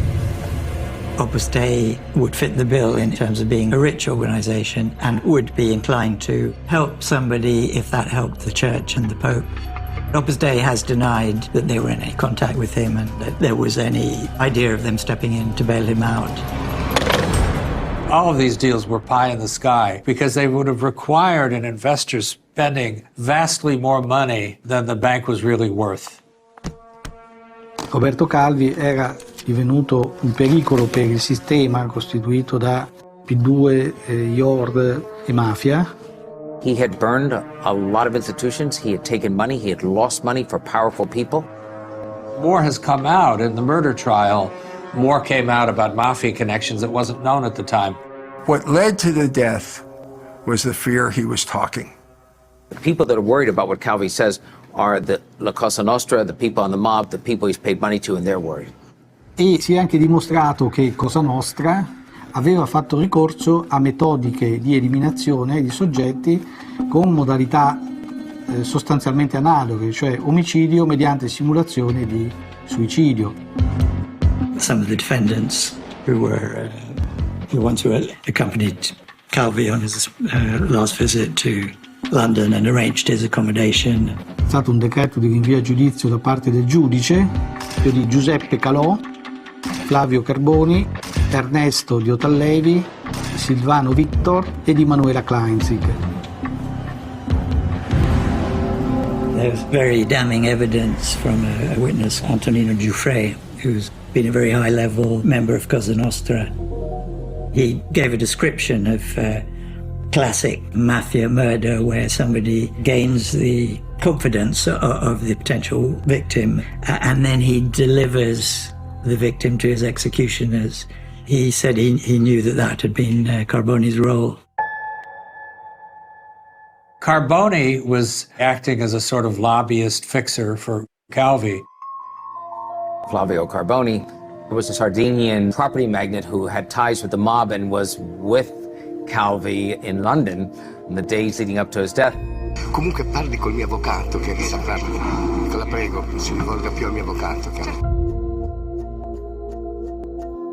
Opus Dei would fit the bill in terms of being a rich organization and would be inclined to help somebody if that helped the church and the Pope. Opus Dei has denied that they were in any contact with him and that there was any idea of them stepping in to bail him out.
All of these deals were pie in the sky because they would have required an investor spending vastly more money than the bank was really worth.
Roberto Calvi era divenuto un pericolo per il sistema costituito da P2, IORD e Mafia.
He had burned a lot of institutions. He had taken money. He had lost money for powerful people.
More has come out. In the murder trial, more came out about Mafia connections that wasn't known at the time.
What led to the death was the fear he was talking.
The people that are worried about what Calvi says are the La Cosa Nostra, the people on the mob, the people he's paid money to, and they're worried.
E si è anche dimostrato che Cosa Nostra aveva fatto ricorso a metodiche di eliminazione di soggetti con modalità sostanzialmente analoghe, cioè omicidio mediante simulazione di suicidio.
Some of the defendants who were the ones who accompanied Calvi on his last visit to London and arranged his accommodation.
È stato un decreto di rinvio a giudizio da parte del giudice di Giuseppe Calò, Flavio Carboni, Ernesto di Otallevi, Silvano Vittor e di Manuela Kleinzig.
There was very damning evidence from a witness, Antonino Giuffre, who's been a very high-level member of Cosa Nostra. He gave a description of classic mafia murder where somebody gains the confidence of the potential victim and then he delivers the victim to his executioners. He said he knew that had been Carboni's role.
Carboni was acting as a sort of lobbyist fixer for Calvi.
Flavio Carboni was a Sardinian property magnate who had ties with the mob and was with Calvi in London in the days leading up to his death.
Comunque parli col mio avvocato che sa farlo. La prego, si rivolga più al mio avvocato.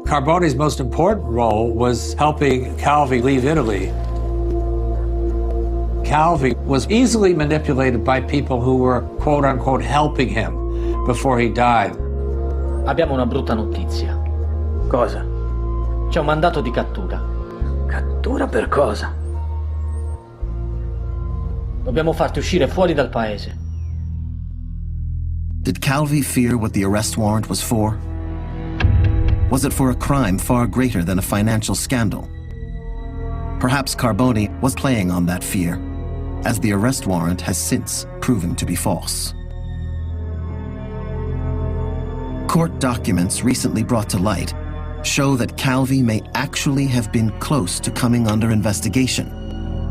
Carboni's most important role was helping Calvi leave Italy. Calvi was easily manipulated by people who were quote-unquote helping him before he died.
Abbiamo una brutta notizia. Cosa? C'è un mandato di cattura. Cattura per cosa? Dobbiamo farti uscire fuori dal paese.
Did Calvi fear what the arrest warrant was for? Was it for a crime far greater than a financial scandal? Perhaps Carboni was playing on that fear, as the arrest warrant has since proven to be false. Court documents recently brought to light show that Calvi may actually have been close to coming under investigation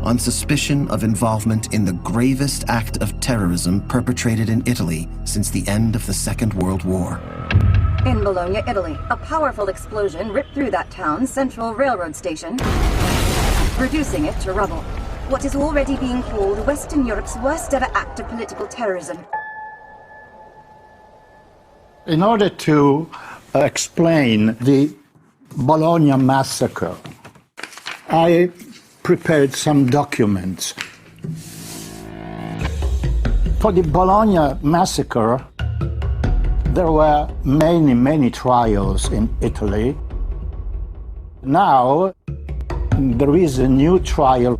on suspicion of involvement in the gravest act of terrorism perpetrated in Italy since the end of the Second World War.
In Bologna, Italy, a powerful explosion ripped through that town's central railroad station, reducing it to rubble. What is already being called Western Europe's worst ever act of political terrorism.
In order to explain the Bologna massacre, I prepared some documents. For the Bologna massacre, there were many trials in Italy. Now, there is a new trial.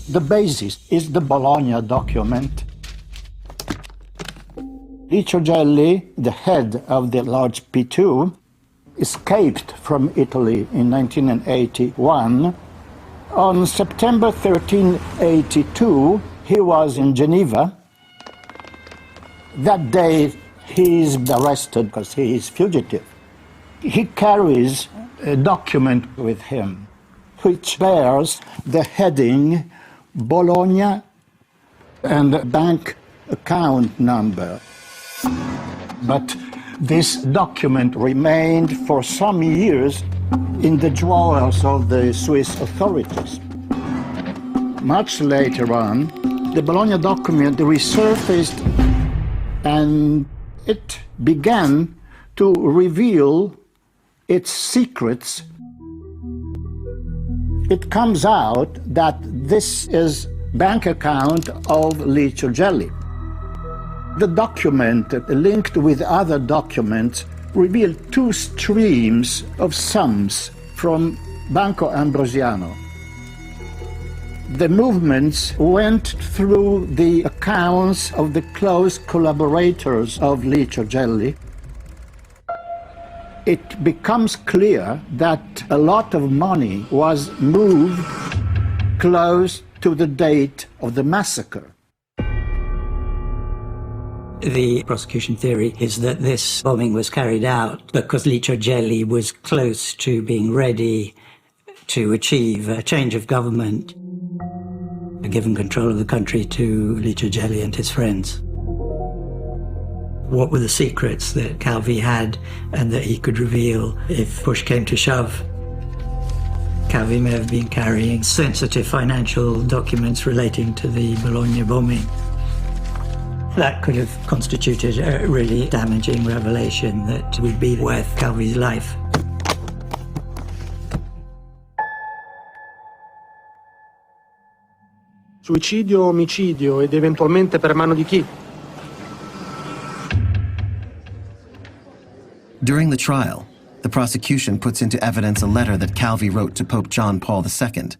The basis is the Bologna document. Licio Gelli, the head of the large P2, escaped from Italy in 1981. On September 1382, he was in Geneva. That day, he is arrested because he is fugitive. He carries a document with him which bears the heading Bologna and bank account number. But this document remained for some years in the drawers of the Swiss authorities. Much later on, the Bologna document resurfaced and it began to reveal its secrets. It comes out that this is bank account of Licio Gelli. The document, linked with other documents, revealed two streams of sums from Banco Ambrosiano. The movements went through the accounts of the close collaborators of Licio Gelli. It becomes clear that a lot of money was moved close to the date of the massacre.
The prosecution theory is that this bombing was carried out because Licio Gelli was close to being ready to achieve a change of government, given control of the country to Licio Gelli and his friends. What were the secrets that Calvi had and that he could reveal if push came to shove? Calvi may have been carrying sensitive financial documents relating to the Bologna bombing. That could have constituted a really damaging revelation that would be worth Calvi's life.
Suicidio, omicidio ed eventualmente per mano di chi?
During the trial, the prosecution puts into evidence a letter that Calvi wrote to Pope John Paul II,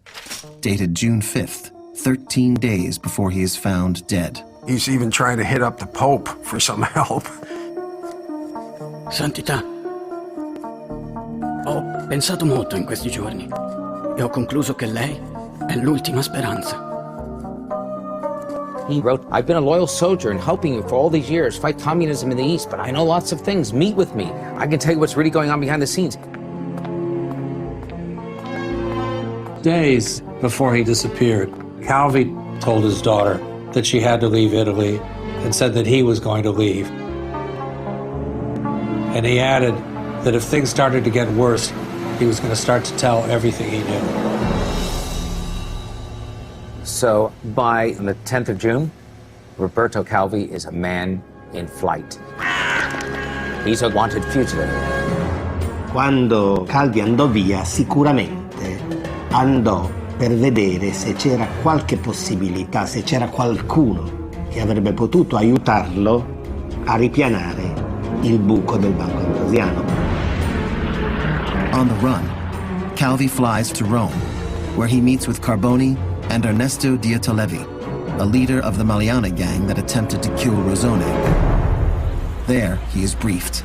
dated June 5th, 13 days before he is found dead.
He's even trying to hit up the Pope for some help.
Santità, ho pensato molto in questi giorni e ho concluso che lei è l'ultima speranza.
He wrote, I've been a loyal soldier and helping you for all these years fight communism in the East, but I know lots of things. Meet with me. I can tell you what's really going on behind the scenes.
Days before he disappeared, Calvi told his daughter that she had to leave Italy and said that he was going to leave. And he added that if things started to get worse, he was going to start to tell everything he knew.
So by the 10th of June, Roberto Calvi is a man in flight. He's a wanted fugitive.
Quando Calvi andò via, sicuramente andò per vedere se c'era qualche possibilità, se c'era qualcuno che avrebbe potuto aiutarlo a ripianare il buco del Banco Ambrosiano.
On the run, Calvi flies to Rome, where he meets with Carboni and Ernesto Diatalevi, a leader of the Maliana gang that attempted to kill Rosone. There, he is briefed.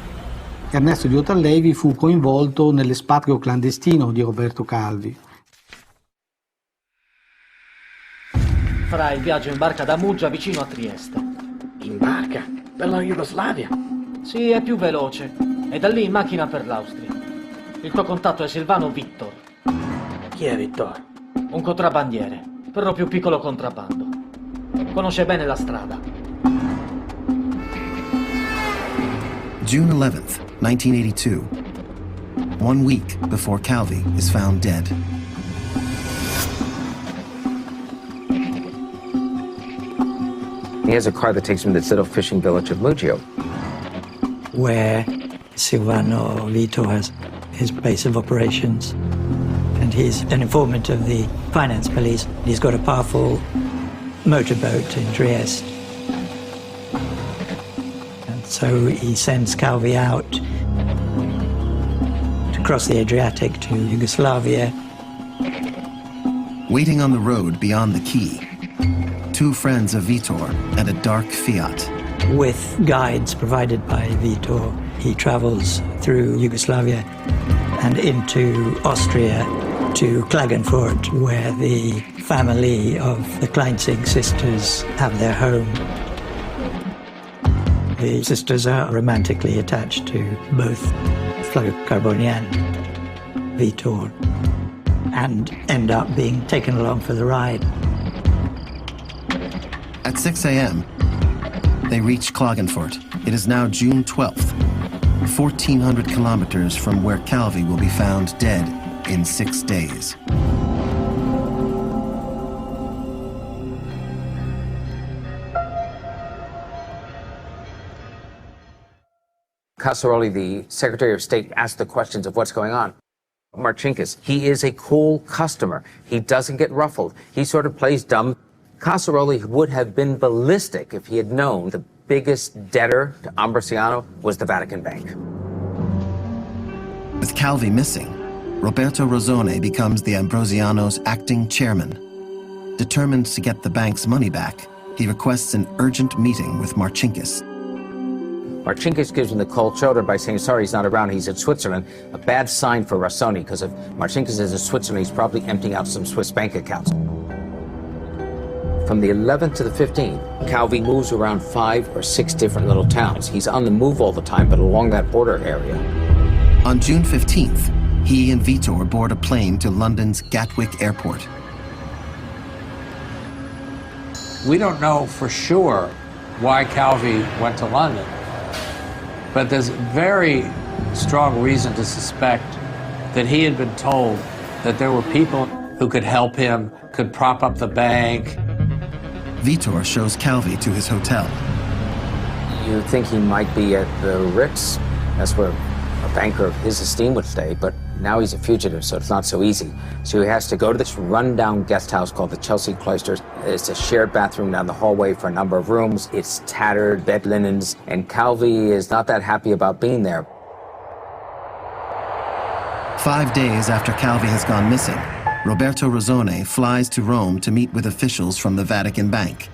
Ernesto Diatalevi fu coinvolto nell'espatrio clandestino di Roberto Calvi.
Farà il viaggio in barca da Muggia vicino a Trieste.
In barca? Per la Jugoslavia?
Sì, è più veloce. E da lì in macchina per l'Austria. Il tuo contatto è Silvano Vittor.
Chi è Vittor?
Un contrabbandiere, per lo più piccolo contrabbando. Conosce bene la strada.
June 11th, 1982. 1 week before Calvi is found dead.
He has a car that takes him to this little fishing village of Muggia,
where Silvano Vito has his base of operations. And he's an informant of the finance police. He's got a powerful motorboat in Trieste. And so he sends Calvi out to cross the Adriatic to Yugoslavia.
Waiting on the road beyond the quay, two friends of Vitor and a dark Fiat.
With guides provided by Vitor, he travels through Yugoslavia and into Austria to Klagenfurt, where the family of the Kleinsing sisters have their home. The sisters are romantically attached to both Flavio Carboni and Vitor and end up being taken along for the ride.
At 6 a.m., they reach Klagenfurt. It is now June 12th, 1,400 kilometers from where Calvi will be found dead in 6 days.
Casaroli, the Secretary of State, asked the questions of what's going on. Marcinkus, he is a cool customer. He doesn't get ruffled. He sort of plays dumb. Casaroli would have been ballistic if he had known the biggest debtor to Ambrosiano was the Vatican Bank.
With Calvi missing, Roberto Rosone becomes the Ambrosiano's acting chairman. Determined to get the bank's money back, he requests an urgent meeting with Marcinkus.
Marcinkus gives him the cold shoulder by saying, sorry, he's not around, he's in Switzerland. A bad sign for Rossoni, because if Marcinkus is in Switzerland, he's probably emptying out some Swiss bank accounts. From the 11th to the 15th, Calvi moves around 5 or 6 different little towns. He's on the move all the time, but along that border area.
On June 15th, he and Vitor board a plane to London's Gatwick Airport.
We don't know for sure why Calvi went to London, but there's very strong reason to suspect that he had been told that there were people who could help him, could prop up the bank.
Vitor shows Calvi to his hotel.
You think he might be at the Ritz? That's where a banker of his esteem would stay, but now he's a fugitive, so it's not so easy. So he has to go to this rundown guest house called the Chelsea Cloisters. It's a shared bathroom down the hallway for a number of rooms. It's tattered, bed linens, and Calvi is not that happy about being there.
5 days after Calvi has gone missing, Roberto Rosone flies to Rome to meet with officials from the Vatican Bank.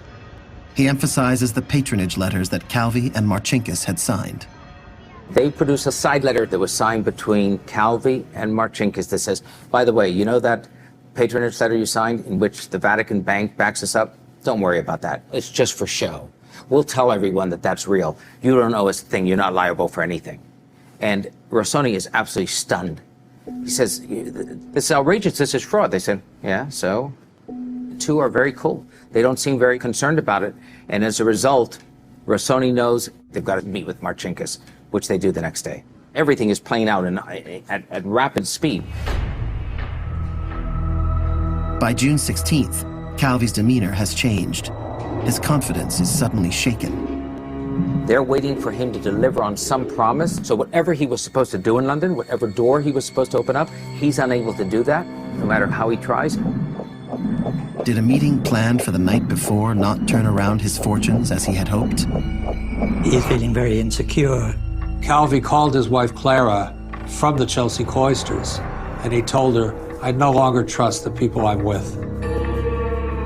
He emphasizes the patronage letters that Calvi and Marcinkus had signed.
They produce a side letter that was signed between Calvi and Marcinkus that says, by the way, you know that patronage letter you signed in which the Vatican Bank backs us up? Don't worry about that. It's just for show. We'll tell everyone that that's real. You don't owe us a thing. You're not liable for anything. And Rossoni is absolutely stunned. He says, this is outrageous, this is fraud. They said, yeah, so? The two are very cool. They don't seem very concerned about it. And as a result, Rossoni knows they've got to meet with Marcinkus, which they do the next day. Everything is playing out at rapid speed.
By June 16th, Calvi's demeanor has changed. His confidence is suddenly shaken.
They're waiting for him to deliver on some promise. So whatever he was supposed to do in London, whatever door he was supposed to open up, he's unable to do that, no matter how he tries.
Did a meeting planned for the night before not turn around his fortunes as he had hoped?
He's feeling very insecure.
Calvi called his wife Clara from the Chelsea Cloisters, and he told her, I no longer trust the people I'm with.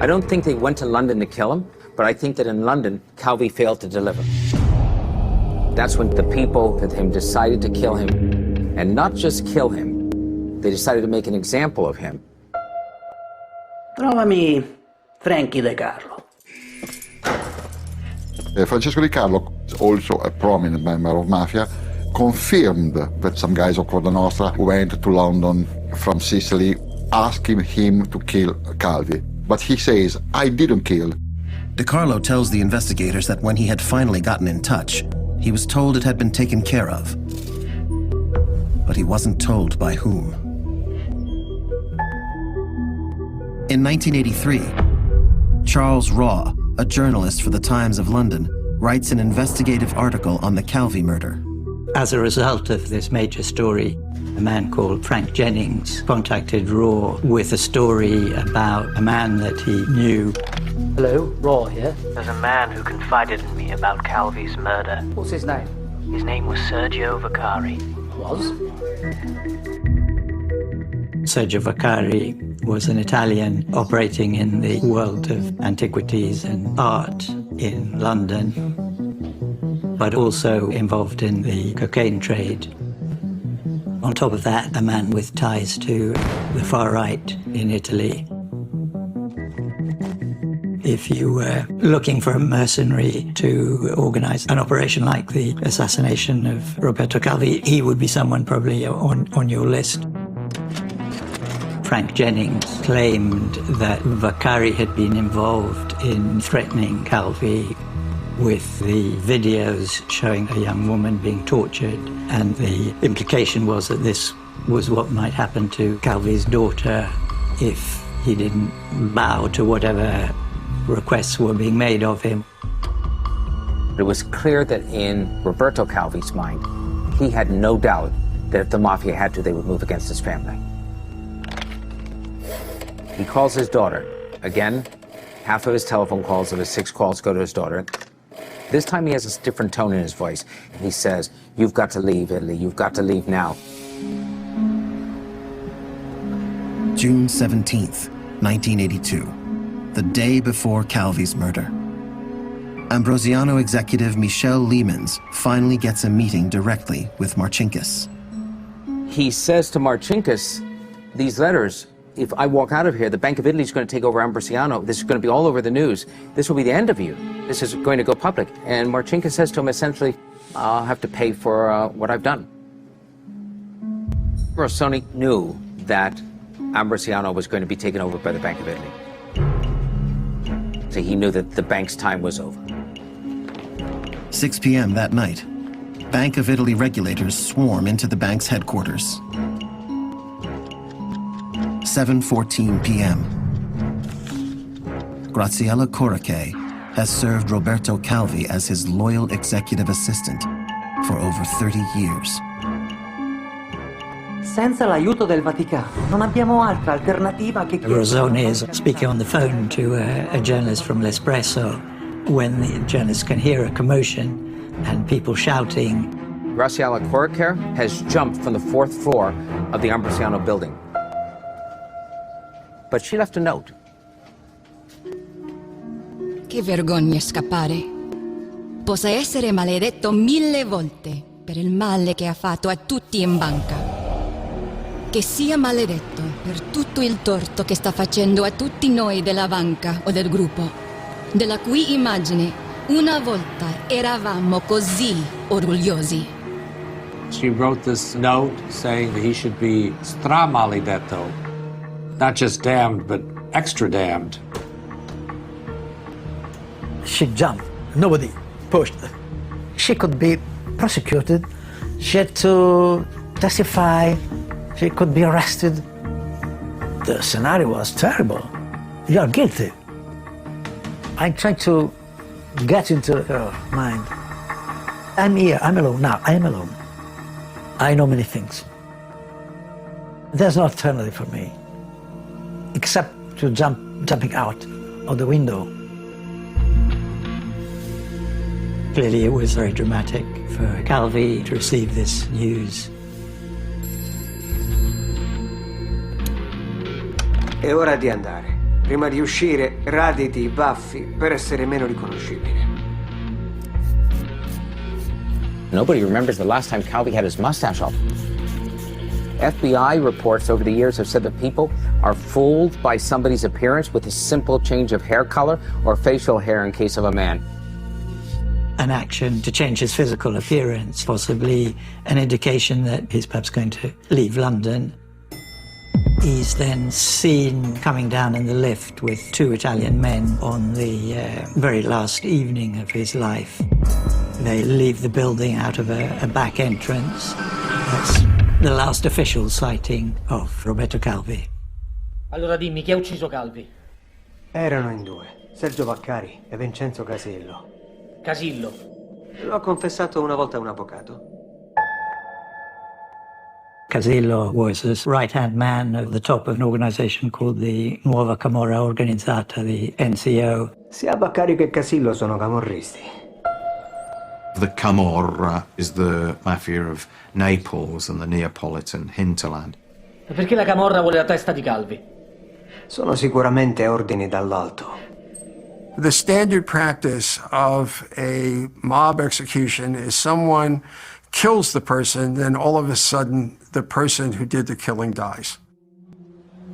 I don't think they went to London to kill him, but I think that in London, Calvi failed to deliver. That's when the people with him decided to kill him, and not just kill him, they decided to make an example of him.
Trovami Frankie De Carlo.
Francesco Di Carlo, also a prominent member of Mafia, confirmed that some guys of Cosa Nostra went to London from Sicily asking him to kill Calvi. But he says, I didn't kill.
De Carlo tells the investigators that when he had finally gotten in touch, he was told it had been taken care of. But he wasn't told by whom. In 1983, Charles Raw, a journalist for the Times of London, writes an investigative article on the Calvi murder.
As a result of this major story, a man called Frank Jennings contacted Raw with a story about a man that he knew.
Hello, Raw here.
There's a man who confided in me about Calvi's murder.
What's his name?
His name was Sergio Vaccari.
Was?
Sergio Vaccari was an Italian operating in the world of antiquities and art in London, but also involved in the cocaine trade. On top of that, a man with ties to the far right in Italy. If you were looking for a mercenary to organize an operation like the assassination of Roberto Calvi, he would be someone probably on your list. Frank Jennings claimed that Vaccari had been involved in threatening Calvi with the videos showing a young woman being tortured, and the implication was that this was what might happen to Calvi's daughter if he didn't bow to whatever requests were being made of him.
It was clear that in Roberto Calvi's mind, he had no doubt that if the Mafia had to, they would move against his family. He calls his daughter. Again, half of his telephone calls of his 6 calls go to his daughter. This time he has a different tone in his voice. He says, you've got to leave Italy, you've got to leave now.
June 17th, 1982, the day before Calvi's murder. Ambrosiano executive Michel Leemans finally gets a meeting directly with Marcinkus.
He says to Marcinkus, these letters, if I walk out of here, the Bank of Italy is going to take over Ambrosiano. This is going to be all over the news. This will be the end of you. This is going to go public. And Marcinkus says to him, essentially, I'll have to pay for what I've done. Rossoni knew that Ambrosiano was going to be taken over by the Bank of Italy. So he knew that the bank's time was over.
6 p.m. that night, Bank of Italy regulators swarm into the bank's headquarters. 7:14 p.m. Graziella Corriche has served Roberto Calvi as his loyal executive assistant for over 30 years.
Senza l'aiuto del Vaticano non abbiamo altra alternativa che
Rosone is speaking on the phone to a journalist from L'Espresso when the journalist can hear a commotion and people shouting.
Graziella Corriche has jumped from the 4th floor of the Ambrosiano building. But she left a note.
Che vergogna scappare. Possa essere maledetto 1000 volte per il male che ha fatto a tutti in banca. Che sia maledetto per tutto il torto che sta facendo a tutti noi della banca o del gruppo, della cui immagine una volta eravamo così orgogliosi.
She wrote this note saying that he should be stramaledetto, not just damned, but extra damned.
She jumped. Nobody pushed her. She could be prosecuted. She had to testify. She could be arrested. The scenario was terrible. You are guilty. I tried to get into her mind. I'm here. I'm alone now. I am alone. I know many things. There's no alternative for me, except to jumping out of the window.
Clearly it was very dramatic for Calvi to receive this news.
È ora di andare. Prima di uscire, raditi i baffi per essere meno riconoscibile.
Nobody remembers the last time Calvi had his mustache off. FBI reports over the years have said that people are fooled by somebody's appearance with a simple change of hair color or facial hair in case of a man.
An action to change his physical appearance, possibly an indication that he's perhaps going to leave London. He's then seen coming down in the lift with 2 Italian men on the very last evening of his life. They leave the building out of a back entrance. That's the last official sighting of Roberto Calvi.
Allora dimmi, chi ha ucciso Calvi?
Erano in 2, Sergio Vaccari e Vincenzo Casillo.
Casillo.
L'ho confessato una volta a un avvocato.
Casillo was the right-hand man at the top of an organization called the Nuova Camorra Organizzata, the NCO.
Sia Vaccari che Casillo sono camorristi.
The Camorra is the mafia of Naples and the Neapolitan hinterland.
E perché la Camorra vuole la testa di Calvi?
Sono sicuramente ordini dall'alto.
The standard practice of a mob execution is someone kills the person, then all of a sudden the person who did the killing dies.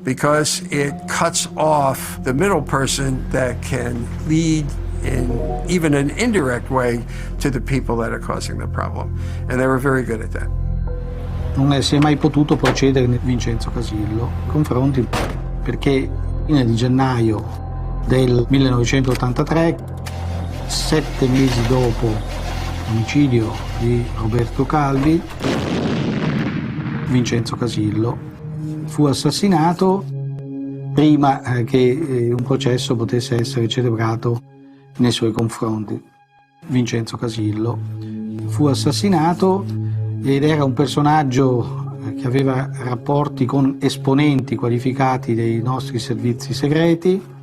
Because it cuts off the middle person that can lead in even an indirect way to the people that are causing the problem. And they were very good at that.
Non si è mai potuto procedere nel Vincenzo Casillo confronti perché fine di gennaio del 1983, 7 mesi dopo l'omicidio di Roberto Calvi, Vincenzo Casillo fu assassinato prima che un processo potesse essere celebrato nei suoi confronti. Vincenzo Casillo fu assassinato ed era un personaggio che aveva rapporti con esponenti qualificati dei nostri servizi segreti.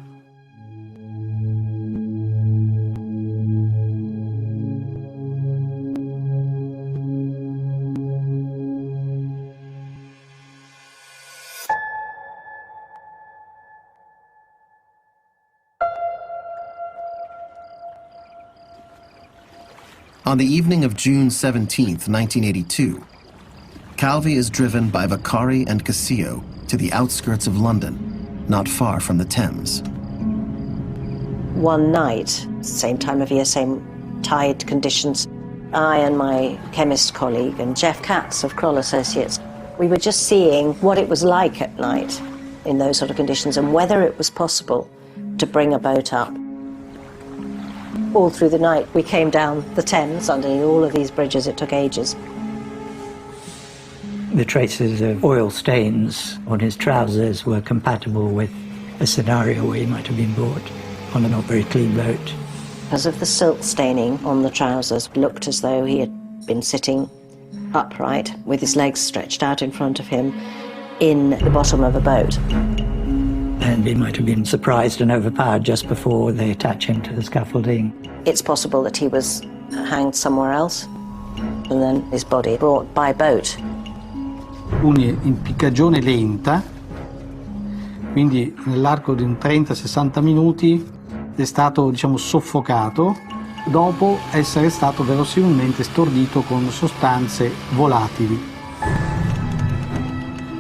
On the evening of June 17, 1982, Calvi is driven by Vaccari and Casillo to the outskirts of London, not far from the Thames.
One night, same time of year, same tide conditions, I and my chemist colleague and Jeff Katz of Kroll Associates, we were just seeing what it was like at night in those sort of conditions and whether it was possible to bring a boat up. All through the night, we came down the Thames underneath all of these bridges. It took ages.
the traces of oil stains on his trousers were compatible with a scenario where he might have been brought on a not very clean boat.
Because of the silt staining on the trousers, it looked as though he had been sitting upright with his legs stretched out in front of him in the bottom of a boat.
And he might have been surprised and overpowered just before they attach him to the scaffolding.
It's possible that he was hanged somewhere else and then his body brought by boat.
Un'impiccagione lenta, quindi nell'arco di un 30-60 minuti è stato, soffocato dopo essere stato verosimilmente stordito con sostanze volatili.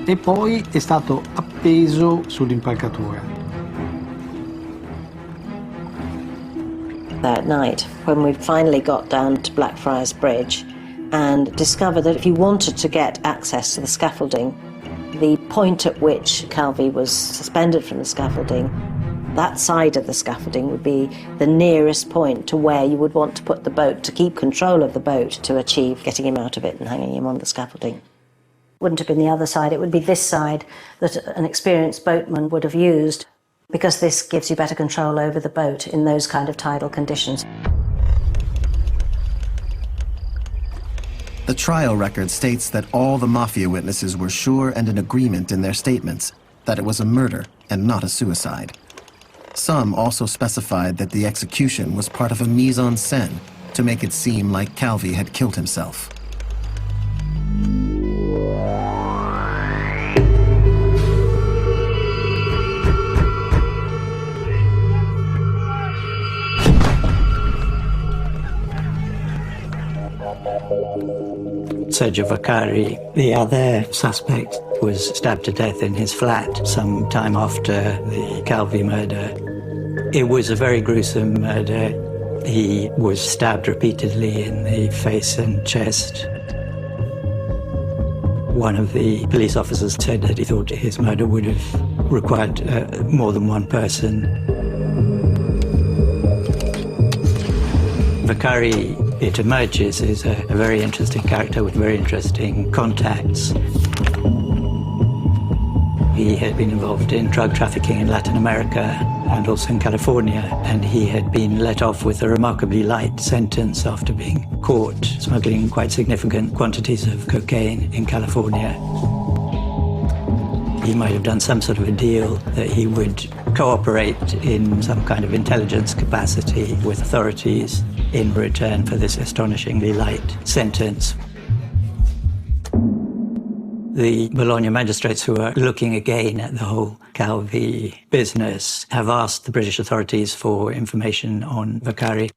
E poi è stato appeso sull'impalcatura.
That night, when we finally got down to Blackfriars Bridge and discovered that if you wanted to get access to the scaffolding, the point at which Calvi was suspended from the scaffolding, that side of the scaffolding would be the nearest point to where you would want to put the boat, to keep control of the boat, to achieve getting him out of it and hanging him on the scaffolding. Wouldn't have been the other side, it would be this side that an experienced boatman would have used, because this gives you better control over the boat in those kind of tidal conditions.
The trial record states that all the Mafia witnesses were sure and in agreement in their statements that it was a murder and not a suicide. Some also specified that the execution was part of a mise-en-scène to make it seem like Calvi had killed himself.
Sergio Vaccari, the other suspect, was stabbed to death in his flat some time after the Calvi murder. It was a very gruesome murder. He was stabbed repeatedly in the face and chest. One of the police officers said that he thought his murder would have required more than one person. Vaccari, it emerges, is a very interesting character with very interesting contacts. He had been involved in drug trafficking in Latin America and also in California, and he had been let off with a remarkably light sentence after being caught smuggling quite significant quantities of cocaine in California. He might have done some sort of a deal that he would cooperate in some kind of intelligence capacity with authorities in return for this astonishingly light sentence. The Bologna magistrates, who are looking again at the whole Calvi business, have asked the British authorities for information on Vaccari.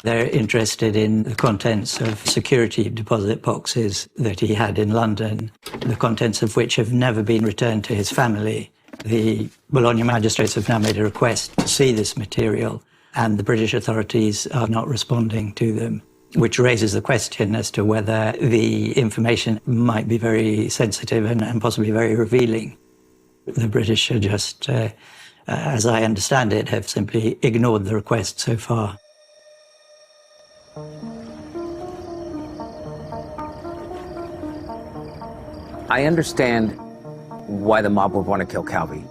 They're interested in the contents of security deposit boxes that he had in London, the contents of which have never been returned to his family. The Bologna magistrates have now made a request to see this material, and the British authorities are not responding to them, which raises the question as to whether the information might be very sensitive and possibly very revealing. The British are just, as I understand it, have simply ignored the request so far.
I understand why the mob would want to kill Calvi.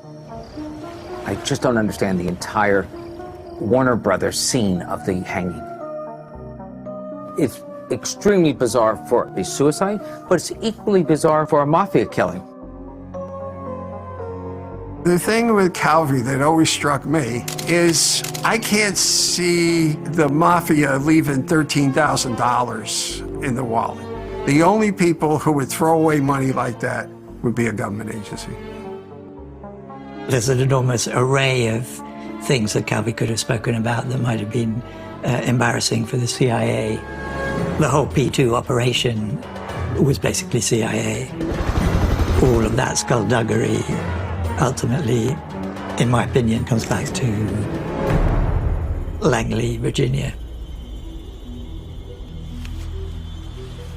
I just don't understand the entire Warner Brothers scene of the hanging. It's extremely bizarre for a suicide, but it's equally bizarre for a mafia killing.
The thing with Calvi that always struck me is I can't see the mafia leaving $13,000 in the wallet. The only people who would throw away money like that would be a government agency.
There's an enormous array of things that Calvi could have spoken about that might have been embarrassing for the CIA. The whole P2 operation was basically CIA. All of that skullduggery ultimately, in my opinion, comes back to Langley, Virginia.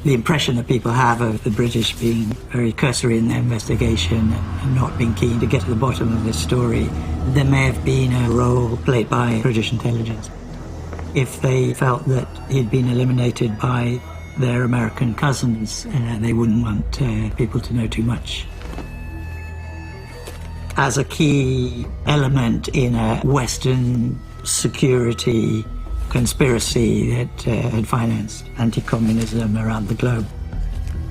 The impression that people have of the British being very cursory in their investigation and not being keen to get to the bottom of this story, there may have been a role played by British intelligence. If they felt that he'd been eliminated by their American cousins, and they wouldn't want people to know too much. As a key element in a Western security conspiracy that had financed anti-communism around the globe,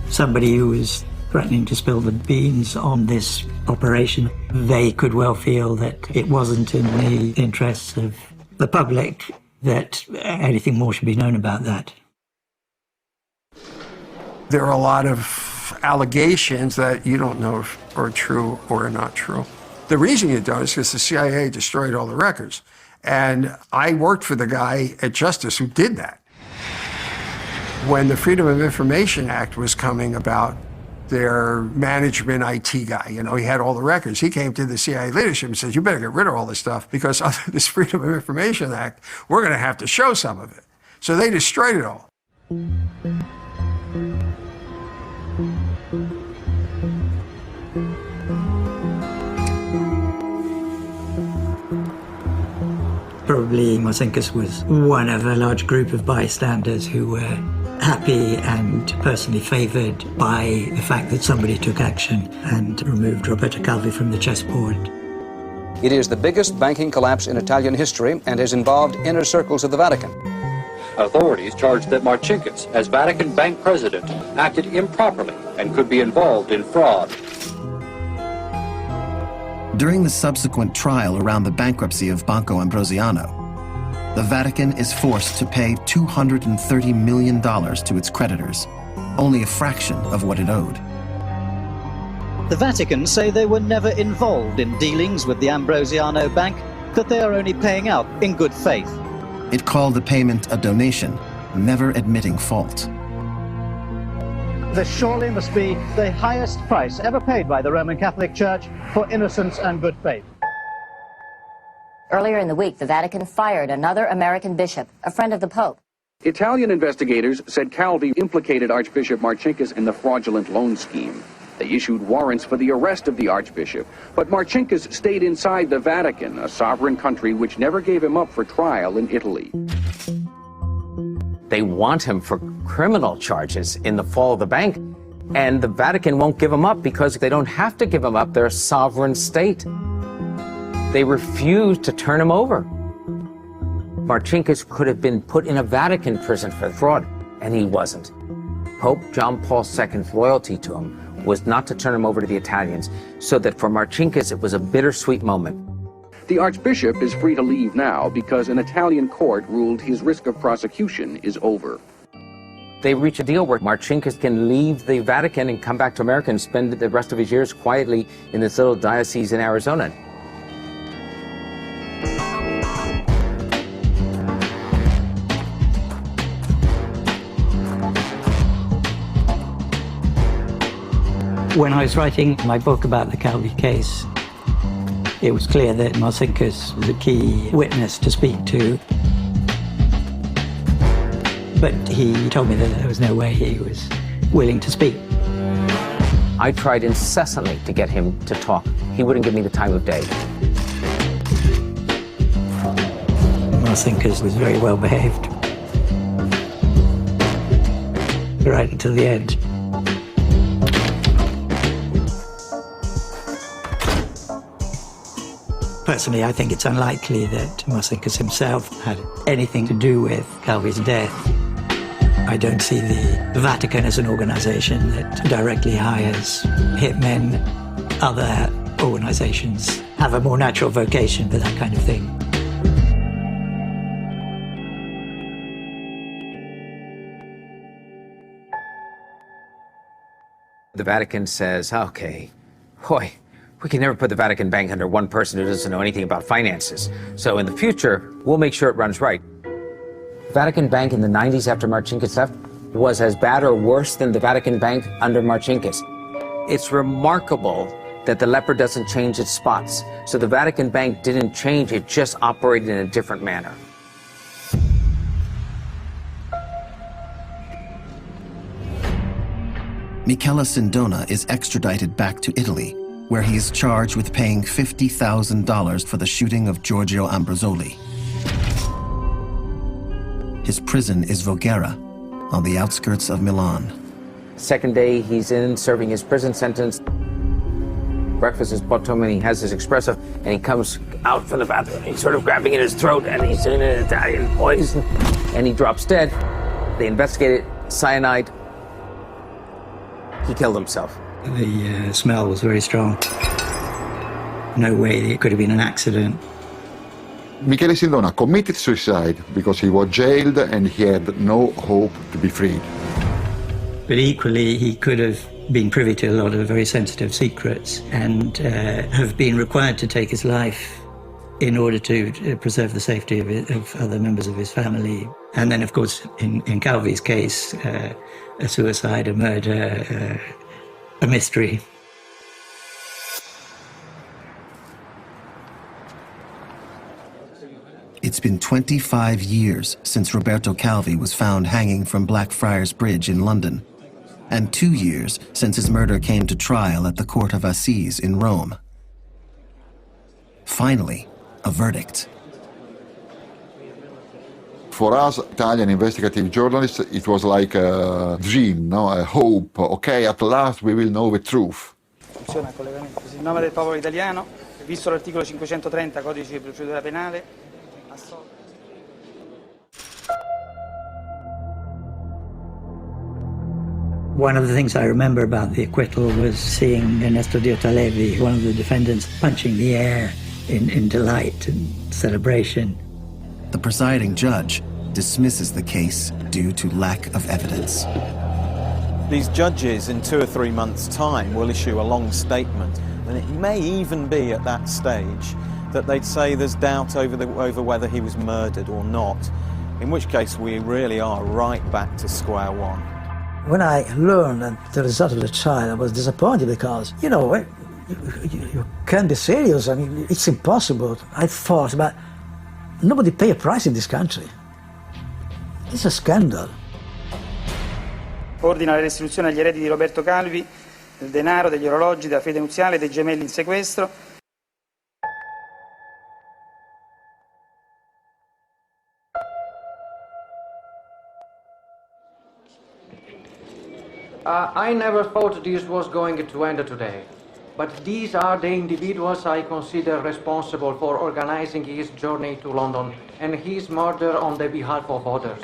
somebody who was threatening to spill the beans on this operation, they could well feel that it wasn't in the interests of the public that anything more should be known about that.
There are a lot of allegations that you don't know if are true or are not true. The reason you don't is because the CIA destroyed all the records. And I worked for the guy at Justice who did that. When the Freedom of Information Act was coming about, their management IT guy, he had all the records. He came to the CIA leadership and said, you better get rid of all this stuff because under this Freedom of Information Act, we're going to have to show some of it. So they destroyed it all.
Probably Marcinkus was one of a large group of bystanders who were happy and personally favoured by the fact that somebody took action and removed Roberto Calvi from the chessboard.
It is the biggest banking collapse in Italian history and has involved inner circles of the Vatican.
Authorities charged that Marcinkus, as Vatican Bank president, acted improperly and could be involved in fraud.
During the subsequent trial around the bankruptcy of Banco Ambrosiano, the Vatican is forced to pay $230 million to its creditors, only a fraction of what it owed.
The Vatican say they were never involved in dealings with the Ambrosiano Bank, that they are only paying out in good faith.
It called the payment a donation, never admitting fault.
This surely must be the highest price ever paid by the Roman Catholic Church for innocence and good faith.
Earlier in the week, the Vatican fired another American bishop, a friend of the Pope.
Italian investigators said Calvi implicated Archbishop Marcinkus in the fraudulent loan scheme. They issued warrants for the arrest of the Archbishop, but Marcinkus stayed inside the Vatican, a sovereign country which never gave him up for trial in Italy.
They want him for criminal charges in the fall of the bank, and the Vatican won't give him up because they don't have to give him up. They're a sovereign state. They refuse to turn him over. Marcinkus could have been put in a Vatican prison for fraud, and he wasn't. Pope John Paul II's loyalty to him was not to turn him over to the Italians, so that for Marcinkus it was a bittersweet moment.
The Archbishop is free to leave now because an Italian court ruled his risk of prosecution is over.
They reach a deal where Marcinkus can leave the Vatican and come back to America and spend the rest of his years quietly in this little diocese in Arizona.
When I was writing my book about the Calvi case, it was clear that Marcinkus was a key witness to speak to. But he told me that there was no way he was willing to speak.
I tried incessantly to get him to talk. He wouldn't give me the time of day.
Marcinkus was very well behaved. Right until the end. Personally, I think it's unlikely that Marcinkus himself had anything to do with Calvi's death. I don't see the Vatican as an organization that directly hires hitmen. Other organizations have a more natural vocation for that kind of thing.
The Vatican says, okay, boy, we can never put the Vatican Bank under one person who doesn't know anything about finances. So in the future, we'll make sure it runs right. The Vatican Bank in the 90s after Marcinkus left was as bad or worse than the Vatican Bank under Marcinkus. It's remarkable that the leopard doesn't change its spots. So the Vatican Bank didn't change, it just operated in a different manner.
Michele Sindona is extradited back to Italy, where he is charged with paying $50,000 for the shooting of Giorgio Ambrosoli. His prison is Voghera, on the outskirts of Milan.
Second day, he's in serving his prison sentence. Breakfast is brought to him, and he has his espresso, and he comes out from the bathroom. He's sort of grabbing at his throat, and he's in an Italian poison, and he drops dead. They investigate it, cyanide. He killed himself.
The smell was very strong. No way it could have been an accident.
Michele Sindona committed suicide because he was jailed and he had no hope to be freed.
But equally, he could have been privy to a lot of very sensitive secrets and have been required to take his life in order to preserve the safety of other members of his family. And then, of course, in Calvi's case, a suicide, a murder, a mystery.
It's been 25 years since Roberto Calvi was found hanging from Blackfriars Bridge in London, and 2 years since his murder came to trial at the Court of Assize in Rome. Finally, a verdict.
For us, Italian investigative journalists, it was like a dream, no? A hope. Okay, at last we will know the truth.
Funziona il collegamento. In nome del popolo italiano, visto l'articolo 530 Codice di procedura penale,
One of the things I remember about the acquittal was seeing Ernesto Diottalevi, one of the defendants, punching the air in delight and celebration.
The presiding judge dismisses the case due to lack of evidence.
These judges in 2 or 3 months' time will issue a long statement, and it may even be at that stage that they'd say there's doubt over whether he was murdered or not, in which case we really are right back to square one.
When I learned the result of the trial, I was disappointed because, you can't be serious. I mean, it's impossible. I thought, but nobody pay a price in this country. It's a scandal.
Ordina la restituzione agli eredi di Roberto Calvi del denaro, degli orologi, della fede nuziale, dei gemelli in sequestro.
I never thought this was going to end today, but these are the individuals I consider responsible for organizing his journey to London and his murder on the behalf of others.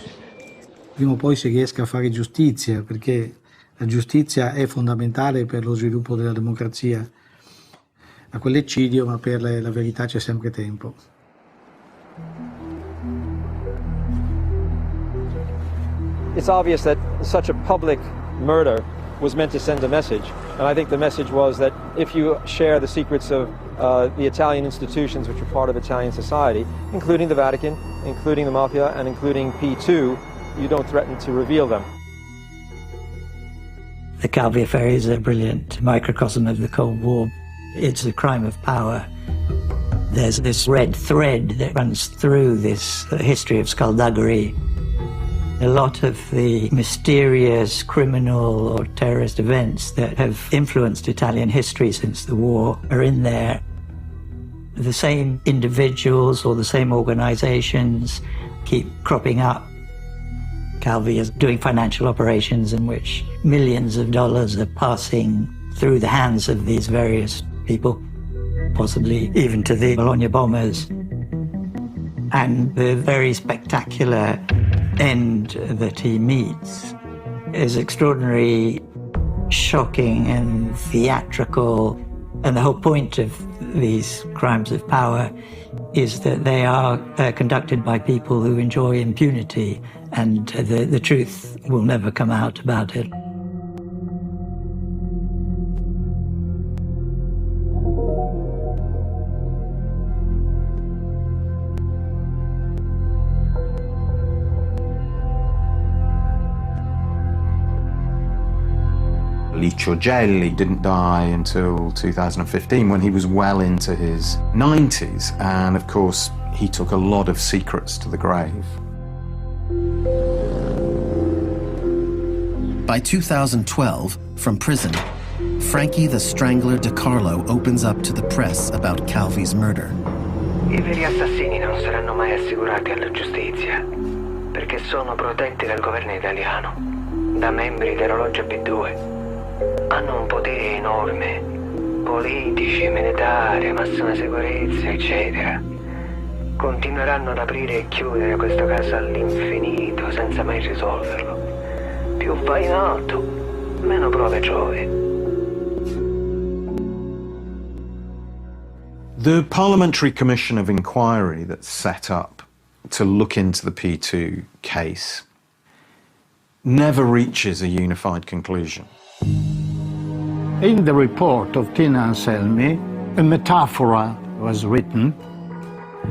Prima o poi si riesca a fare giustizia, perché la giustizia è fondamentale per lo sviluppo della democrazia. A quell'eccidio, ma per la verità c'è sempre tempo.
It's obvious that such a public murder was meant to send a message, and I think the message was that if you share the secrets of the Italian institutions which are part of Italian society, including the Vatican, including the Mafia, and including P2, you don't threaten to reveal them.
The Calvi affair is a brilliant microcosm of the Cold War. It's a crime of power. There's this red thread that runs through this history of skullduggery. A lot of the mysterious criminal or terrorist events that have influenced Italian history since the war are in there. The same individuals or the same organizations keep cropping up. Calvi is doing financial operations in which millions of dollars are passing through the hands of these various people, possibly even to the Bologna bombers. And the very spectacular end that he meets is extraordinary, shocking and theatrical. And the whole point of these crimes of power is that they are conducted by people who enjoy impunity, and the truth will never come out about it.
Licio Gelli didn't die until 2015 when he was well into his 90s, and of course he took a lot of secrets to the grave.
By 2012, from prison, Frankie the Strangler De Carlo opens up to the press about Calvi's murder.
I veri assassini non saranno mai assicurati alla giustizia. perché sono protetti dal governo italiano, da membri della loggia P2. Hanno un potere enorme, politici, militari, massima sicurezza, eccetera. Continueranno ad aprire e chiudere questo caso all'infinito senza mai risolverlo. Più vai in alto, meno prove trovi.
The Parliamentary Commission of Inquiry that's set up to look into the P2 case never reaches a unified conclusion.
In the report of Tina Anselmi, a metaphor was written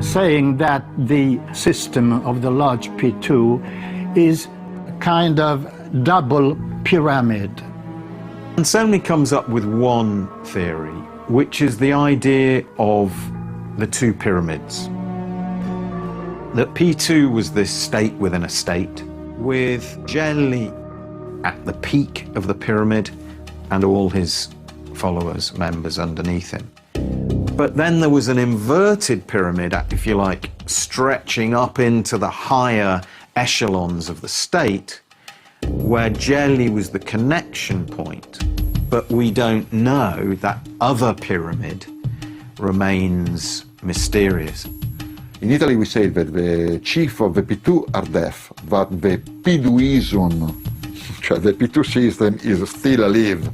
saying that the system of the Lodge P2 is a kind of double pyramid.
Anselmi comes up with one theory, which is the idea of the two pyramids. That P2 was this state within a state, with Gelli at the peak of the pyramid and all his followers, members underneath him. But then there was an inverted pyramid, if you like, stretching up into the higher echelons of the state, where Gelli was the connection point. But we don't know, that other pyramid remains mysterious.
In Italy we say that the chief of the P2 are deaf, but the P2ism, cioè the P2 system, is still alive.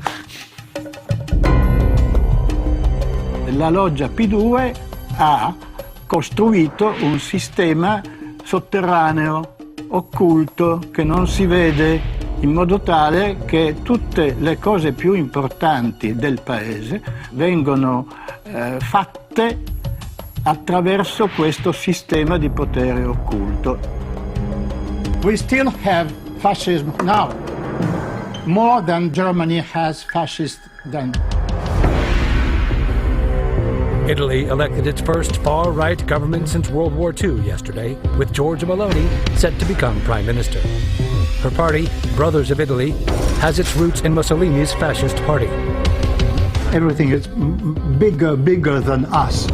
La loggia P2 ha costruito un sistema sotterraneo, occulto, che non si vede, in modo tale che tutte le cose più importanti del paese vengono fatte attraverso questo sistema di potere occulto.
We still have fascism now, more than Germany has fascists then.
Italy elected its first far-right government since World War II yesterday, with Giorgia Meloni set to become Prime Minister. Her party, Brothers of Italy, has its roots in Mussolini's fascist party.
Everything is bigger than us.